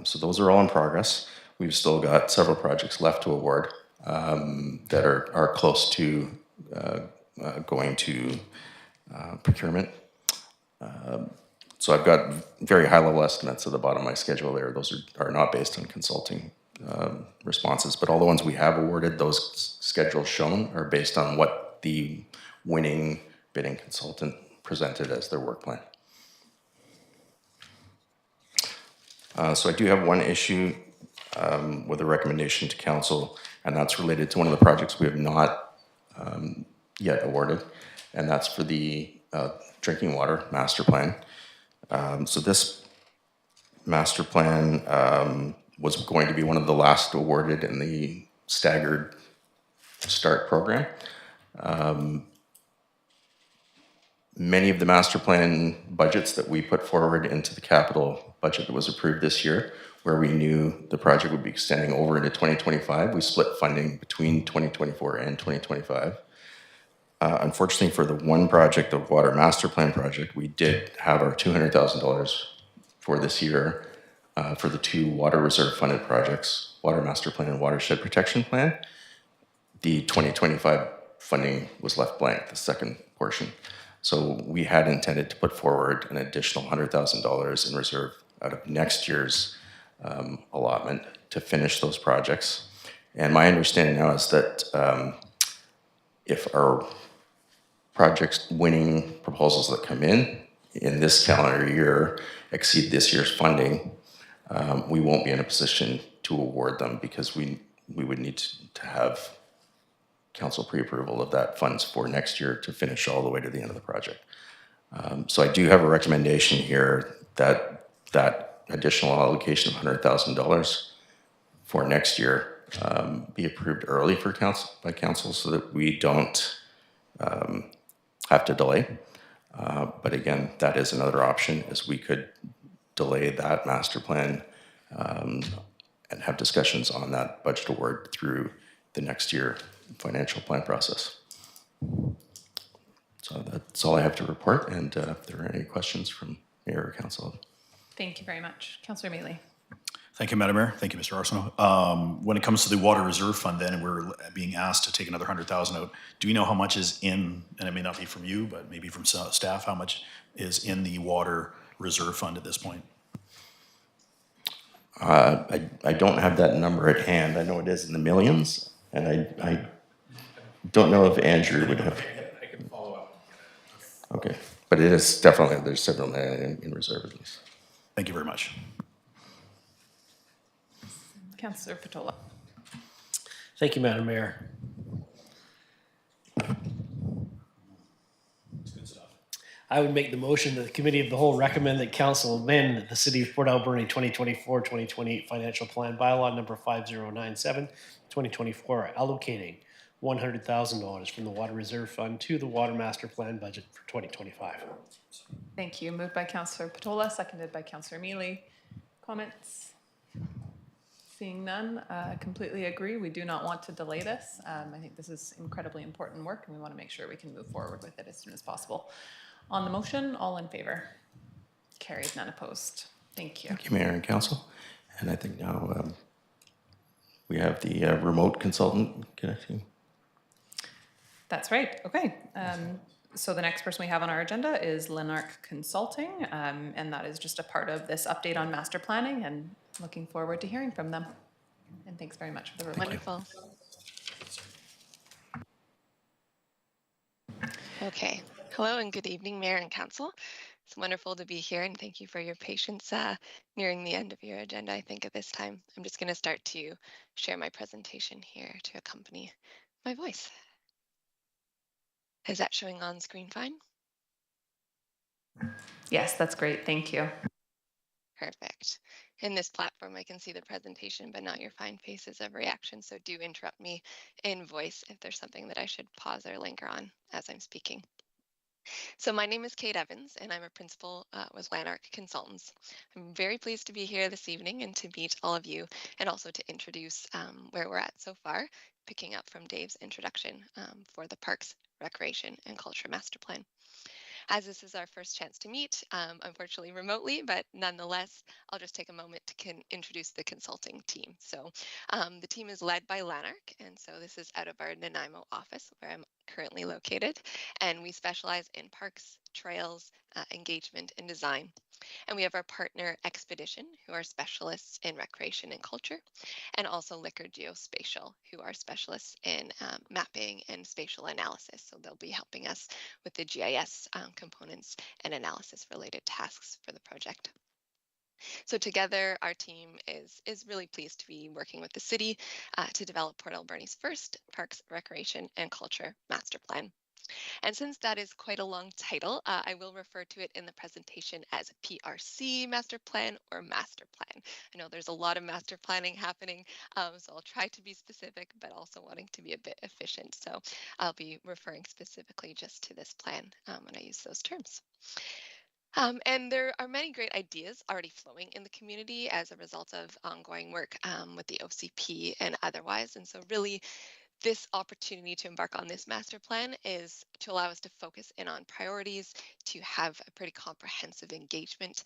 So those are all in progress. We've still got several projects left to award that are close to going to procurement. So I've got very high-level estimates at the bottom of my schedule there. Those are not based on consulting responses, but all the ones we have awarded, those schedules shown are based on what the winning bidding consultant presented as their work plan. So I do have one issue with a recommendation to council, and that's related to one of the projects we have not yet awarded, and that's for the drinking water master plan. So this master plan was going to be one of the last awarded in the staggered start program. Many of the master plan budgets that we put forward into the capital budget that was approved this year, where we knew the project would be extending over into 2025, we split funding between 2024 and 2025. Unfortunately, for the one project, the water master plan project, we did have our $200,000 for this year for the two water reserve funded projects, water master plan and watershed protection plan. The 2025 funding was left blank, the second portion. So we had intended to put forward an additional $100,000 in reserve out of next year's allotment to finish those projects. And my understanding now is that if our projects winning proposals that come in this calendar year exceed this year's funding, we won't be in a position to award them because we would need to have council pre-approval of that funds for next year to finish all the way to the end of the project. So I do have a recommendation here that that additional allocation of $100,000 for next year be approved early for by council so that we don't have to delay. But again, that is another option, is we could delay that master plan and have discussions on that budget award through the next year financial plan process. So that's all I have to report, and if there are any questions from Mayor or Council. Thank you very much. Councillor Mealy. Thank you, Madam Mayor. Thank you, Mr. Arsenault. When it comes to the water reserve fund, then we're being asked to take another $100,000 out. Do we know how much is in, and it may not be from you, but maybe from staff, how much is in the water reserve fund at this point? I don't have that number at hand. I know it is in the millions, and I don't know if Andrew would have. I can follow up. Okay, but it is definitely, there's several million in reserve at least. Thank you very much. Councillor Patola. Thank you, Madam Mayor. I would make the motion that the Committee of the Whole recommend that Council amend the City of Port Alberni 2024-2028 Financial Plan Bylaw number 5097, 2024, allocating $100,000 from the Water Reserve Fund to the Water Master Plan budget for 2025. Thank you. Moved by Councillor Patola, seconded by Councillor Mealy. Comments? Seeing none, completely agree. We do not want to delay this. I think this is incredibly important work, and we want to make sure we can move forward with it as soon as possible. On the motion, all in favor? Carried, none opposed. Thank you. Thank you, Mayor and Council. And I think now we have the remote consultant connecting. That's right. Okay. So the next person we have on our agenda is Linark Consulting, and that is just a part of this update on master planning, and looking forward to hearing from them. And thanks very much for the report. Wonderful. Okay. Hello and good evening, Mayor and Council. It's wonderful to be here, and thank you for your patience nearing the end of your agenda. I think at this time, I'm just going to start to share my presentation here to accompany my voice. Is that showing on screen fine? Yes, that's great. Thank you. Perfect. In this platform, I can see the presentation, but not your fine faces of reaction. So do interrupt me in voice if there's something that I should pause or linger on as I'm speaking. So my name is Kate Evans, and I'm a principal with Lanark Consultants. I'm very pleased to be here this evening and to meet all of you, and also to introduce where we're at so far, picking up from Dave's introduction for the Parks, Recreation, and Culture Master Plan. As this is our first chance to meet, unfortunately remotely, but nonetheless, I'll just take a moment to introduce the consulting team. So the team is led by Lanark, and so this is out of our Nanaimo office where I'm currently located, and we specialize in parks, trails, engagement, and design. And we have our partner Expedition, who are specialists in recreation and culture, and also Liquor Geospatial, who are specialists in mapping and spatial analysis. So they'll be helping us with the GIS components and analysis related tasks for the project. So together, our team is really pleased to be working with the city to develop Port Alberni's first Parks, Recreation, and Culture Master Plan. And since that is quite a long title, I will refer to it in the presentation as PRC Master Plan or Master Plan. I know there's a lot of master planning happening, so I'll try to be specific, but also wanting to be a bit efficient. So I'll be referring specifically just to this plan when I use those terms. And there are many great ideas already flowing in the community as a result of ongoing work with the OCP and otherwise. And so really, this opportunity to embark on this master plan is to allow us to focus in on priorities, to have a pretty comprehensive engagement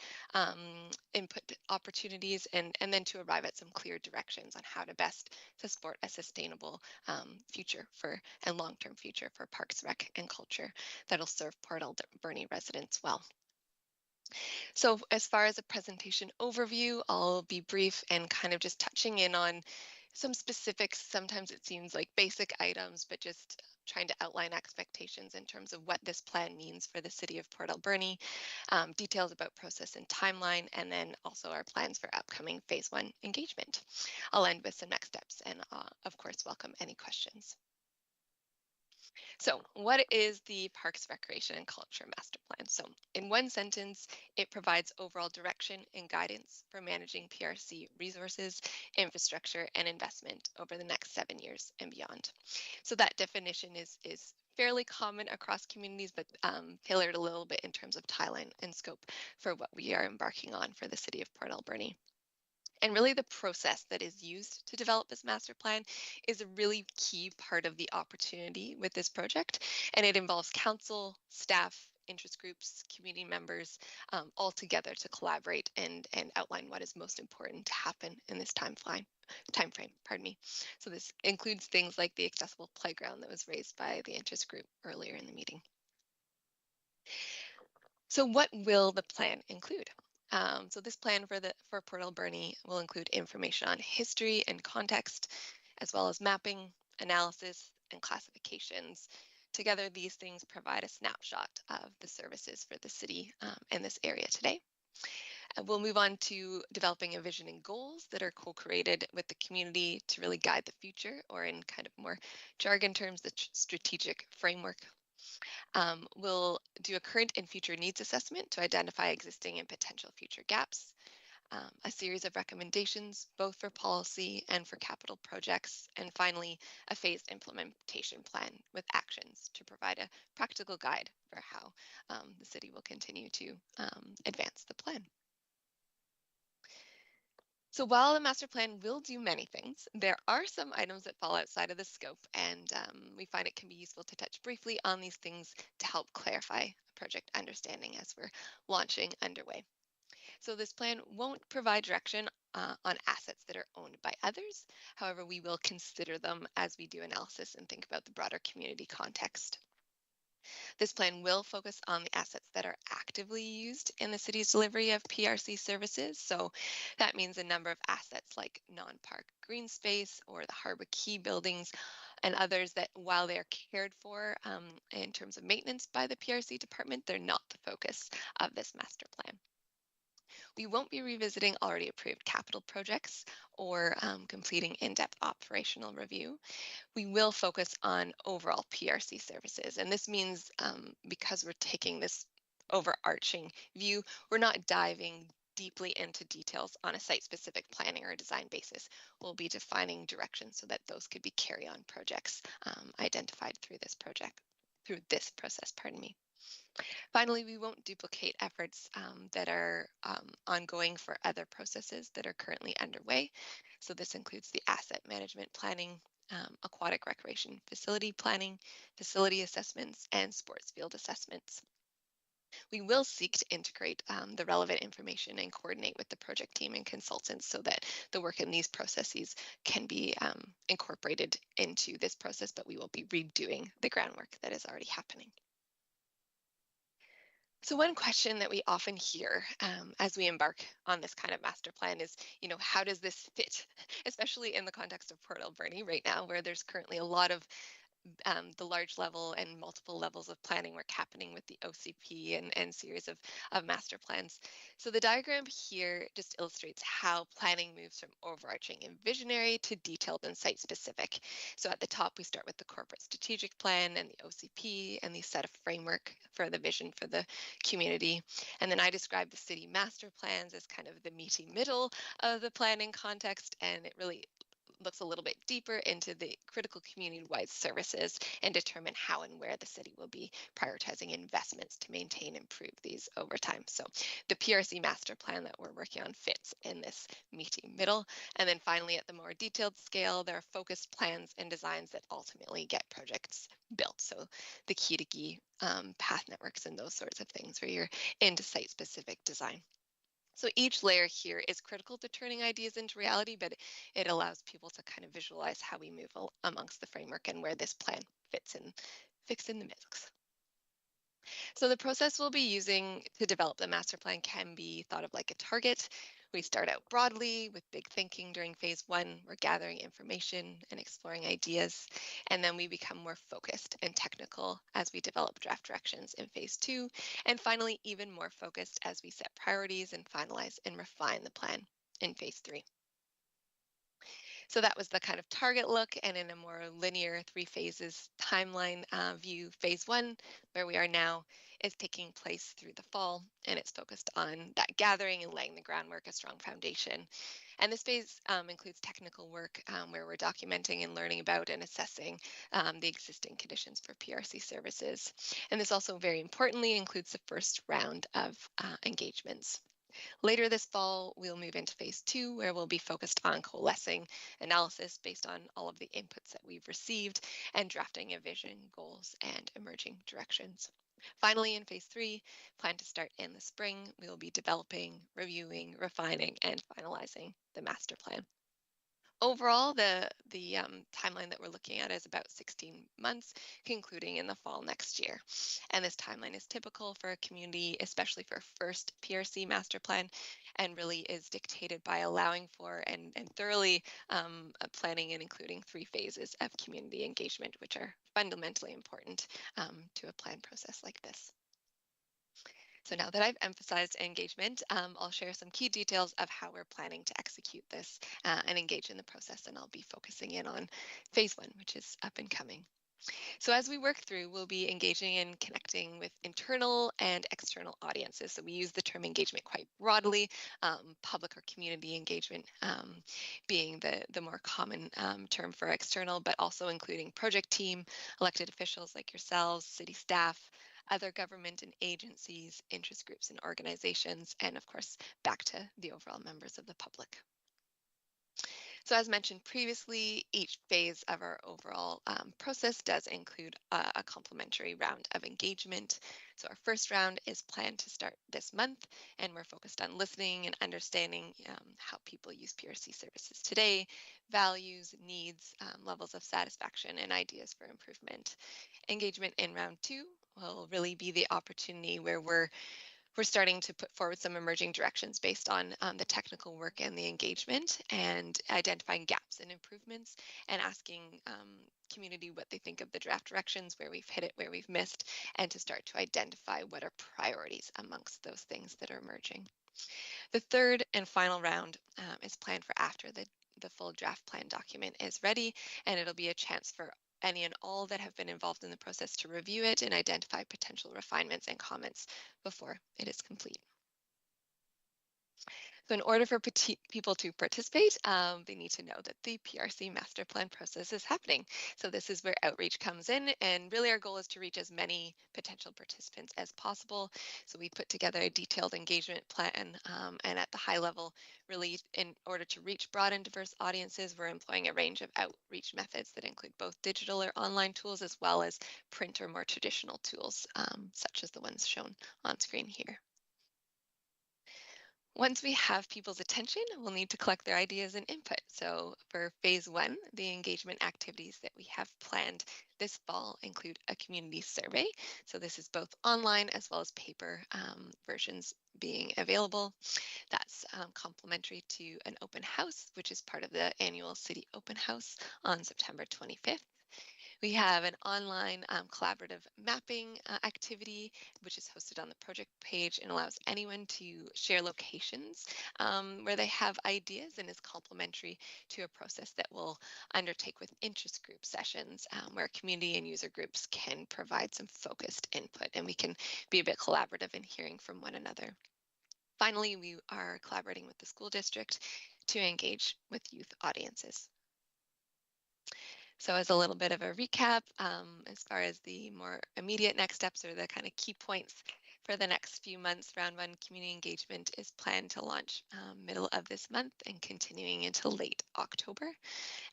input opportunities, and then to arrive at some clear directions on how to best to support a sustainable future for and long-term future for Parks, Rec, and Culture that'll serve Port Alberni residents well. So as far as a presentation overview, I'll be brief and kind of just touching in on some specifics. Sometimes it seems like basic items, but just trying to outline expectations in terms of what this plan means for the city of Port Alberni, details about process and timeline, and then also our plans for upcoming phase 1 engagement. I'll end with some next steps and of course welcome any questions. So what is the Parks, Recreation, and Culture Master Plan? So in one sentence, it provides overall direction and guidance for managing PRC resources, infrastructure, and investment over the next 7 years and beyond. So that definition is fairly common across communities, but tailored a little bit in terms of timeline and scope for what we are embarking on for the city of Port Alberni. And really the process that is used to develop this master plan is a really key part of the opportunity with this project. And it involves council, staff, interest groups, community members, all together to collaborate and outline what is most important to happen in this time frame. So this includes things like the accessible playground that was raised by the interest group earlier in the meeting. So what will the plan include? So this plan for Port Alberni will include information on history and context, as well as mapping, analysis, and classifications. Together, these things provide a snapshot of the services for the city in this area today. And we'll move on to developing a vision and goals that are co-created with the community to really guide the future, or in kind of more jargon terms, the strategic framework. We'll do a current and future needs assessment to identify existing and potential future gaps, a series of recommendations, both for policy and for capital projects, and finally, a phased implementation plan with actions to provide a practical guide for how the city will continue to advance the plan. So while the master plan will do many things, there are some items that fall outside of the scope, and we find it can be useful to touch briefly on these things to help clarify project understanding as we're launching underway. So this plan won't provide direction on assets that are owned by others. However, we will consider them as we do analysis and think about the broader community context. This plan will focus on the assets that are actively used in the city's delivery of PRC services. So that means a number of assets like non-park green space or the Harbor Key buildings and others that, while they are cared for in terms of maintenance by the PRC department, they're not the focus of this master plan. We won't be revisiting already approved capital projects or completing in-depth operational review. We will focus on overall PRC services. And this means because we're taking this overarching view, we're not diving deeply into details on a site-specific planning or design basis. We'll be defining directions so that those could be carry-on projects identified through this process, pardon me. Finally, we won't duplicate efforts that are ongoing for other processes that are currently underway. So this includes the asset management planning, aquatic recreation facility planning, facility assessments, and sports field assessments. We will seek to integrate the relevant information and coordinate with the project team and consultants so that the work in these processes can be incorporated into this process, but we will be redoing the groundwork that is already happening. So one question that we often hear as we embark on this kind of master plan is, how does this fit, especially in the context of Port Alberni right now, where there's currently a lot of the large level and multiple levels of planning work happening with the OCP and series of master plans. So the diagram here just illustrates how planning moves from overarching and visionary to detailed and site specific. So at the top, we start with the corporate strategic plan and the OCP and the set of framework for the vision for the community. And then I describe the city master plans as kind of the meaty middle of the planning context, and it really looks a little bit deeper into the critical community-wide services and determine how and where the city will be prioritizing investments to maintain and improve these over time. So the PRC master plan that we're working on fits in this meaty middle. And then finally, at the more detailed scale, there are focused plans and designs that ultimately get projects built. So the key to key path networks and those sorts of things where you're into site-specific design. So each layer here is critical to turning ideas into reality, but it allows people to kind of visualize how we move amongst the framework and where this plan fits in the mix. So the process we'll be using to develop the master plan can be thought of like a target. We start out broadly with big thinking during phase 1. We're gathering information and exploring ideas, and then we become more focused and technical as we develop draft directions in phase 2, and finally even more focused as we set priorities and finalize and refine the plan in phase 3. So that was the kind of target look, and in a more linear 3 phases timeline view, phase 1, where we are now, is taking place through the fall, and it's focused on that gathering and laying the groundwork, a strong foundation. And this phase includes technical work where we're documenting and learning about and assessing the existing conditions for PRC services. And this also very importantly includes the first round of engagements. Later this fall, we'll move into phase 2, where we'll be focused on coalescing analysis based on all of the inputs that we've received and drafting a vision, goals, and emerging directions. Finally, in phase 3, plan to start in the spring, we will be developing, reviewing, refining, and finalizing the master plan. Overall, the timeline that we're looking at is about 16 months, concluding in the fall next year. And this timeline is typical for a community, especially for a first PRC master plan, and really is dictated by allowing for and thoroughly planning and including 3 phases of community engagement, which are fundamentally important to a plan process like this. So now that I've emphasized engagement, I'll share some key details of how we're planning to execute this and engage in the process, and I'll be focusing in on phase 1, which is up and coming. So as we work through, we'll be engaging and connecting with internal and external audiences. So we use the term engagement quite broadly, public or community engagement being the more common term for external, but also including project team, elected officials like yourselves, city staff, other government and agencies, interest groups and organizations, and of course, back to the overall members of the public. So as mentioned previously, each phase of our overall process does include a complementary round of engagement. So our first round is planned to start this month, and we're focused on listening and understanding how people use PRC services today, values, needs, levels of satisfaction, and ideas for improvement. Engagement in round 2 will really be the opportunity where we're starting to put forward some emerging directions based on the technical work and the engagement, and identifying gaps and improvements, and asking community what they think of the draft directions, where we've hit it, where we've missed, and to start to identify what are priorities amongst those things that are emerging. The third and final round is planned for after the full draft plan document is ready, and it'll be a chance for any and all that have been involved in the process to review it and identify potential refinements and comments before it is complete. So in order for people to participate, they need to know that the PRC master plan process is happening. So this is where outreach comes in, and really our goal is to reach as many potential participants as possible. So we put together a detailed engagement plan, and at the high level, really in order to reach broad and diverse audiences, we're employing a range of outreach methods that include both digital or online tools as well as print or more traditional tools, such as the ones shown on screen here. Once we have people's attention, we'll need to collect their ideas and input. So for phase one, the engagement activities that we have planned this fall include a community survey. So this is both online as well as paper versions being available. That's complementary to an open house, which is part of the annual city open house on September 25th. We have an online collaborative mapping activity, which is hosted on the project page and allows anyone to share locations where they have ideas and is complementary to a process that we'll undertake with interest group sessions where community and user groups can provide some focused input and we can be a bit collaborative in hearing from one another. Finally, we are collaborating with the school district to engage with youth audiences. So as a little bit of a recap, as far as the more immediate next steps or the kind of key points for the next few months, round one community engagement is planned to launch middle of this month and continuing until late October.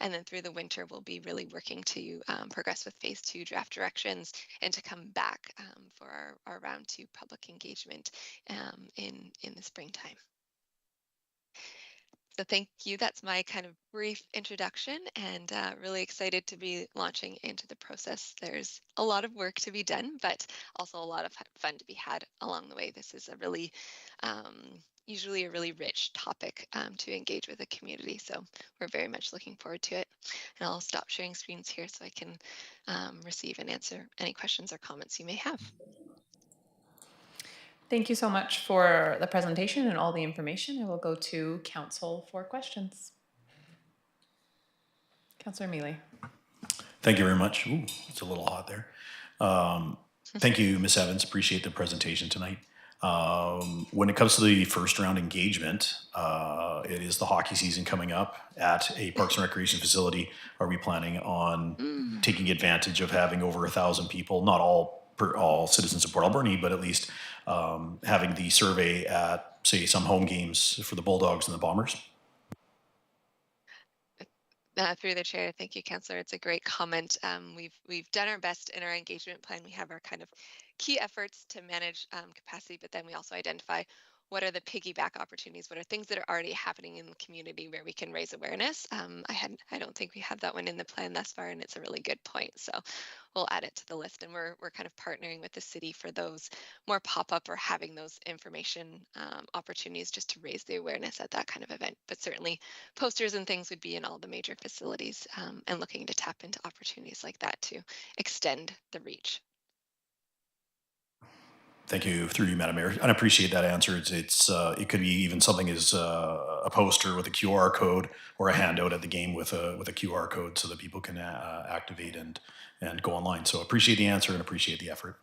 And then through the winter, we'll be really working to progress with phase two draft directions and to come back for our round two public engagement in the springtime. So thank you. That's my kind of brief introduction and really excited to be launching into the process. There's a lot of work to be done, but also a lot of fun to be had along the way. This is a really, usually a really rich topic to engage with the community. So we're very much looking forward to it. And I'll stop sharing screens here so I can receive and answer any questions or comments you may have. Thank you so much for the presentation and all the information. I will go to council for questions. Councillor Mealy. Thank you very much. Ooh, it's a little hot there. Thank you, Ms. Evans. Appreciate the presentation tonight. When it comes to the first round engagement, it is the hockey season coming up at a Parks and Recreation facility. Are we planning on taking advantage of having over 1,000 people, not all citizens of Port Alberni, but at least having the survey at, say, some home games for the Bulldogs and the Bombers? Through the chair, thank you, Councillor. It's a great comment. We've done our best in our engagement plan. We have our kind of key efforts to manage capacity, but then we also identify what are the piggyback opportunities, what are things that are already happening in the community where we can raise awareness. I don't think we have that one in the plan thus far, and it's a really good point. So we'll add it to the list, and we're kind of partnering with the city for those more pop-up or having those information opportunities just to raise the awareness at that kind of event. But certainly posters and things would be in all the major facilities and looking to tap into opportunities like that to extend the reach. Thank you, through you, Madam Mayor. I appreciate that answer. It could be even something as a poster with a QR code or a handout at the game with a QR code so that people can activate and go online. So appreciate the answer and appreciate the effort.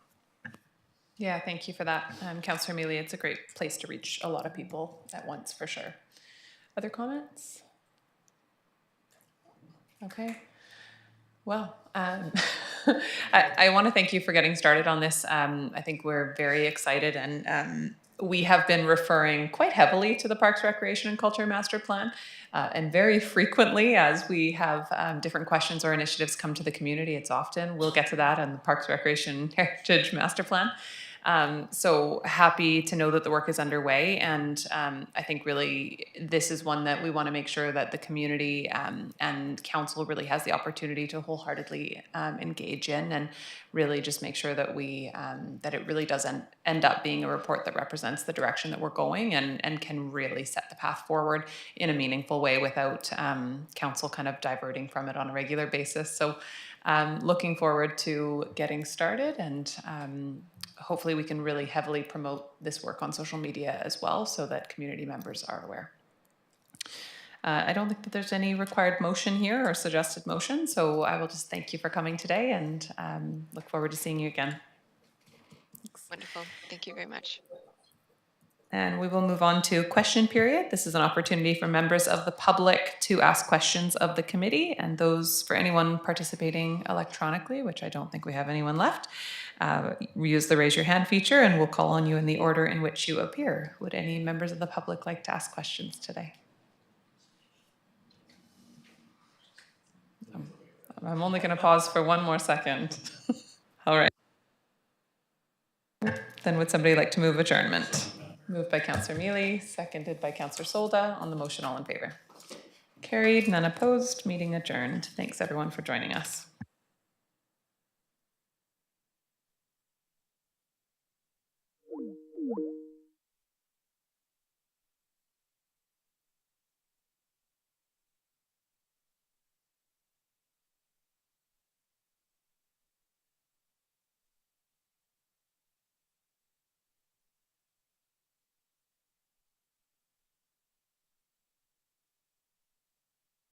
Yeah, thank you for that, Councillor Mealy. It's a great place to reach a lot of people at once, for sure. Other comments? Okay. Well, I want to thank you for getting started on this. I think we're very excited, and we have been referring quite heavily to the Parks, Recreation, and Culture Master Plan, and very frequently as we have different questions or initiatives come to the community. It's often, we'll get to that on the Parks, Recreation, Heritage Master Plan. So happy to know that the work is underway, and I think really this is one that we want to make sure that the community and council really has the opportunity to wholeheartedly engage in, and really just make sure that we that it really does end up being a report that represents the direction that we're going and can really set the path forward in a meaningful way without council kind of diverting from it on a regular basis. So looking forward to getting started, and hopefully we can really heavily promote this work on social media as well so that community members are aware. I don't think that there's any required motion here or suggested motion, so I will just thank you for coming today and look forward to seeing you again. Wonderful. Thank you very much. And we will move on to question period. This is an opportunity for members of the public to ask questions of the committee, and those for anyone participating electronically, which I don't think we have anyone left. Use the raise your hand feature and we'll call on you in the order in which you appear. Would any members of the public like to ask questions today? I'm only going to pause for one more second. All right. Then would somebody like to move adjournment? Moved by Councillor Mealy, seconded by Councillor Solda. On the motion, all in favor? Carried, none opposed, meeting adjourned. Thanks everyone for joining us.